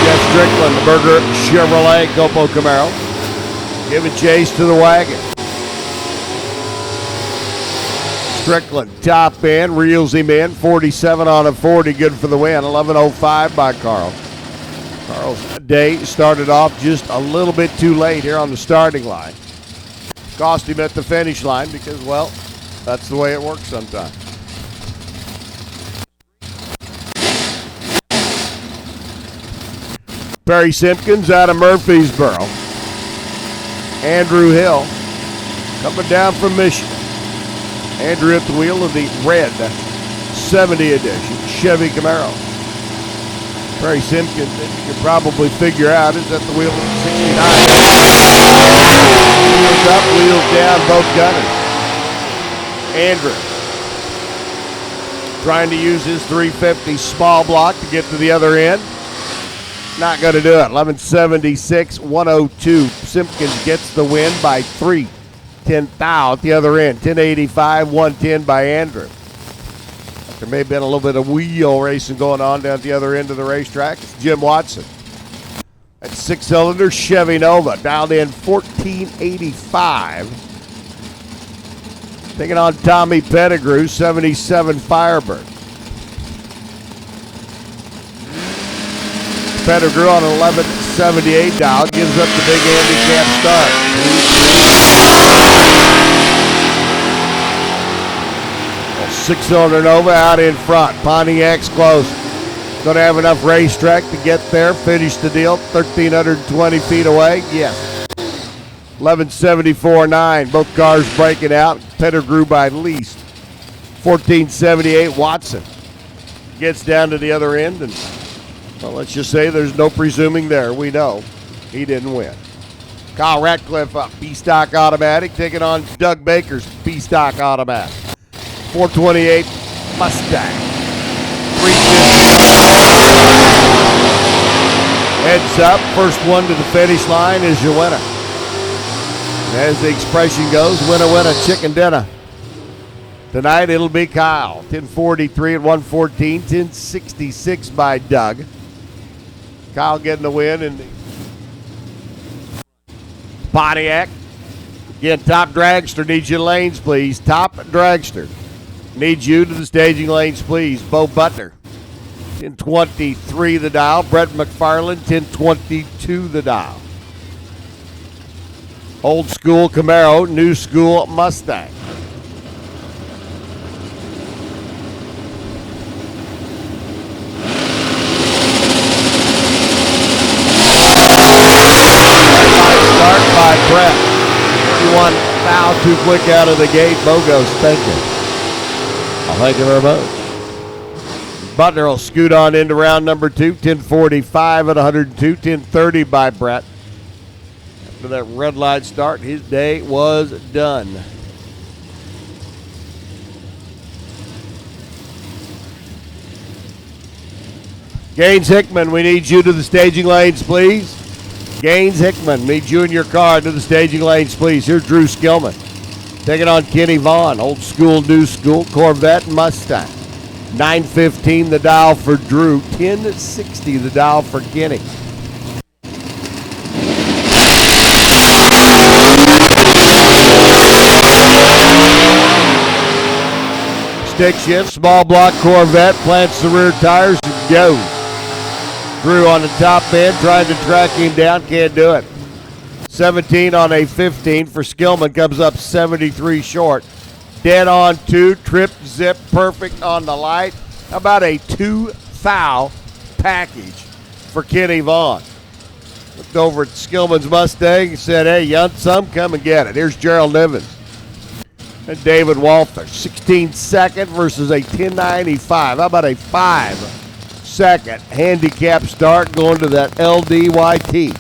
Jeff Strickland, the Berger Chevrolet Copo Camaro. Giving chase to the wagon. Strickland, top end, reels him in. 47 on a 40, good for the win. 11:05 by Carl. Carl's day started off just a little bit too late here on the starting line. Cost him at the finish line because, well, that's the way it works sometimes. Perry Simpkins out of Murfreesboro. Andrew Hill coming down from Michigan. Andrew at the wheel of the red 70 edition Chevy Camaro. Perry Simpkins, you can probably figure out, is at the wheel of the 69. Wheels up, wheels down, both gunners. Andrew trying to use his 350 small block to get to the other end. Not going to do it. 11:76, 102. Simpkins gets the win by 3. 10 thou at the other end. 10:85, 110 by Andrew. There may have been a little bit of wheel racing going on down at the other end of the racetrack. It's Jim Watson. That 6-cylinder Chevy Nova dialed in 1485. Taking on Tommy Pettigrew, 77 Firebird. Pettigrew on 1178 dial gives up the big handicap start. 6-cylinder Nova out in front. Pontiac's close. Going to have enough racetrack to get there. Finish the deal. 1,320 feet away. Yes. 1174.9. Both cars breaking out. Pettigrew by least. 1478 Watson gets down to the other end, and well, let's just say there's no presuming there. We know he didn't win. Kyle Ratcliffe up. B-Stock Automatic taking on Doug Baker's B-Stock Automatic. 428 Mustang. 350. Heads up. First one to the finish line is your winner. And as the expression goes, winner, winner, chicken dinner. Tonight it'll be Kyle. 1043 at 114. 1066 by Doug. Kyle getting the win in the Pontiac. Again, top dragster needs you lanes, please. Top dragster needs you to the staging lanes, please. Bo Butler, 1023 the dial. Brett McFarland, 1022 the dial. Old school Camaro, new school Mustang. By Brett. 31 foul too quick out of the gate. Bogo's thinking. I'll thank you very much. Butler will scoot on into round number 2. 10:45 at 102. 10:30 by Brett. After that red light start, his day was done. Gaines Hickman, we need you to the staging lanes, please. Gaines Hickman, meet you in your car to the staging lanes, please. Here's Drew Skillman. Taking on Kenny Vaughn. Old school, new school, Corvette, Mustang. 915 the dial for Drew. 1060 the dial for Kenny. Stick shift, small block Corvette, plants the rear tires and goes. Drew on the top end, trying to track him down, can't do it. 17 on a 15 for Skillman, comes up 73 short. Dead on 2, trip, zip, perfect on the light. How about a 2 foul package for Kenny Vaughn? Looked over at Skillman's Mustang and said, hey, you want some? Come and get it. Here's Gerald Nivens and David Walther. 16 second versus a 1095. How about a 5-second handicap start going to that LDYT.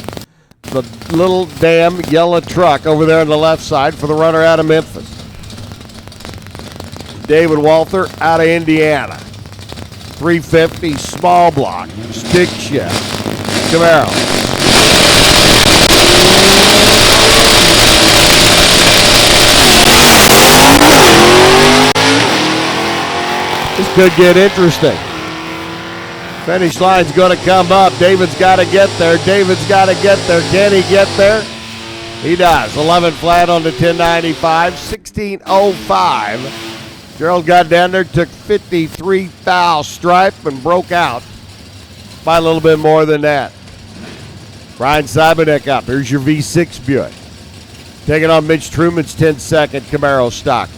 The little damn yellow truck over there on the left side for the runner out of Memphis. David Walther out of Indiana. 350 small block, stick shift, Camaro. This could get interesting. Finish line's going to come up. David's got to get there. David's got to get there. Can he get there? He does. 11 flat on the 1095, 1605. Gerald got down there, took 53 thou stripe, and broke out by a little bit more than that. Ryan Simonek up. Here's your V6 Buick. Taking on Mitch Truman's 10-second Camaro stock.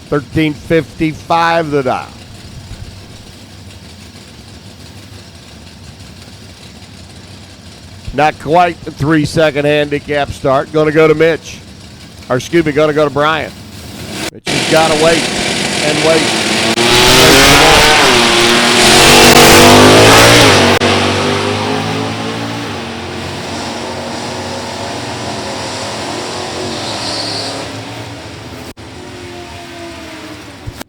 1355 the dial. Not quite the 3-second handicap start. Going to go to Mitch. Or excuse me, going to go to Brian. Mitch has got to wait and wait.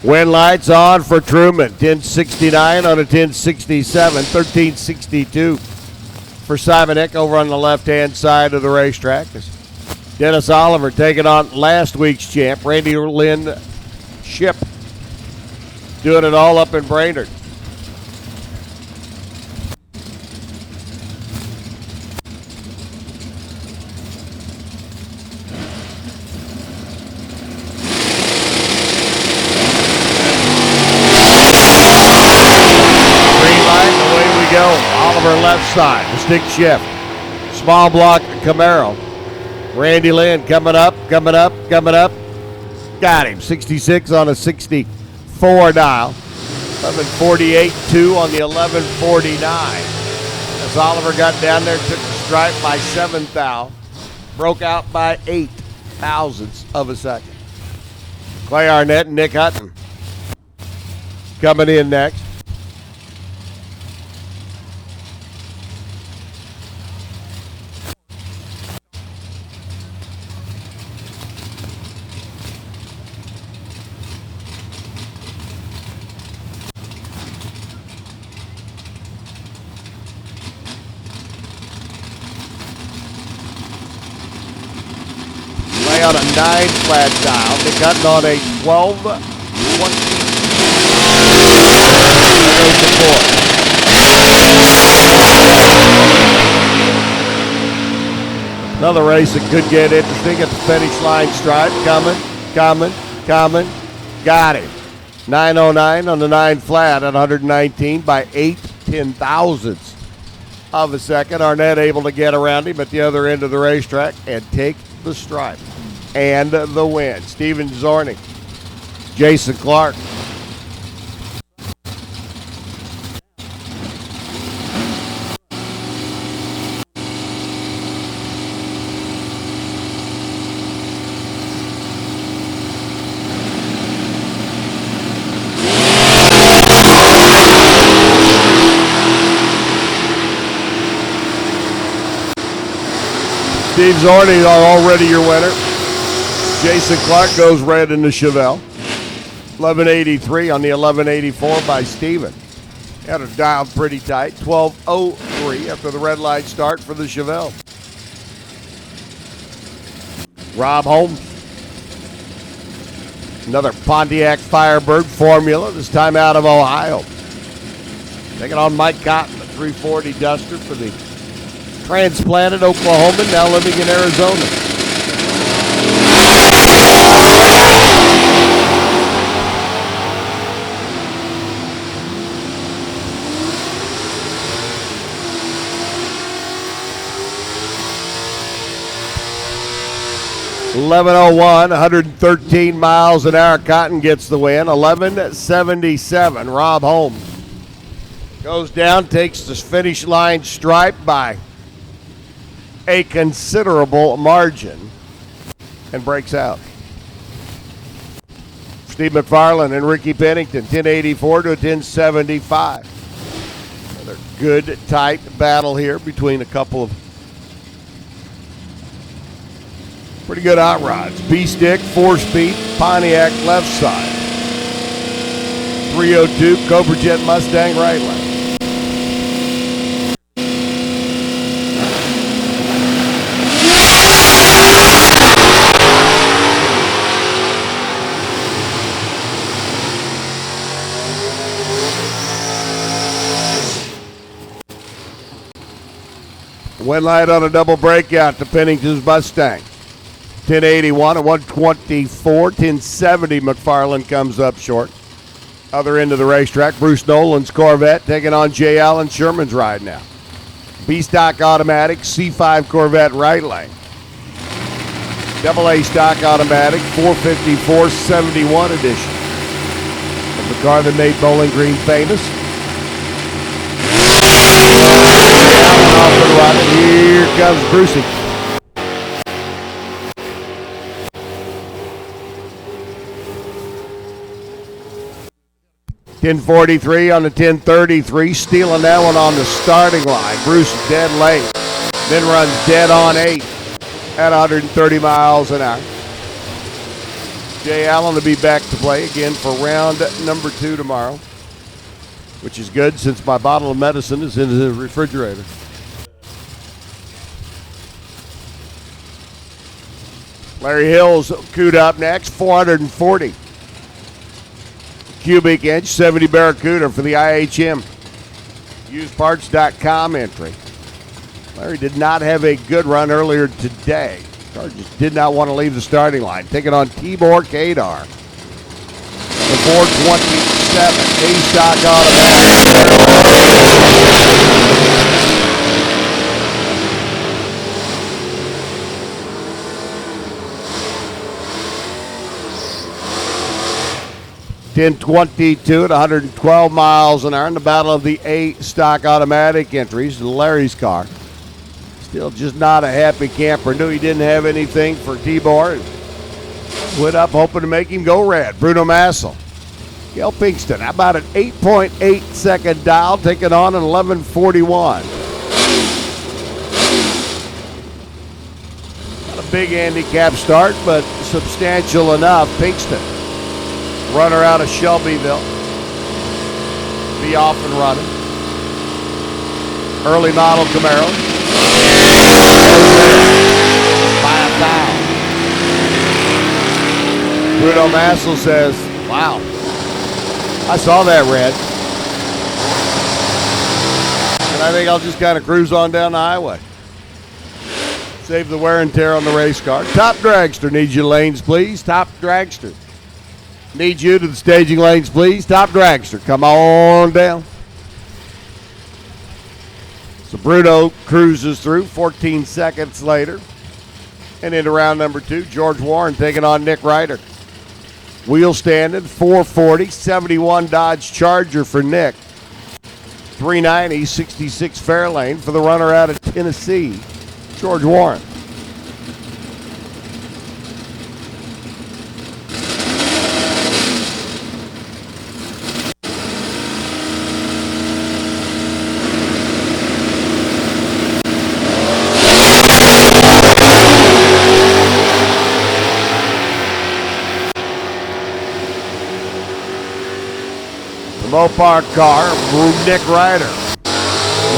Wind lights on for Truman. 1069 on a 1067. 1362 for Simonek over on the left-hand side of the racetrack. Dennis Oliver taking on last week's champ, Randy Lynn Ship. Doing it all up in Brainerd. Oliver left side, the stick shift. Small block Camaro. Randy Lynn coming up. Got him. 66 on a 64 dial. 1148-2 on the 1149. As Oliver got down there, took the stripe by 7 thou. Broke out by 8 thousandths of a second. Clay Arnett and Nick Hutton coming in next. On a 9 flat dial, they got on a 12, 20. Another race that could get interesting at the finish line stripe. Coming. Got him. 909 on the 9 flat at 119 by 8 thousandths of a second. Arnett able to get around him at the other end of the racetrack and take the stripe and the win. Steven Zornig, Jason Clark. Steve Zornig are already your winner. Jason Clark goes red in the Chevelle. 1183 on the 1184 by Steven. Had it dialed pretty tight. 1203 after the red light start for the Chevelle. Rob Holmes. Another Pontiac Firebird Formula, this time out of Ohio. Taking on Mike Cotton, the 340 Duster for the transplanted Oklahoman, now living in Arizona. .1101, 113 miles an hour. Cotton gets the win. 1177. Rob Holmes goes down, takes the finish line stripe by a considerable margin and breaks out. Steve McFarland and Ricky Pennington, 1084 to 1075. Another good, tight battle here between a couple of pretty good hot rods. B-stick, 4-speed, Pontiac left side. 302 Cobra Jet Mustang right lane. Wind light on a double breakout to Pennington's Mustang. 1081 at 124. 1070 McFarland comes up short. Other end of the racetrack, Bruce Nolan's Corvette taking on Jay Allen Sherman's ride now. B-Stock Automatic, C5 Corvette right lane. AA Stock Automatic, 454 71 edition. Of the car that made Bowling Green famous. Allen off the run. Here comes Brucey. .1043 on the 1033, stealing that one on the starting line. Bruce dead late, then runs dead on 8 at 130 miles an hour. Jay Allen will be back to play again for round number 2 tomorrow, which is good since my bottle of medicine is in the refrigerator. Larry Hill's Cuda up next, 440. Cubic inch, 70 Barracuda for the IHM. Useparts.com entry. Larry did not have a good run earlier today. Car just did not want to leave the starting line. Taking on Tibor Kadar. The 427 A-Stock Automatic. 1022 at 112 miles an hour in the battle of the A-Stock Automatic entries. Larry's car. Still just not a happy camper. Knew he didn't have anything for Tibor. Went up hoping to make him go red. Bruno Massel. Gail Pinkston. How about an 8.8 second dial taking on an 1141. Not a big handicap start, but substantial enough. Pinkston. Runner out of Shelbyville. Be off and running. Early model Camaro. By a foul. Bruno Massel says, wow, I saw that red. And I think I'll just kind of cruise on down the highway. Save the wear and tear on the race car. Top dragster needs your lanes, please. Top dragster. Need you to the staging lanes, please. Top dragster, come on down. So Bruno cruises through 14 seconds later. And into round number 2, George Warren taking on Nick Ryder. Wheel standing, 440, 71 Dodge Charger for Nick. 390, 66 Fairlane for the runner out of Tennessee, George Warren. Mopar car, Nick Ryder.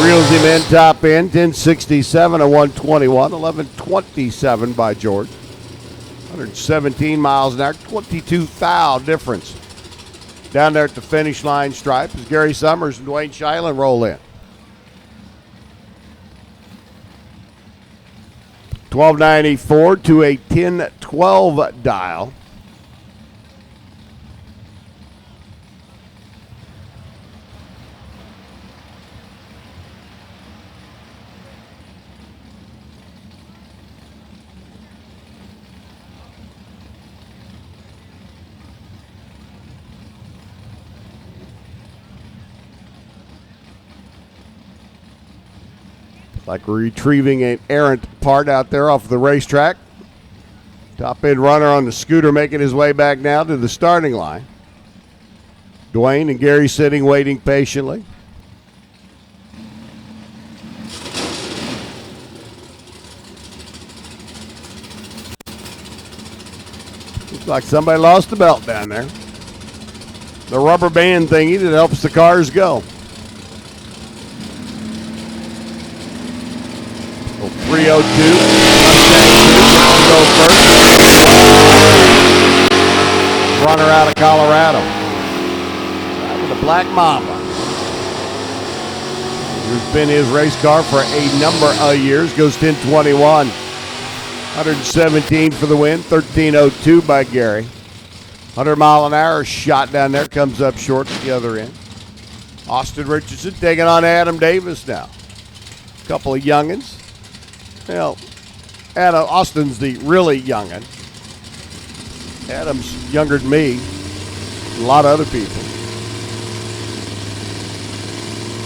Reels him in top end, 1067 at 121, 1127 by George. 117 miles an hour, 22 foul difference. Down there at the finish line stripe as Gary Summers and Dwayne Shilen roll in. 1294 to a 1012 dial. Like retrieving an errant part out there off the racetrack. Top end runner on the scooter making his way back now to the starting line. Dwayne and Gary sitting, waiting patiently. Looks like somebody lost the belt down there. The rubber band thingy that helps the cars go. 302. Go first. Runner out of Colorado. Right with a Black Mamba. He's been his race car for a number of years. Goes 1021. 117 for the win, 13.02 by Gary. 100-mile-an-hour shot down there, comes up short at the other end. Austin Richardson taking on Adam Davis now. A couple of youngins. Well, Austin's the really youngin'. Adam's younger than me. A lot of other people.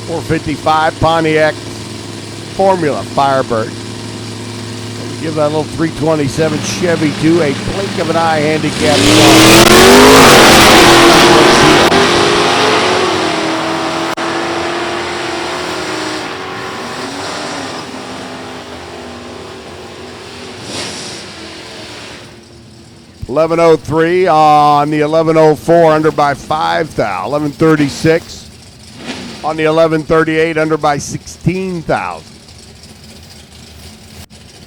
455 Pontiac Formula Firebird. We'll give that little 327 Chevy 2 a blink of an eye handicap. 11.03 on the 11.04, under by 5 thou. 11.36 on the 11.38, under by 16,000.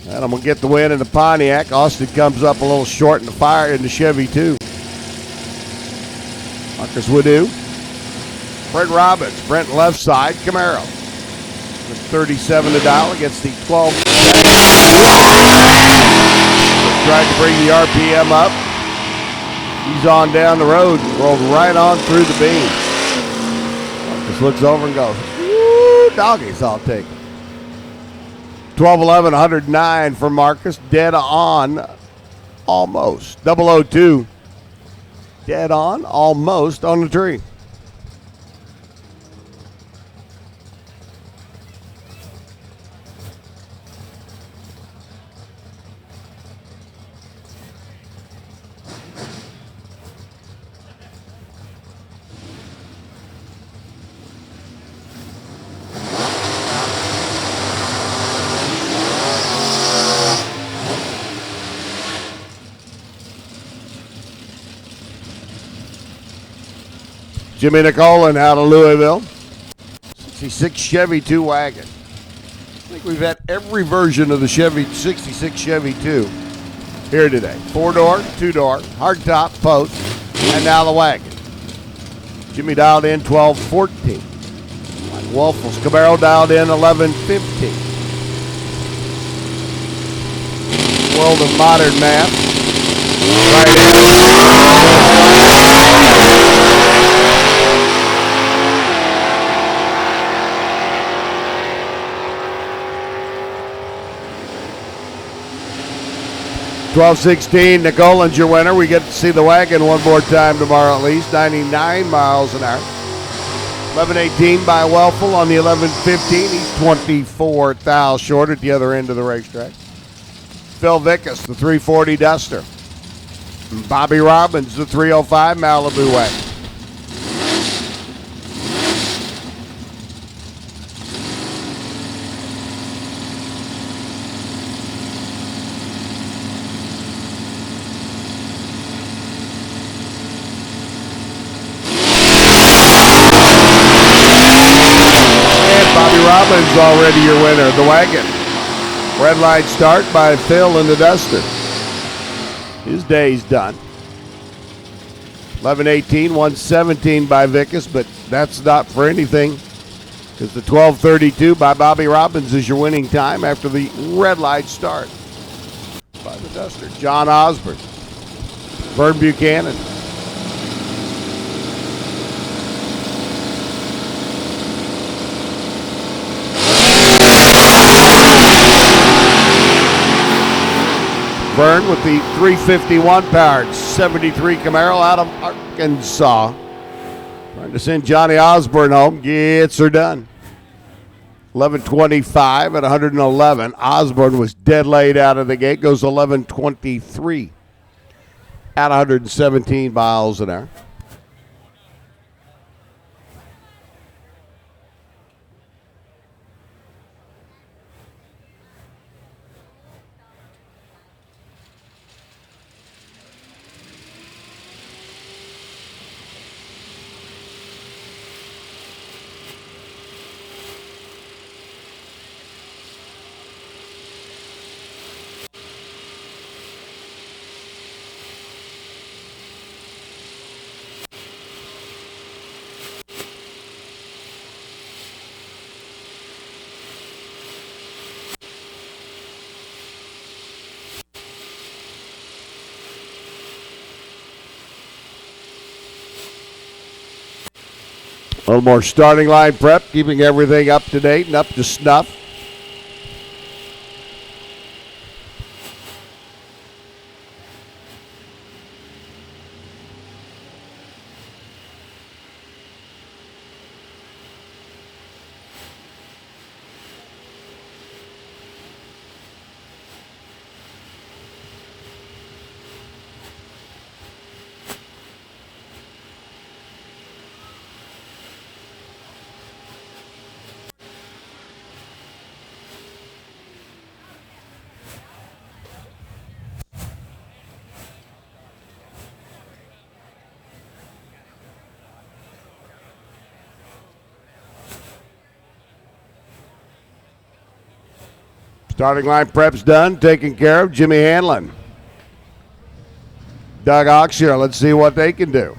And I'm going to get the win in the Pontiac. Austin comes up a little short in the Chevy 2. Marcus Woodoo. Brent Robbins. Brent left side. Camaro. With 37 to dial against the 12. Tried to bring the RPM up. He's on down the road. Rolled right on through the beam. Marcus looks over and goes, "Woo, doggies, I'll take it." 12-11, 109 for Marcus. Dead on, almost. 002. Dead on, almost on the tree. Jimmy Nicolan out of Louisville. 66 Chevy 2 wagon. I think we've had every version of the 66 Chevy 2 here today. 4-door, 2-door, hardtop, post, and now the wagon. Jimmy dialed in 12-14. Wolfels Camaro dialed in 11-15. World of modern math. Right in. 12-16, Nicolan's your winner. We get to see the wagon one more time tomorrow at least. 99 miles an hour. 11-18 by Welfel on the 11-15. He's 24 thou short at the other end of the racetrack. Phil Vickus, the 340 Duster. Bobby Robbins, the 305 Malibu wagon. Robbins already your winner, the wagon. Red light start by Phil in the Duster. His day's done. 11-18, 117 by Vickus, but that's not for anything because the 12-32 by Bobby Robbins is your winning time after the red light start by the Duster. John Osborne, Vern Buchanan. Vern with the 351 powered 73 Camaro out of Arkansas. Trying to send Johnny Osborne home. Gets her done. 11:25 at 111. Osborne was dead late out of the gate. Goes 11:23 at 117 miles an hour. A little more starting line prep, keeping everything up to date and up to snuff. Starting line prep's done, taken care of. Jimmy Hanlon. Doug Oxier, let's see what they can do.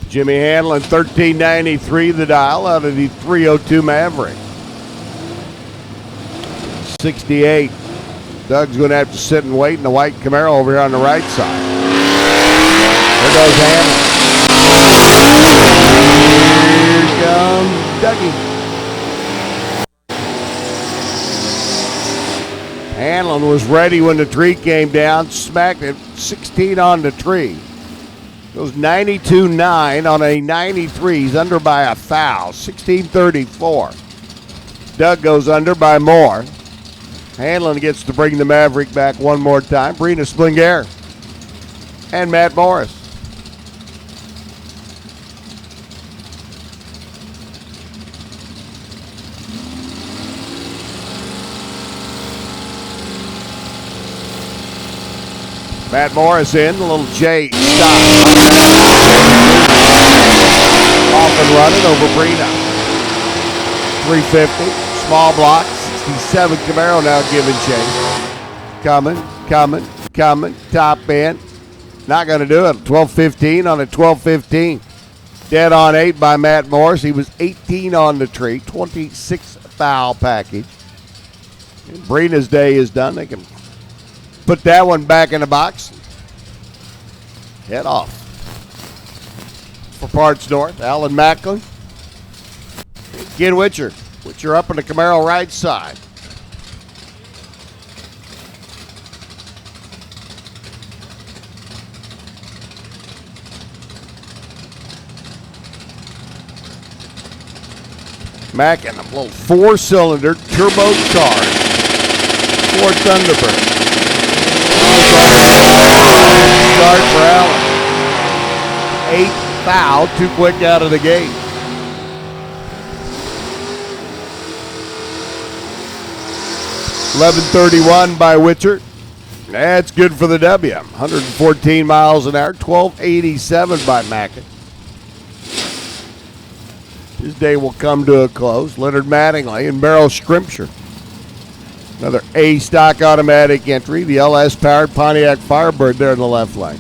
Jimmy Hanlon, 1393 the dial out of the 302 Maverick. 68. Doug's going to have to sit and wait in the white Camaro over here on the right side. There goes Hanlon. Here comes Dougie. Hanlon was ready when the tree came down, smacked it 16 on the tree. Goes 92.9 on a 93. He's under by a foul. 16.34. Doug goes under by more. Hanlon gets to bring the Maverick back one more time. Brina Splinger and Matt Morris. Matt Morris in, a little J stop. Off and running over Brina. 350, small block, 67 Camaro now giving chase. Coming, top end. Not going to do it. 12.15 on a 12.15. Dead on 8 by Matt Morris. He was 18 on the tree, 26 foul package. And Brina's day is done. They can put that one back in the box. Head off. For Parts North, Alan Macklin. Ken Witcher. Witcher up on the Camaro right side. Mackin, a little 4-cylinder turbocharged Ford Thunderbird. Start for Allen. 8th foul, too quick out of the gate. .11:31 by Witcher. That's good for the W. 114 miles an hour. 12.87 by Mackin. His day will come to a close. Leonard Mattingly and Merrill Scrimpture. Another A stock automatic entry. The LS powered Pontiac Firebird there in the left lane.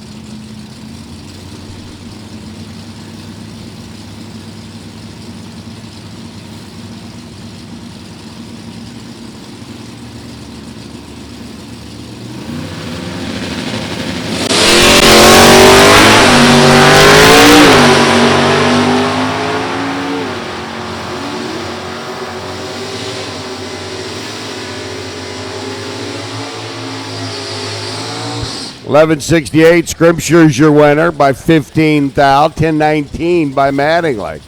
.11:68, Scrimpture's your winner by 15 thou. 10:19 by Mattingly.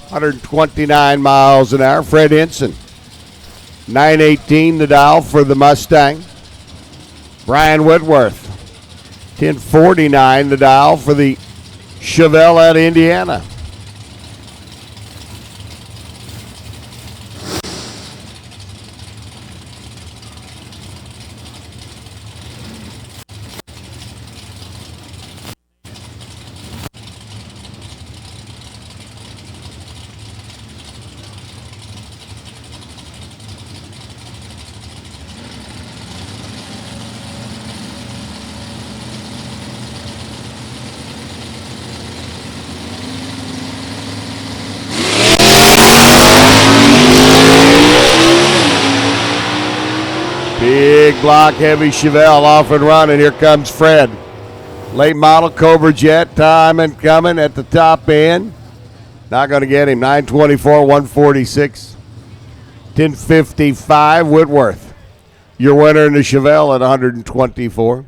129 miles an hour, Fred Hinson. 918 the dial for the Mustang. Brian Whitworth. 1049 the dial for the Chevelle out of Indiana. Big block, heavy Chevelle off and running. Here comes Fred. Late model Cobra Jet, time and coming at the top end. Not going to get him. 924, 146. 1055, Whitworth. Your winner in the Chevelle at 124.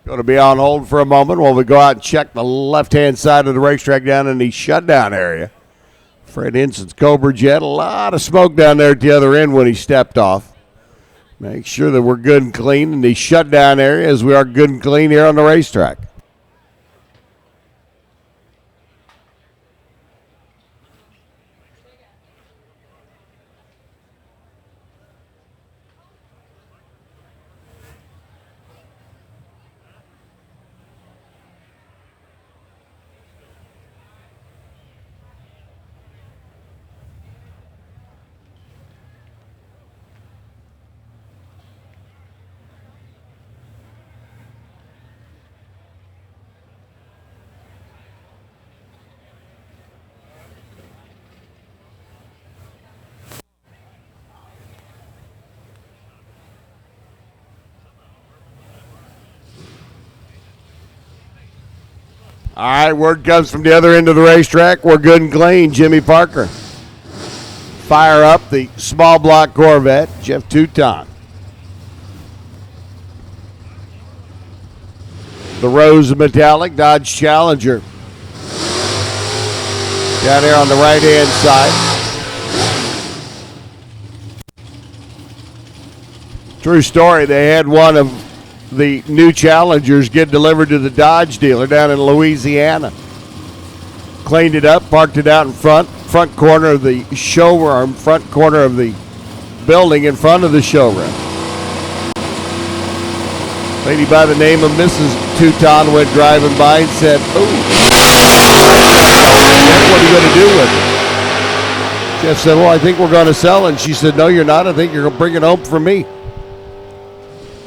Going to be on hold for a moment while we go out and check the left-hand side of the racetrack down in the shutdown area. Fred Hinson's Cobra Jet, a lot of smoke down there at the other end when he stepped off. Make sure that we're good and clean in the shutdown area as we are good and clean here on the racetrack. All right, word comes from the other end of the racetrack. We're good and clean. Jimmy Parker. Fire up the small block Corvette, Jeff Touton. The Rose Metallic Dodge Challenger. Down here on the right-hand side. True story, they had one of the new Challengers get delivered to the Dodge dealer down in Louisiana. Cleaned it up, parked it out in front corner of the showroom, front corner of the building in front of the showroom. Lady by the name of Mrs. Touton went driving by and said, "Ooh, what are you going to do with it?" Jeff said, "Well, I think we're going to sell it." And she said, "No, you're not. I think you're going to bring it home for me."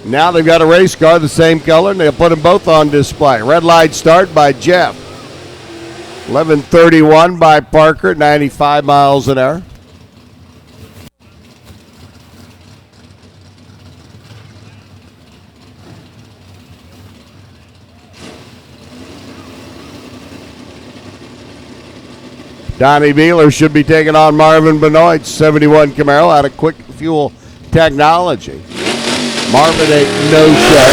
Now they've got a race car the same color, and they'll put them both on display. Red light start by Jeff. 11:31 by Parker, 95 miles an hour. Donnie Beeler should be taking on Marvin Benoit's 71 Camaro out of Quick Fuel Technology. Marvin a no-show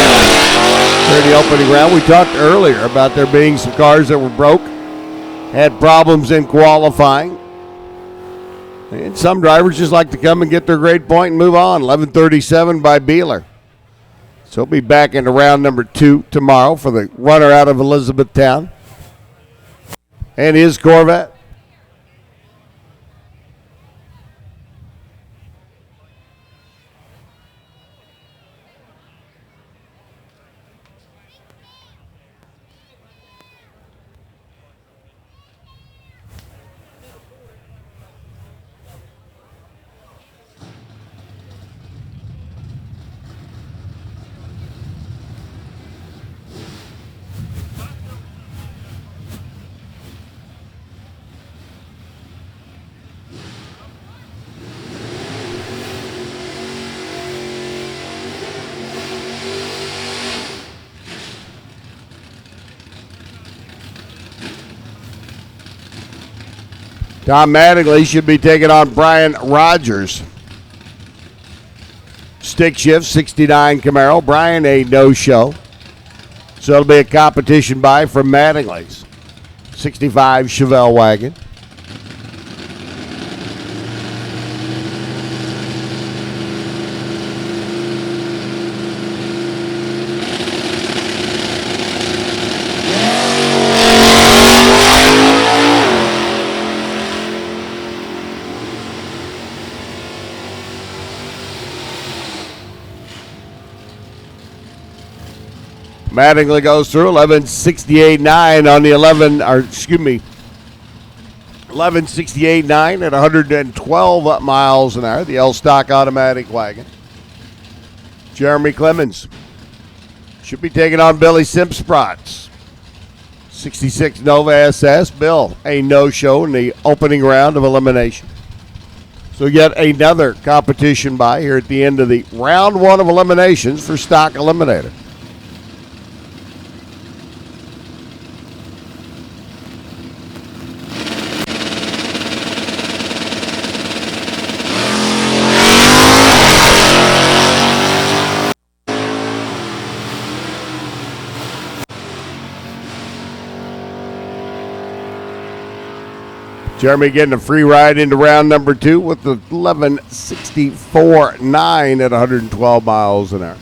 during the opening round. We talked earlier about there being some cars that were broke, had problems in qualifying. And some drivers just like to come and get their grade point and move on. 11:37 by Beeler. So he'll be back into round number 2 tomorrow for the runner out of Elizabethtown and his Corvette. Tom Mattingly should be taking on Brian Rogers. Stick shift, 69 Camaro. Brian, a no-show. So it'll be a competition buy from Mattingly's 65 Chevelle wagon. Mattingly goes through 11.68.9 on the 11.68.9 at 112 miles an hour. The L stock automatic wagon. Jeremy Clemens should be taking on Billy Simpsprots. 66 Nova SS. Bill, a no-show in the opening round of elimination. So yet another competition buy here at the end of the round one of eliminations for Stock Eliminator. Jeremy getting a free ride into round number two with the 11.64.9 at 112 miles an hour.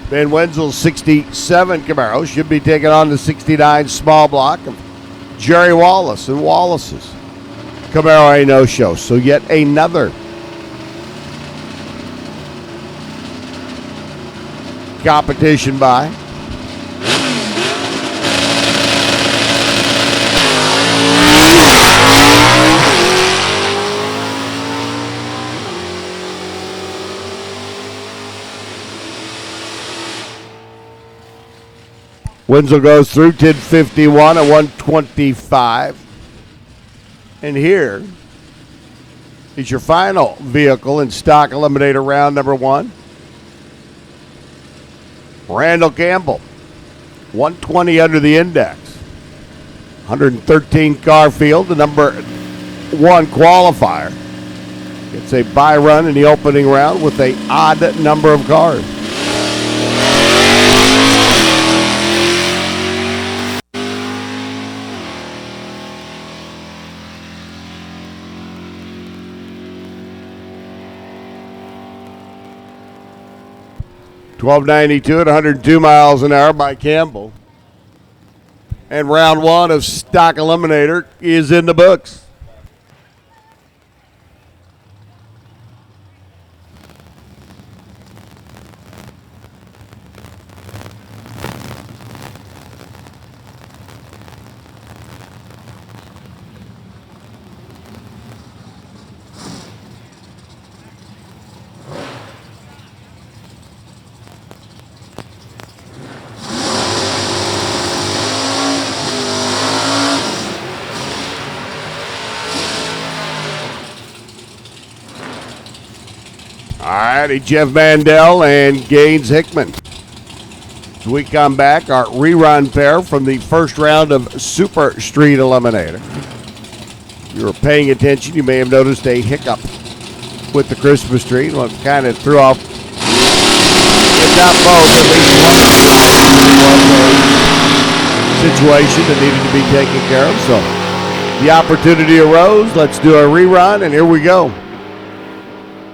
Ben Wenzel's 67 Camaro should be taking on the 69 small block of Jerry Wallace and Wallace's Camaro a no-show. So yet another competition buy. Wenzel goes through 10:51 at 125. And here is your final vehicle in Stock Eliminator round number one. Randall Campbell, 120 under the index. 113 car field, the number one qualifier. Gets a buy run in the opening round with an odd number of cars. $12.92 at 102 miles an hour by Campbell. And round one of Stock Eliminator is in the books. Alrighty, Jeff Mandel and Gaines Hickman. As we come back, our rerun pair from the first round of Super Street Eliminator. If you were paying attention, you may have noticed a hiccup with the Christmas tree. Well, it kind of threw off, if not both, at least one situation that needed to be taken care of. So the opportunity arose. Let's do a rerun, and here we go.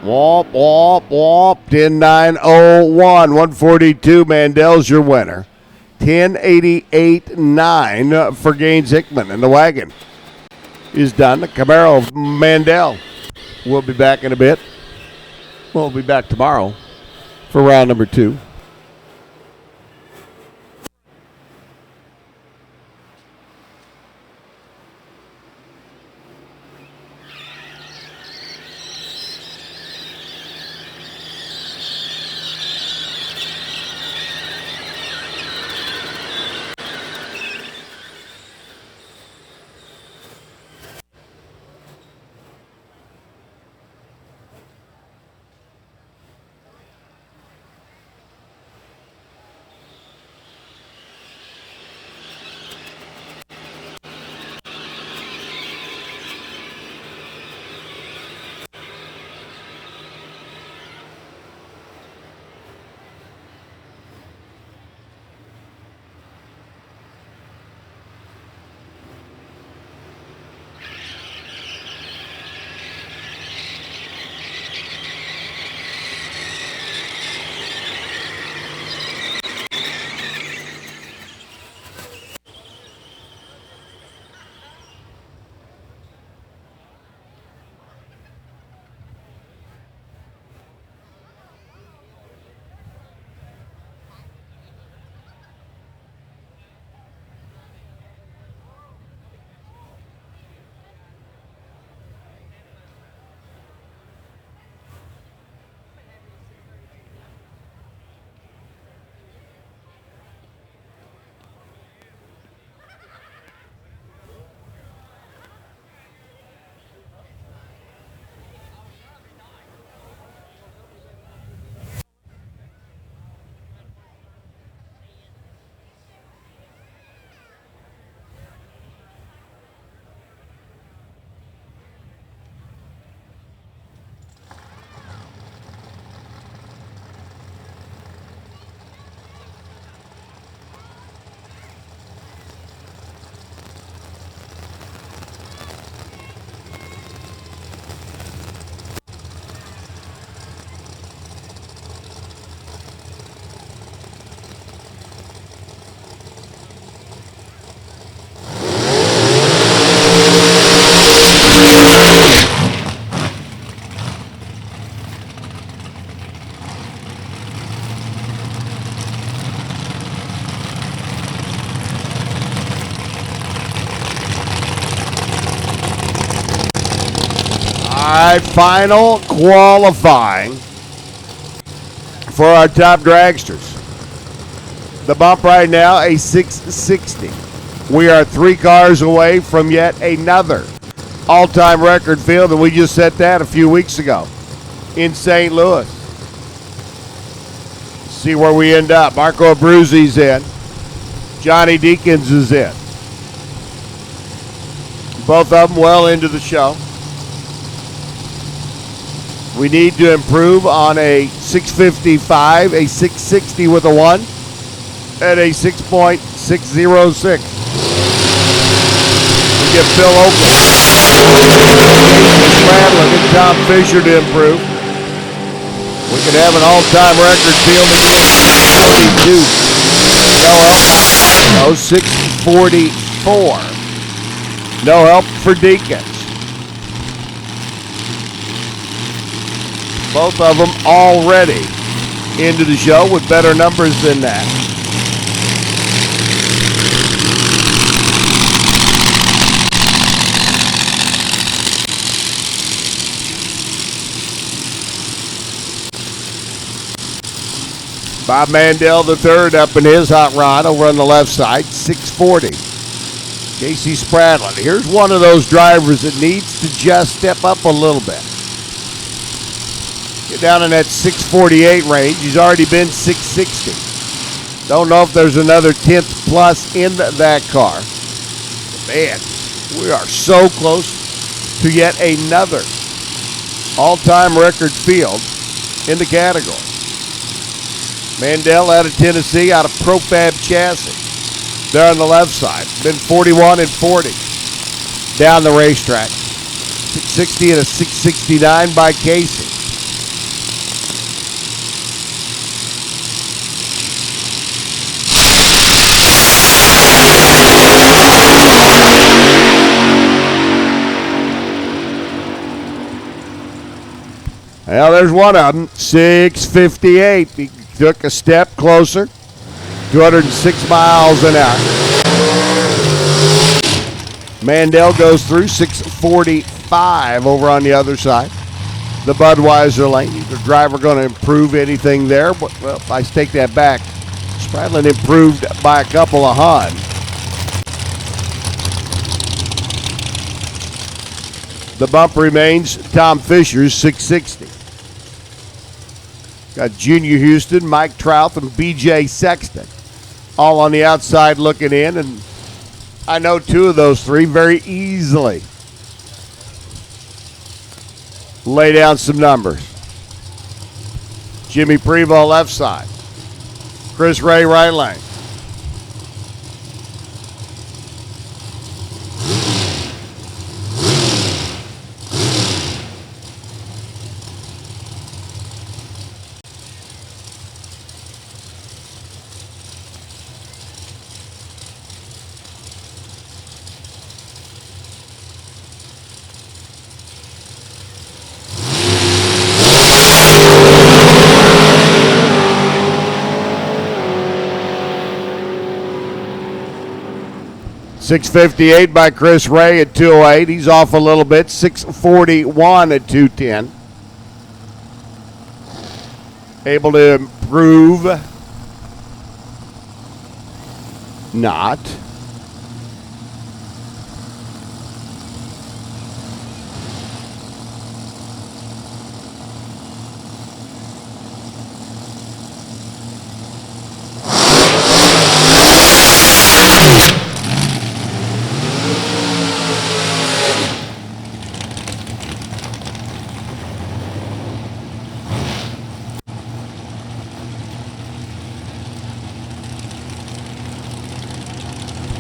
Womp, womp, womp. 10.901. 142. Mandel's your winner. 10.88.9 for Gaines Hickman. And the wagon is done. The Camaro of Mandel. We'll be back in a bit. We'll be back tomorrow for round number two. right, final qualifying for our top dragsters. The bump right now, a 660. We are 3 cars away from yet another all-time record field, and we just set that a few weeks ago in St. Louis. See where we end up. Marco Abruzzi's in. Johnny Deakins is in. Both of them well into the show. We need to improve on a 655, a 660 with a 1, and a 6.606. We get Phil Oakland, Bradley, and Tom Fisher to improve. We could have an all-time record field again. 42. No help. No, 644. No help for Deakins. Both of them already into the show with better numbers than that. Bob Mandel III up in his hot rod over on the left side, 640. Casey Spradlin. Here's one of those drivers that needs to just step up a little bit. Get down in that 648 range. He's already been 660. Don't know if there's another 10th plus in that car. Man, we are so close to yet another all-time record field in the category. Mandel out of Tennessee, out of Profab Chassis. There on the left side. Been 41 and 40 down the racetrack. 660 and a 669 by Casey. Well, there's one of them, 658. He took a step closer, 206 miles an hour. Mandel goes through 645 over on the other side. The Budweiser lane. Either driver going to improve anything there? But, well, I take that back. Spradlin improved by a couple of hun. The bump remains Tom Fisher's 660. Got Junior Houston, Mike Trouth, and BJ Sexton all on the outside looking in, and I know 2 of those 3 very easily lay down some numbers. Jimmy Prevost left side. Chris Ray right lane. $658 by Chris Ray at 208. He's off a little bit. $641 at 210. Able to improve. Not.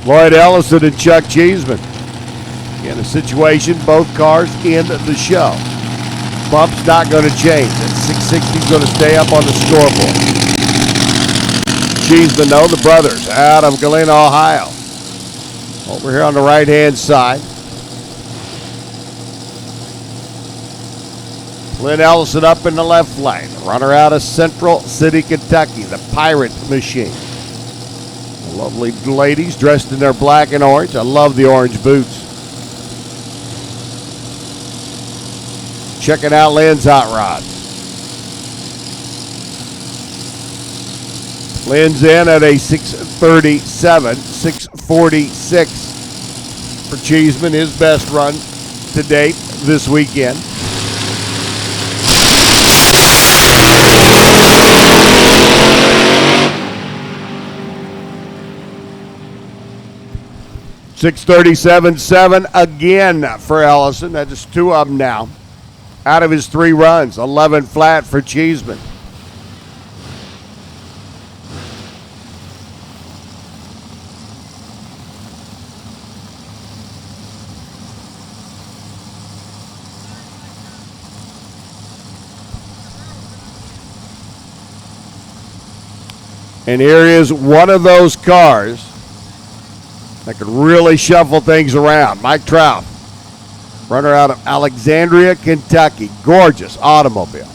Lloyd Ellison and Chuck Cheeseman. In a situation, both cars in the show. Bump's not going to change. That 660 is going to stay up on the scoreboard. Cheeseman, though, the brothers out of Galena, Ohio. Over here on the right-hand side. Clint Ellison up in the left lane. Runner out of Central City, Kentucky, the Pirate Machine. Lovely ladies dressed in their black and orange. I love the orange boots. Checking out Lynn's hot rod. Lynn's in at a 637, 646 for Cheeseman, his best run to date this weekend. $637.7 again for Ellison. That's 2 of them now. Out of his 3 runs, 11 flat for Cheeseman. And here is one of those cars that could really shuffle things around. Mike Trout, runner out of Alexandria, Kentucky. Gorgeous automobile.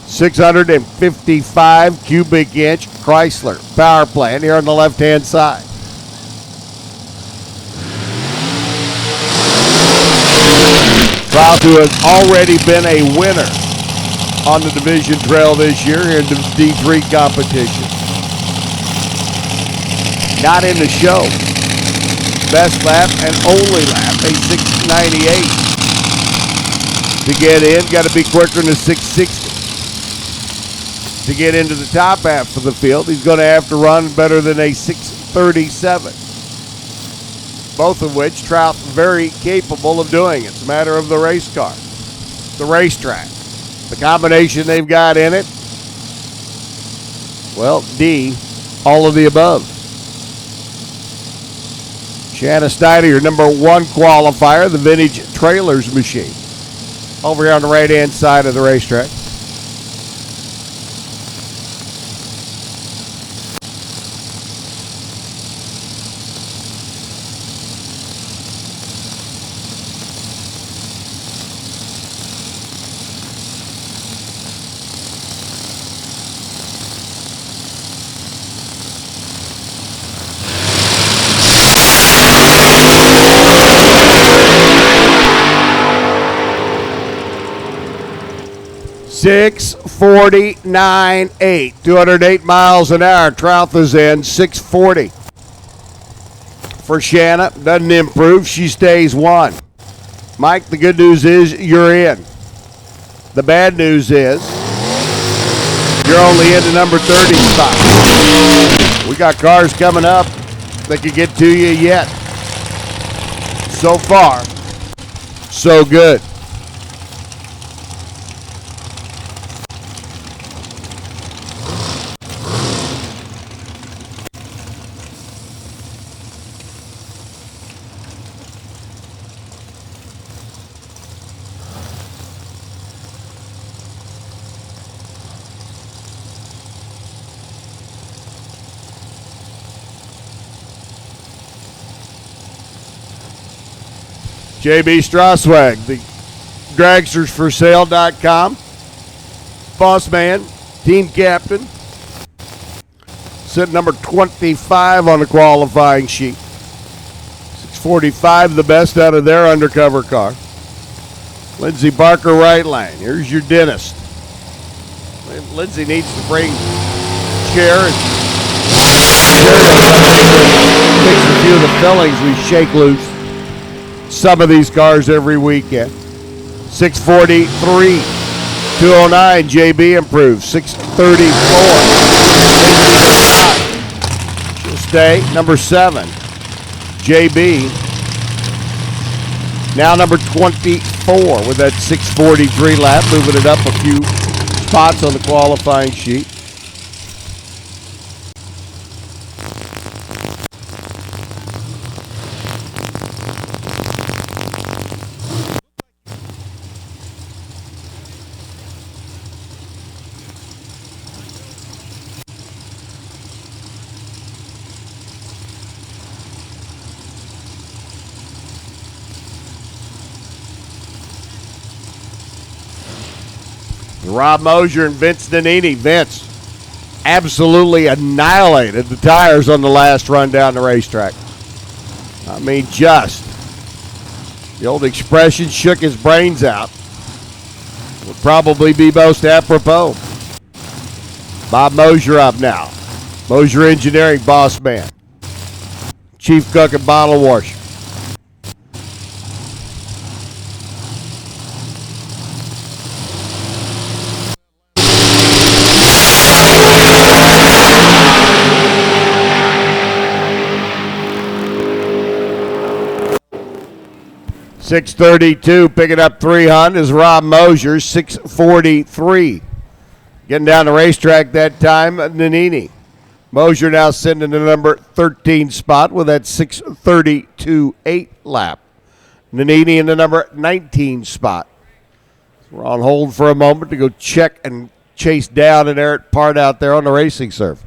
655 cubic inch Chrysler power plant here on the left-hand side. Trout, who has already been a winner on the division trail this year in the D3 competition. Not in the show. Best lap and only lap, a 698. To get in, got to be quicker than a 660. To get into the top half of the field, he's going to have to run better than a 637. Both of which Trout very capable of doing. It's a matter of the race car, the racetrack, the combination they've got in it. Well, D, all of the above. Shanna Snyder, your number 1 qualifier, the vintage trailers machine. Over here on the right-hand side of the racetrack. $649.8, 208 miles an hour. Trout is in 640. For Shanna, doesn't improve. She stays 1. Mike, the good news is you're in. The bad news is you're only into number 30 spot. We got cars coming up that could get to you yet. So far, so good. JB Straswag, the dragstersforsale.com. Boss man, team captain. Sitting number 25 on the qualifying sheet. 645, the best out of their undercover car. Lindsey Barker, right lane. Here's your dentist. Lindsey needs to bring chair and fix a few of the fillings we shake loose. Some of these cars every weekend. 643, 209, JB improves. 634. She'll stay. Number 7, JB. Now number 24 with that 643 lap, moving it up a few spots on the qualifying sheet. Rob Mosier and Vince Nannini. Vince absolutely annihilated the tires on the last run down the racetrack. I mean, just the old expression, shook his brains out. Would probably be most apropos. Bob Mosier up now. Mosier Engineering, boss man. Chief cook and bottle washer. $632, picking up 300 is Rob Mosier, $643. Getting down the racetrack that time, Nanini. Mosier now sitting in the number 13 spot with that 6:32.8 lap. Nanini in the number 19 spot. So we're on hold for a moment to go check and chase down an Eric Part out there on the racing surf.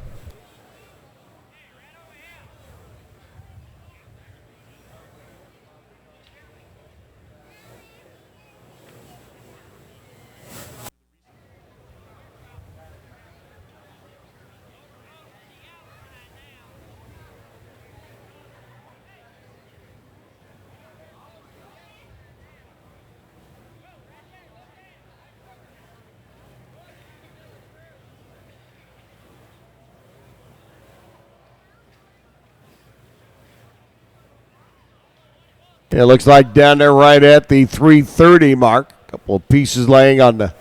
It looks like down there right at the 3:30 mark. A couple of pieces laying on the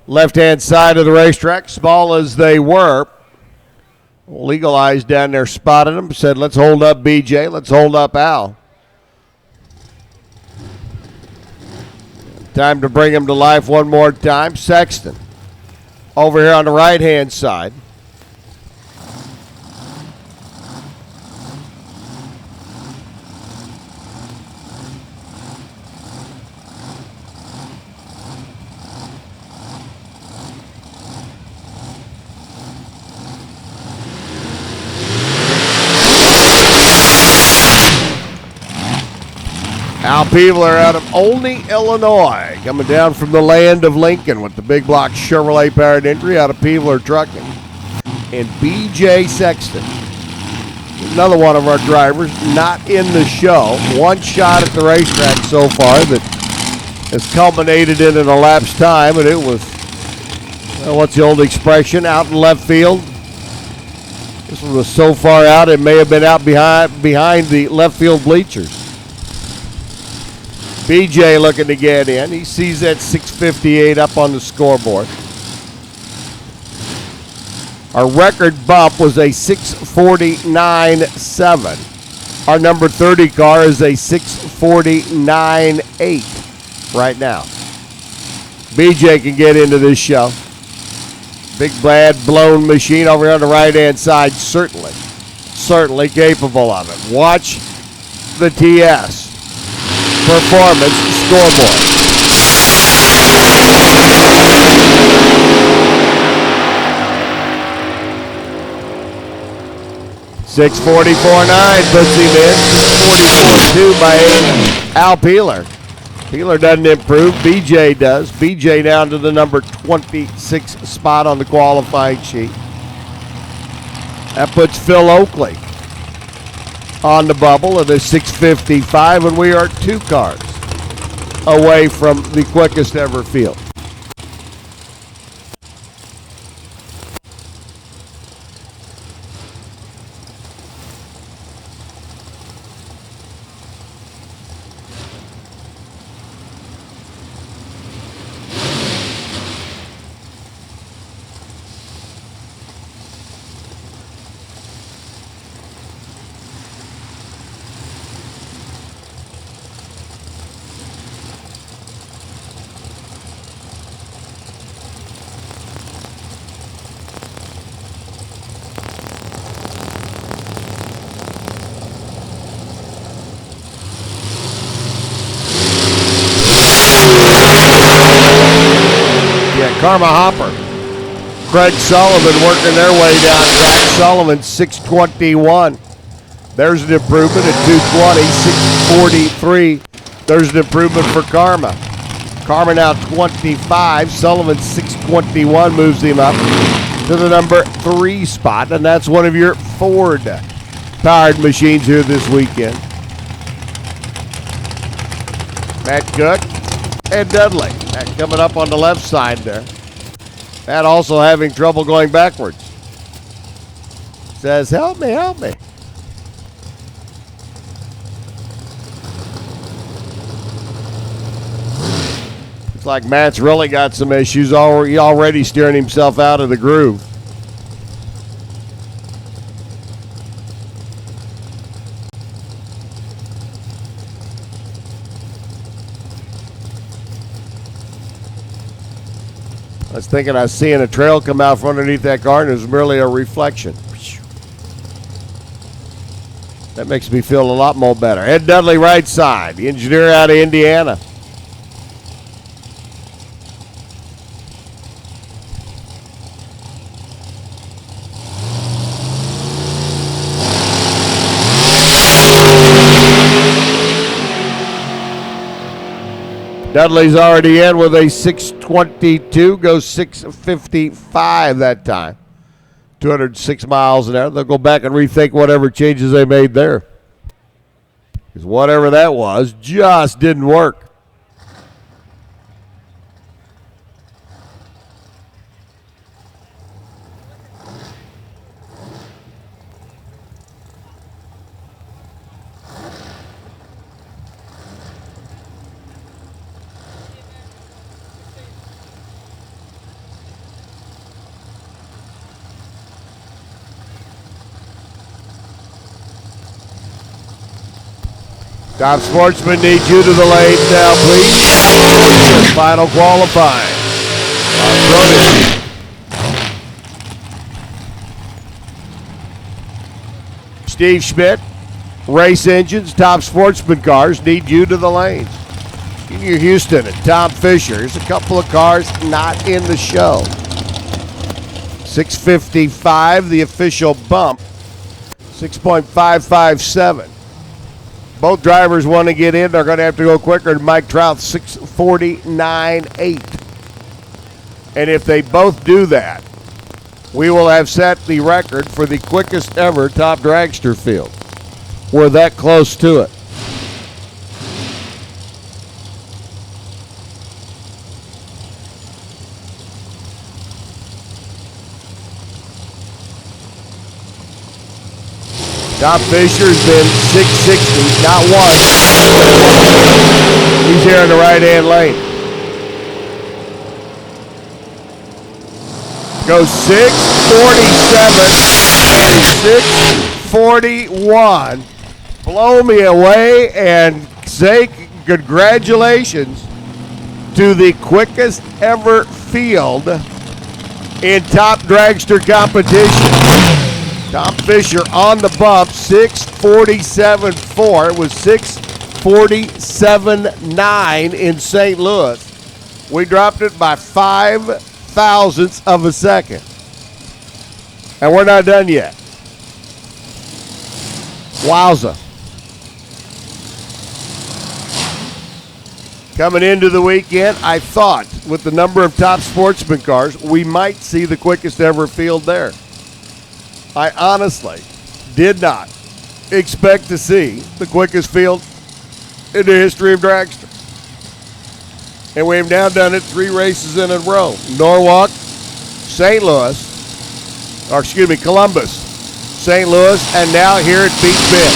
left-hand side of the racetrack, small as they were. Legal Eyes down there spotted them, said, let's hold up BJ, let's hold up Al. Time to bring him to life one more time. Sexton over here on the right-hand side. Al Peebler out of Olney, Illinois, coming down from the land of Lincoln with the big block Chevrolet powered entry out of Peebler Trucking. And BJ Sexton, another one of our drivers, not in the show. One shot at the racetrack so far that has culminated in an elapsed time, and it was, well, what's the old expression, out in left field. This one was so far out it may have been out behind the left field bleachers. BJ looking to get in. He sees that 6:58 up on the scoreboard. Our record bump was a 6:49.7. Our number 30 car is a 6:49.8 right now. BJ can get into this show. Big bad blown machine over here on the right-hand side, certainly capable of it. Watch the TS performance scoreboard. $644.9 puts him in. $644.2 by Al Peeler. Peeler doesn't improve. BJ does. BJ down to the number 26 spot on the qualifying sheet. That puts Phil Oakley on the bubble of the 6:55, and we are 2 cars away from the quickest ever field. Karma Hopper. Craig Sullivan working their way down track. Sullivan 6:21. There's an improvement at 2:20. 6:43. There's an improvement for Karma. Karma now 25. Sullivan 6:21 moves him up to the number 3 spot, and that's one of your Ford powered machines here this weekend. Matt Cook And Dudley, that coming up on the left side there. That also having trouble going backwards. Says, help me, help me. Looks like Matt's really got some issues. Already steering himself out of the groove. I was thinking I was seeing a trail come out from underneath that car, and it was merely a reflection. That makes me feel a lot more better. Ed Dudley, right side. The engineer out of Indiana. Dudley's already in with a 622, goes 655 that time. 206 miles an hour. They'll go back and rethink whatever changes they made there. Because whatever that was just didn't work. Top Sportsman needs you to the lane now, please. Final qualifying. Steve Schmidt, Race Engines, Top Sportsman cars need you to the lanes. Junior Houston and Tom Fisher. Here's a couple of cars not in the show. 655, the official bump. 6.557. Both drivers want to get in. They're going to have to go quicker than Mike Trout, 6:49.8. And if they both do that, we will have set the record for the quickest ever top dragster field. We're that close to it. Tom Fisher's been 660, not once. He's here in the right-hand lane. Goes 6:47 and 6:41. Blow me away and say congratulations to the quickest ever field in top dragster competition. Tom Fisher on the bump, 6:47.4. It was 6:47.9 in St. Louis. We dropped it by 5 thousandths of a second. And we're not done yet. Wowza. Coming into the weekend, I thought with the number of top sportsman cars, we might see the quickest ever field there. I honestly did not expect to see the quickest field in the history of dragster. And we've now done it 3 races in a row. Norwalk, St. Louis, or excuse me, Columbus, St. Louis, and now here at Beech Bend.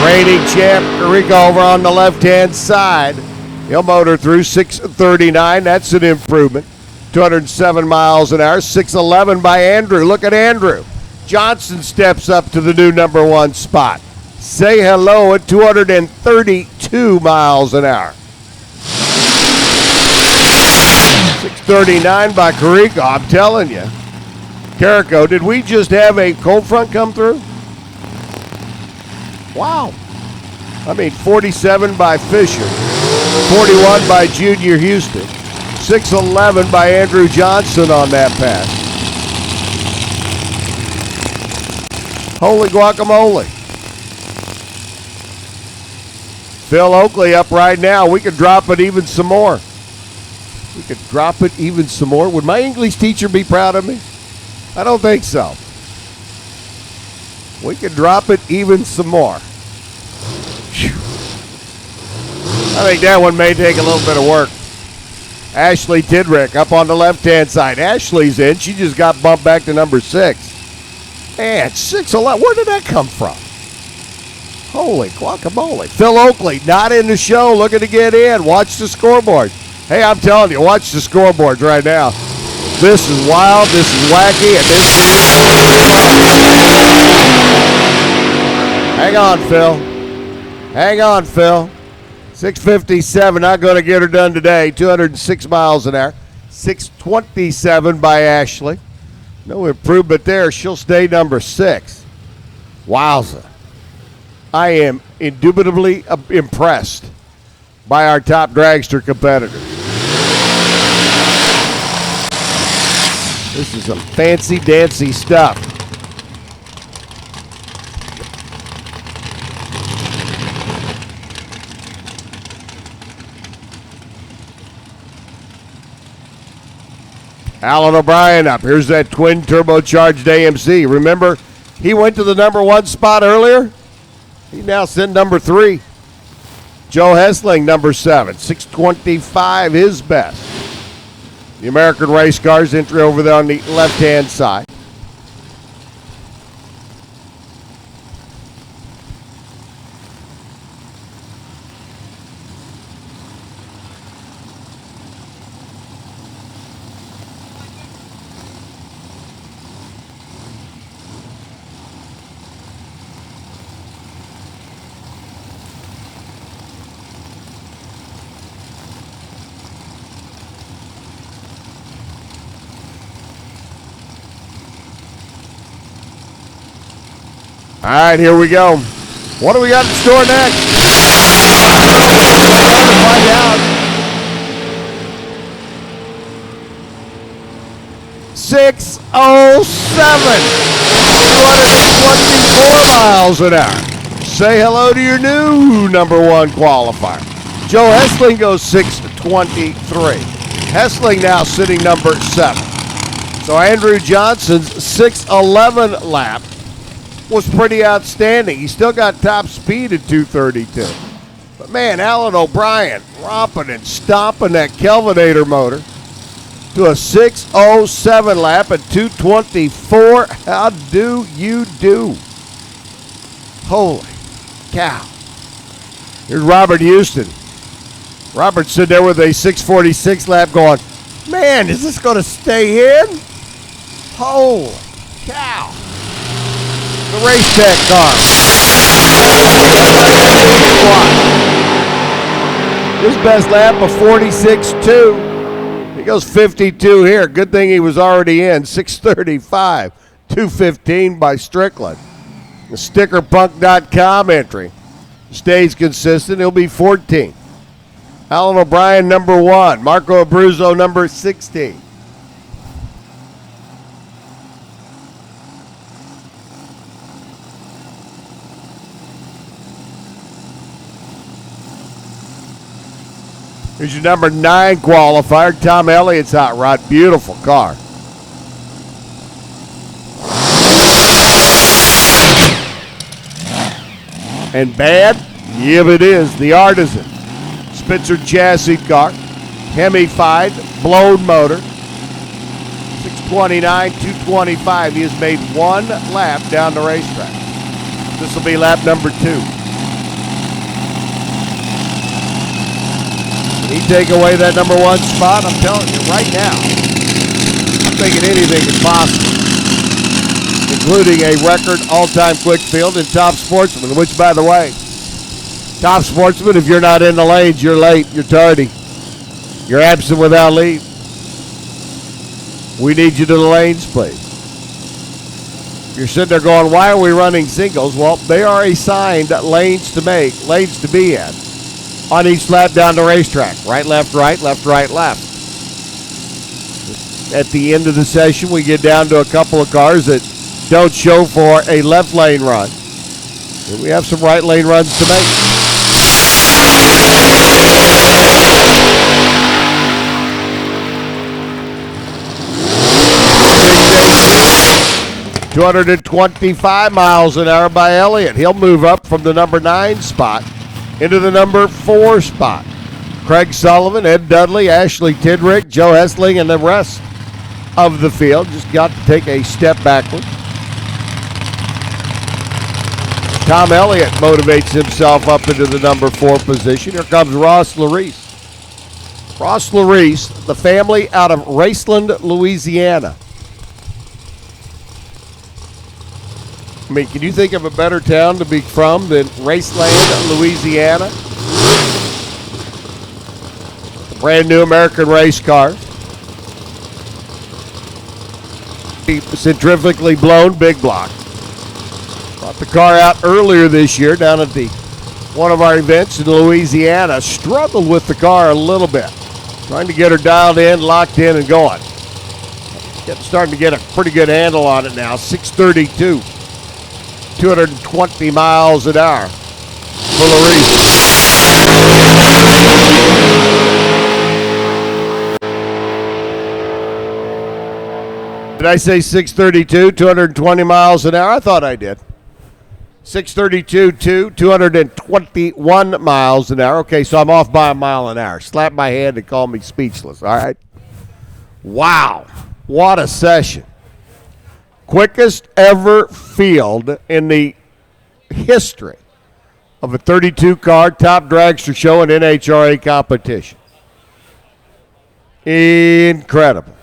Reigning champ Rico over on the left-hand side. He'll motor through 6:39. That's an improvement. 207 miles an hour, 6:11 by Andrew. Look at Andrew. Johnson steps up to the new number 1 spot. Say hello at 232 miles an hour. 6:39 by Carrico. I'm telling you. Carrico, did we just have a cold front come through? Wow. I mean, 47 by Fisher, 41 by Junior Houston. 6:11 by Andrew Johnson on that pass. Holy guacamole. Phil Oakley up right now. We could drop it even some more. Would my English teacher be proud of me? I don't think so. We could drop it even some more. Whew. I think that one may take a little bit of work. Ashley Tidrick up on the left-hand side. Ashley's in. She just got bumped back to number 6. Man, 6'11". Where did that come from? Holy guacamole. Phil Oakley not in the show, looking to get in. Watch the scoreboard. Hey, I'm telling you, watch the scoreboards right now. This is wild, this is wacky, and this Hang on, Phil. Hang on, Phil. 6:57, not going to get her done today. 206 miles an hour. 6:27 by Ashley. No improvement there. She'll stay number 6. Wowza. I am indubitably impressed by our top dragster competitors. This is some fancy dancy stuff. Alan O'Brien up. Here's that twin turbocharged AMC. Remember, he went to the number 1 spot earlier? He's now sitting number 3. Joe Hessling, number 7. 6:25, his best. The American Race Cars entry over there on the left-hand side. All right, here we go. What do we got in store next? Time to find out. 6:07. 224 miles an hour. Say hello to your new number 1 qualifier. Joe Hessling goes 6:23. Hessling now sitting number 7. So Andrew Johnson's 6:11 lap was pretty outstanding. He still got top speed at 232. But man, Alan O'Brien romping and stomping that Kelvinator motor to a 6:07 lap at 224. How do you do? Holy cow. Here's Robert Houston. Robert's sitting there with a 6:46 lap going, man, is this going to stay in? Holy cow. The race tech car. His best lap of 46.2. He goes 52 here. Good thing he was already in. 6:35. 2:15 by Strickland. The stickerpunk.com entry stays consistent. He'll be 14. Alan O'Brien, number 1. Marco Abruzzo, number 16. Here's your number 9 qualifier, Tom Elliott's hot rod. Beautiful car. And bad? Yeah, it is. The Artisan. Spitzer chassis car. Hemi-fied, blown motor. 6:29, 2:25. He has made 1 lap down the racetrack. This will be lap number 2. He take away that number 1 spot, I'm telling you right now, I'm thinking anything is possible, including a record all-time quick field in Top Sportsman, which, by the way, Top Sportsman, if you're not in the lanes, you're late, you're tardy, you're absent without leave. We need you to the lanes, please. You're sitting there going, why are we running singles? Well, they are assigned lanes to make, lanes to be in. On each lap down the racetrack. Right, left, left. At the end of the session, we get down to a couple of cars that don't show for a left lane run. And we have some right lane runs to make. Big 225 miles an hour by Elliott. He'll move up from the number 9 spot into the number 4 spot. Craig Sullivan, Ed Dudley, Ashley Tidrick, Joe Hessling, and the rest of the field just got to take a step backward. Tom Elliott motivates himself up into the number 4 position. Here comes Ross Larice. Ross Larice, the family out of Raceland, Louisiana. I mean, can you think of a better town to be from than Raceland, Louisiana? Brand new American race car. Centrifugally blown big block. Brought the car out earlier this year down at one of our events in Louisiana. Struggled with the car a little bit. Trying to get her dialed in, locked in, and going. Starting to get a pretty good handle on it now. 632. 220 miles an hour for Larice. Did I say 632, 220 miles an hour? I thought I did. 632, 221 miles an hour. Okay, so I'm off by a mile an hour. Slap my hand and call me speechless, all right? Wow, what a session. Quickest ever field in the history of a 32-car top dragster show in NHRA competition. Incredible.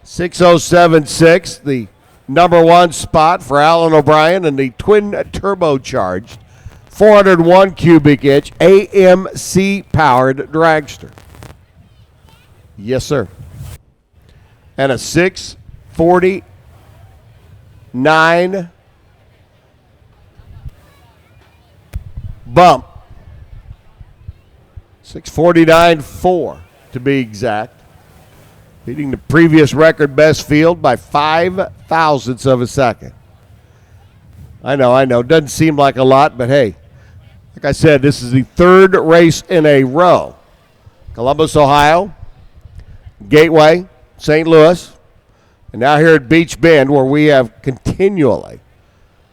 6076, the number 1 spot for Alan O'Brien and the twin turbocharged 401 cubic inch AMC powered dragster. Yes, sir. And a 649 bump. 649.4 to be exact. Beating the previous record best field by 5 thousandths of a second. I know. Doesn't seem like a lot, but hey, like I said, this is the 3rd race in a row. Columbus, Ohio, Gateway, St. Louis, and now here at Beech Bend, where we have continually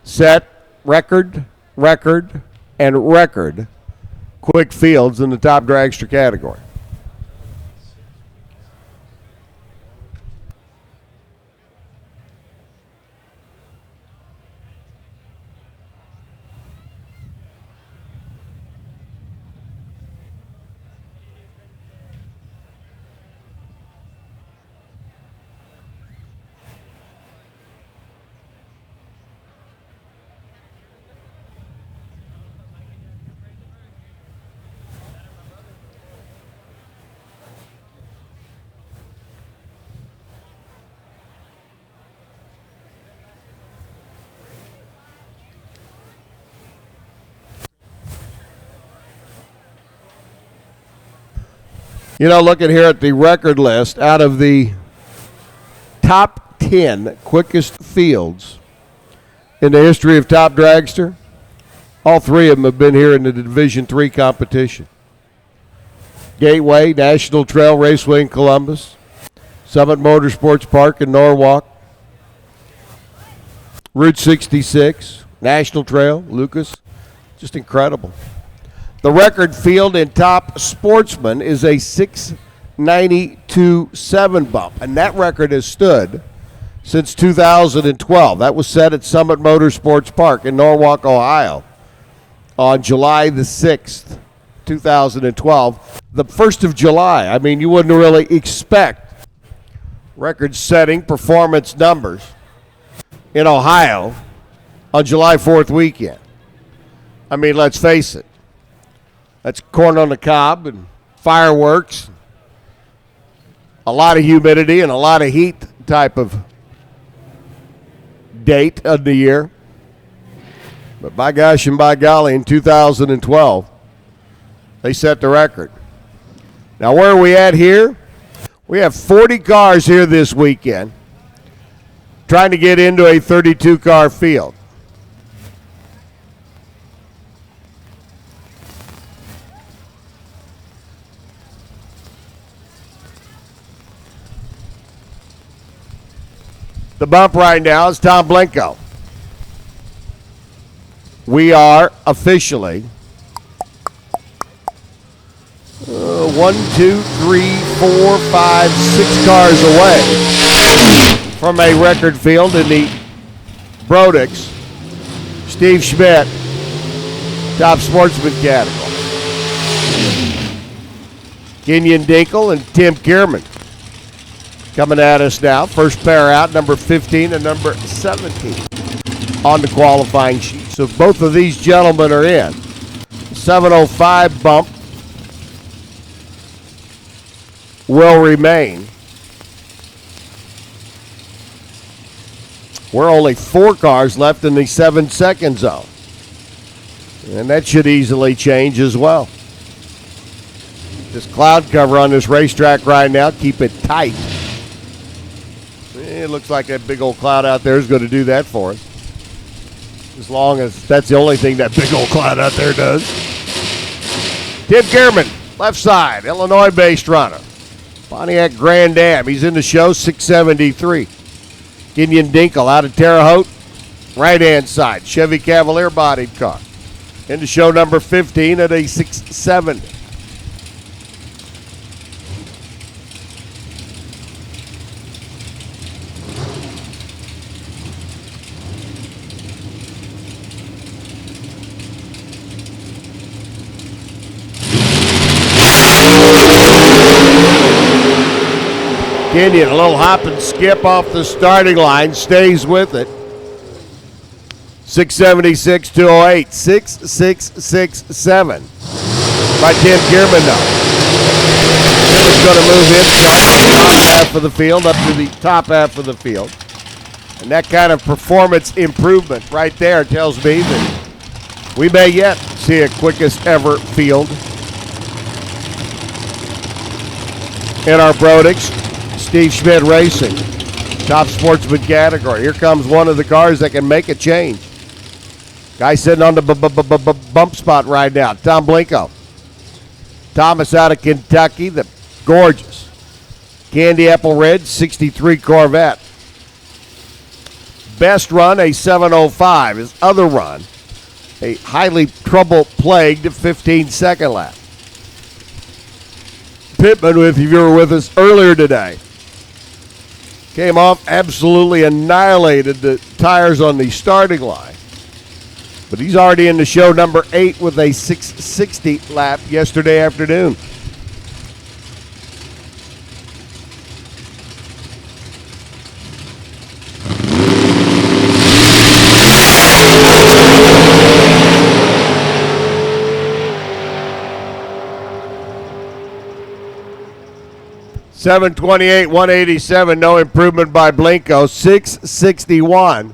set record, and record quick fields in the top dragster category. You know, looking here at the record list, out of the top 10 quickest fields in the history of Top Dragster, all 3 of them have been here in the Division III competition. Gateway, National Trail Raceway in Columbus, Summit Motorsports Park in Norwalk, Route 66, National Trail, Lucas. Just incredible. The record field in Top Sportsman is a 692.7 bump, and that record has stood since 2012. That was set at Summit Motorsports Park in Norwalk, Ohio on July the 6th, 2012. The 1st of July. I mean, you wouldn't really expect record-setting performance numbers in Ohio on July 4th weekend. I mean, let's face it. That's corn on the cob and fireworks, a lot of humidity and a lot of heat type of date of the year. But by gosh and by golly, in 2012, they set the record. Now, where are we at here? We have 40 cars here this weekend trying to get into a 32-car field. The bump right now is Tom Blenko. We are officially 1, 2, 3, 4, 5, 6 cars away from a record field in the Brodix. Steve Schmidt, top sportsman category. Kenyon Dinkle and Tim Kierman coming at us now. First pair out, number 15 and number 17 on the qualifying sheet. So both of these gentlemen are in. 705 bump will remain. We're only 4 cars left in the 7-second zone. And that should easily change as well. This cloud cover on this racetrack right now, keep it tight. It looks like that big old cloud out there is going to do that for us. As long as that's the only thing that big old cloud out there does. Tim Kierman, left side, Illinois-based runner. Pontiac Grand Am, he's in the show, 673. Kenyon Dinkle out of Terre Haute, right-hand side, Chevy Cavalier bodied car. In the show, number 15 at a 670. Kenyon, a little hop and skip off the starting line, stays with it. 676, 208, 6667 by Tim Kierman now. Kierman's going to move inside the top half of the field, up to the top half of the field. And that kind of performance improvement right there tells me that we may yet see a quickest ever field in our Brodix. Steve Schmidt Racing, top sportsman category. Here comes one of the cars that can make a change. Guy sitting on the bump spot right now, Tom Blinko. Thomas out of Kentucky, the gorgeous candy apple red 63 Corvette. Best run, a 705. His other run, a highly trouble-plagued 15-second lap. Pittman, if you were with us earlier today, came off, absolutely annihilated the tires on the starting line. But he's already in the show, number 8 with a 660 lap yesterday afternoon. $728, $187, no improvement by Blinko. $661,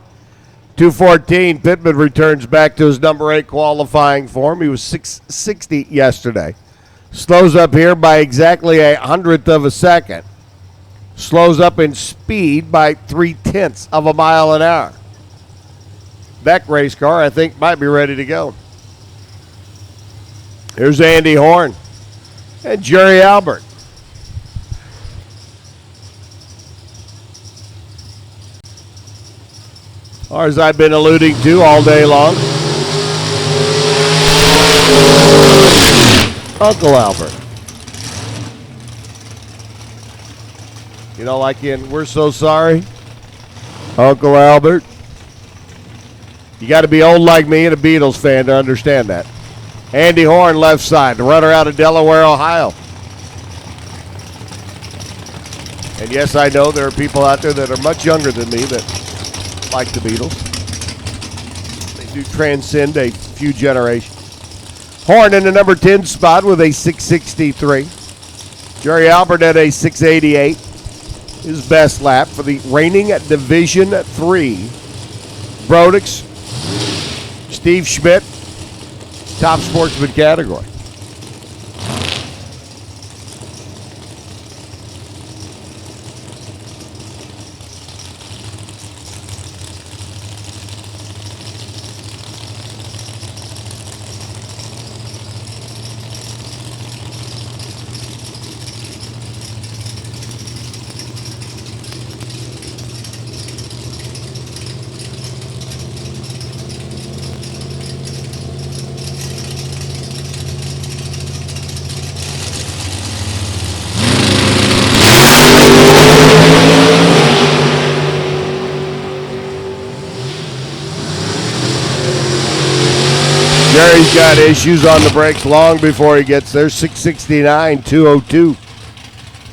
$214. Pittman returns back to his number 8 qualifying form. He was $660 yesterday. Slows up here by exactly 1/100th of a second. Slows up in speed by 0.3 of a mile an hour. That race car, I think, might be ready to go. Here's Andy Horn and Jerry Albert. Or as I've been alluding to all day long, Uncle Albert. You know, like in We're So Sorry, Uncle Albert. You got to be old like me and a Beatles fan to understand that. Andy Horn, left side, the runner out of Delaware, Ohio. And yes, I know there are people out there that are much younger than me that like the Beatles. They do transcend a few generations. Horn in the number 10 spot with a 663. Jerry Albert at a 688. His best lap for the reigning Division 3. Brodix, Steve Schmidt, top sportsman category. Jerry's got issues on the brakes long before he gets there. 669, 202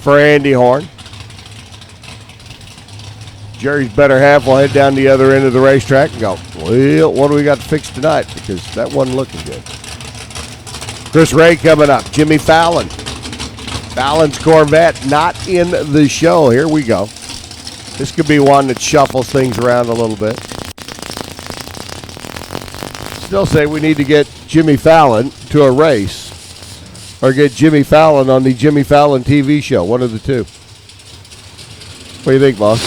for Andy Horn. Jerry's better half will head down the other end of the racetrack and go, well, what do we got to fix tonight? Because that wasn't looking good. Chris Ray coming up. Jimmy Fallon. Fallon's Corvette not in the show. Here we go. This could be one that shuffles things around a little bit. Still say we need to get Jimmy Fallon to a race or get Jimmy Fallon on the Jimmy Fallon TV show. One of the two. What do you think, boss?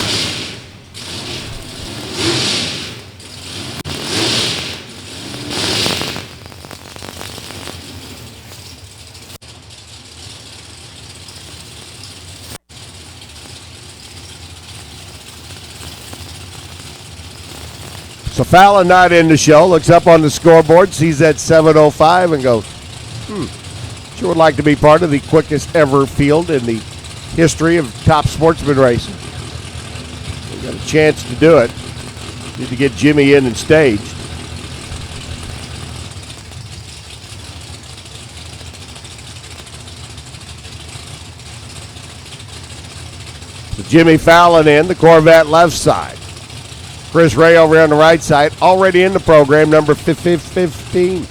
So Fallon not in the show, looks up on the scoreboard, sees that 7:05 and goes, sure would like to be part of the quickest ever field in the history of top sportsman racing. We got a chance to do it. Need to get Jimmy in and staged. So Jimmy Fallon in, the Corvette left side. Chris Ray over on the right side, already in the program, number 15. 699,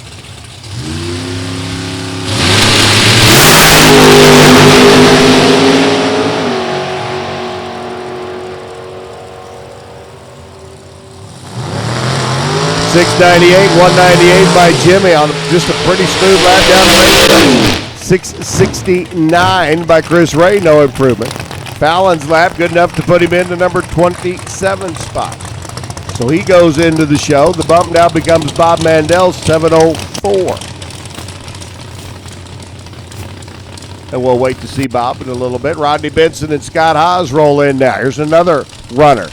198 by Jimmy on just a pretty smooth lap down the racetrack. 669 by Chris Ray, no improvement. Fallon's lap good enough to put him in the number 27 spot. So he goes into the show. The bump now becomes Bob Mandel's 7:04. And we'll wait to see Bob in a little bit. Rodney Benson and Scott Haas roll in now. Here's another runner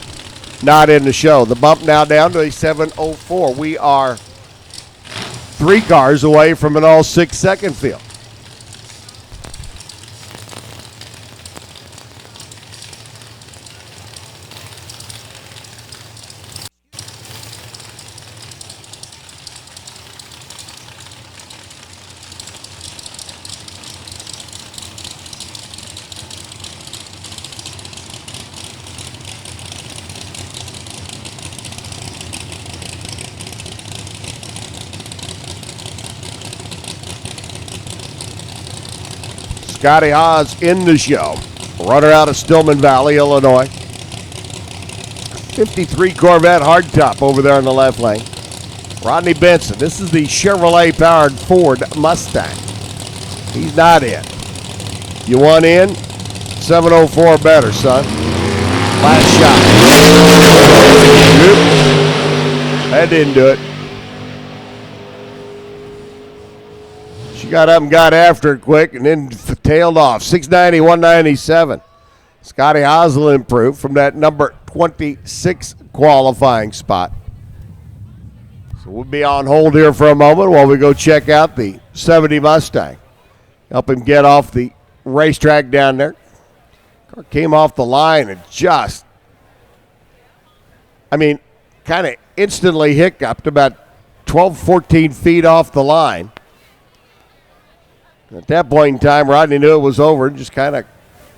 not in the show. The bump now down to a 7:04. We are 3 cars away from an all 6-second field. Scotty Haas in the show. Runner out of Stillman Valley, Illinois. 53 Corvette hardtop over there in the left lane. Rodney Benson. This is the Chevrolet-powered Ford Mustang. He's not in. You want in? 7:04 better, son. Last shot. That didn't do it. She got up and got after it quick and then tailed off. 690, 197. Scotty Haas will improve from that number 26 qualifying spot. So we'll be on hold here for a moment while we go check out the 70 Mustang. Help him get off the racetrack down there. Car came off the line and just, kind of instantly hiccuped about 12, 14 feet off the line. At that point in time, Rodney knew it was over and just kind of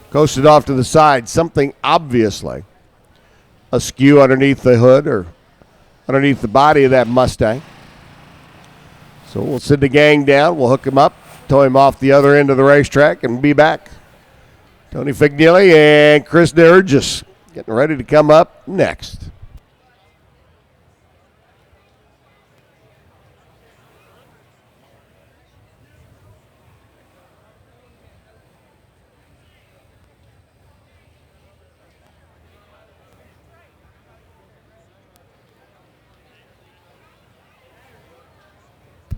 coasted off to the side. Something obviously askew underneath the hood or underneath the body of that Mustang. So we'll send the gang down. We'll hook him up, tow him off the other end of the racetrack, and be back. Tony Fignelli and Chris Dergis getting ready to come up next.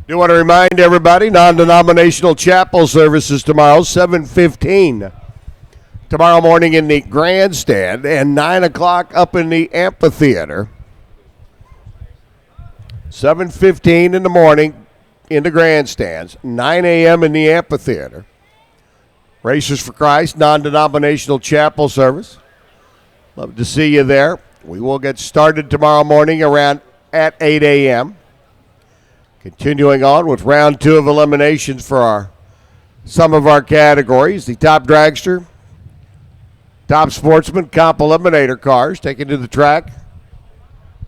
Do want to remind everybody, non-denominational chapel services tomorrow, 7:15. Tomorrow morning in the grandstand and 9 o'clock up in the amphitheater. 7:15 in the morning in the grandstands, 9 a.m. in the amphitheater. Racers for Christ, non-denominational chapel service. Love to see you there. We will get started tomorrow morning around at 8 a.m. Continuing on with round 2 of eliminations for some of our categories. The top dragster, top sportsman, comp eliminator cars taken to the track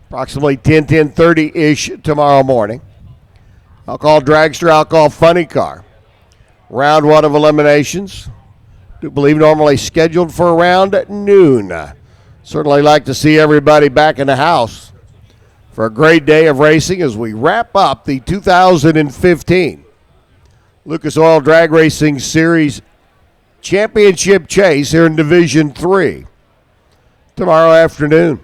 approximately 10:30-ish tomorrow morning. I'll call dragster, I'll call funny car. Round 1 of eliminations. I believe normally scheduled for around noon. Certainly like to see everybody back in the house for a great day of racing as we wrap up the 2015 Lucas Oil Drag Racing Series Championship Chase here in Division 3 tomorrow afternoon.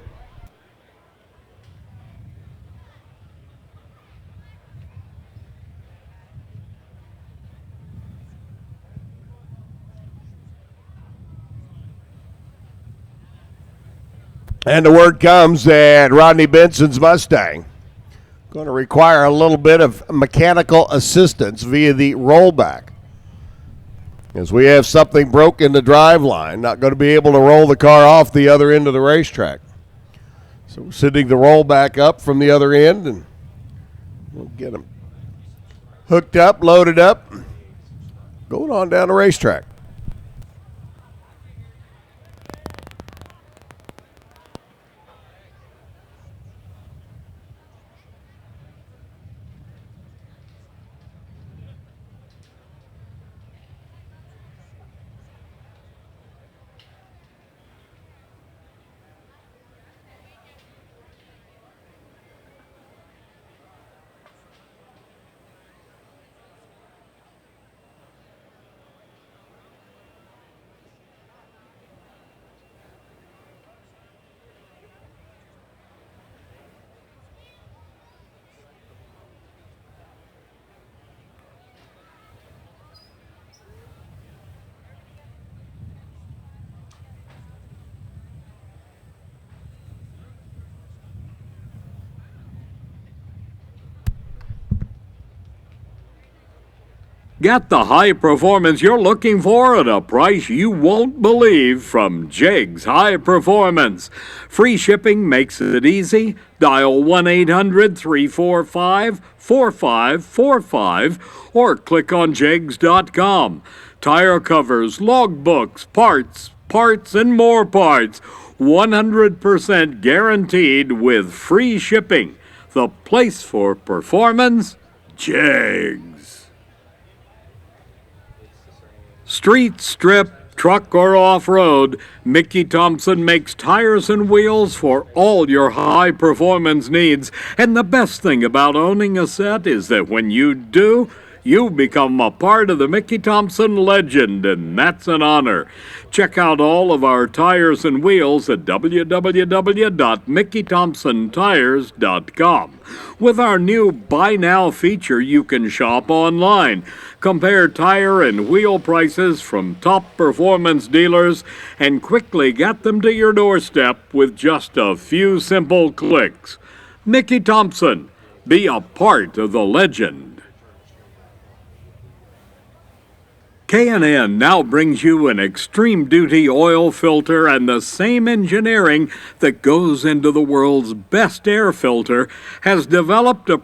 And the word comes that Rodney Benson's Mustang going to require a little bit of mechanical assistance via the rollback, as we have something broke in the drive line. Not going to be able to roll the car off the other end of the racetrack. So we're sending the rollback up from the other end, and we'll get them hooked up, loaded up, going on down the racetrack. Get the high performance you're looking for at a price you won't believe from Jiggs High Performance. Free shipping makes it easy. Dial 1-800-345-4545 or click on Jiggs.com. Tire covers, logbooks, parts, and more parts. 100% guaranteed with free shipping. The place for performance, Jiggs. Street, strip, truck, or off-road, Mickey Thompson makes tires and wheels for all your high-performance needs. And the best thing about owning a set is that when you do, you become a part of the Mickey Thompson legend, and that's an honor. Check out all of our tires and wheels at www.mickeythompsontires.com. With our new Buy Now feature, you can shop online, compare tire and wheel prices from top performance dealers, and quickly get them to your doorstep with just a few simple clicks. Mickey Thompson, be a part of the legend. K&N now brings you an extreme duty oil filter, and the same engineering that goes into the world's best air filter has developed a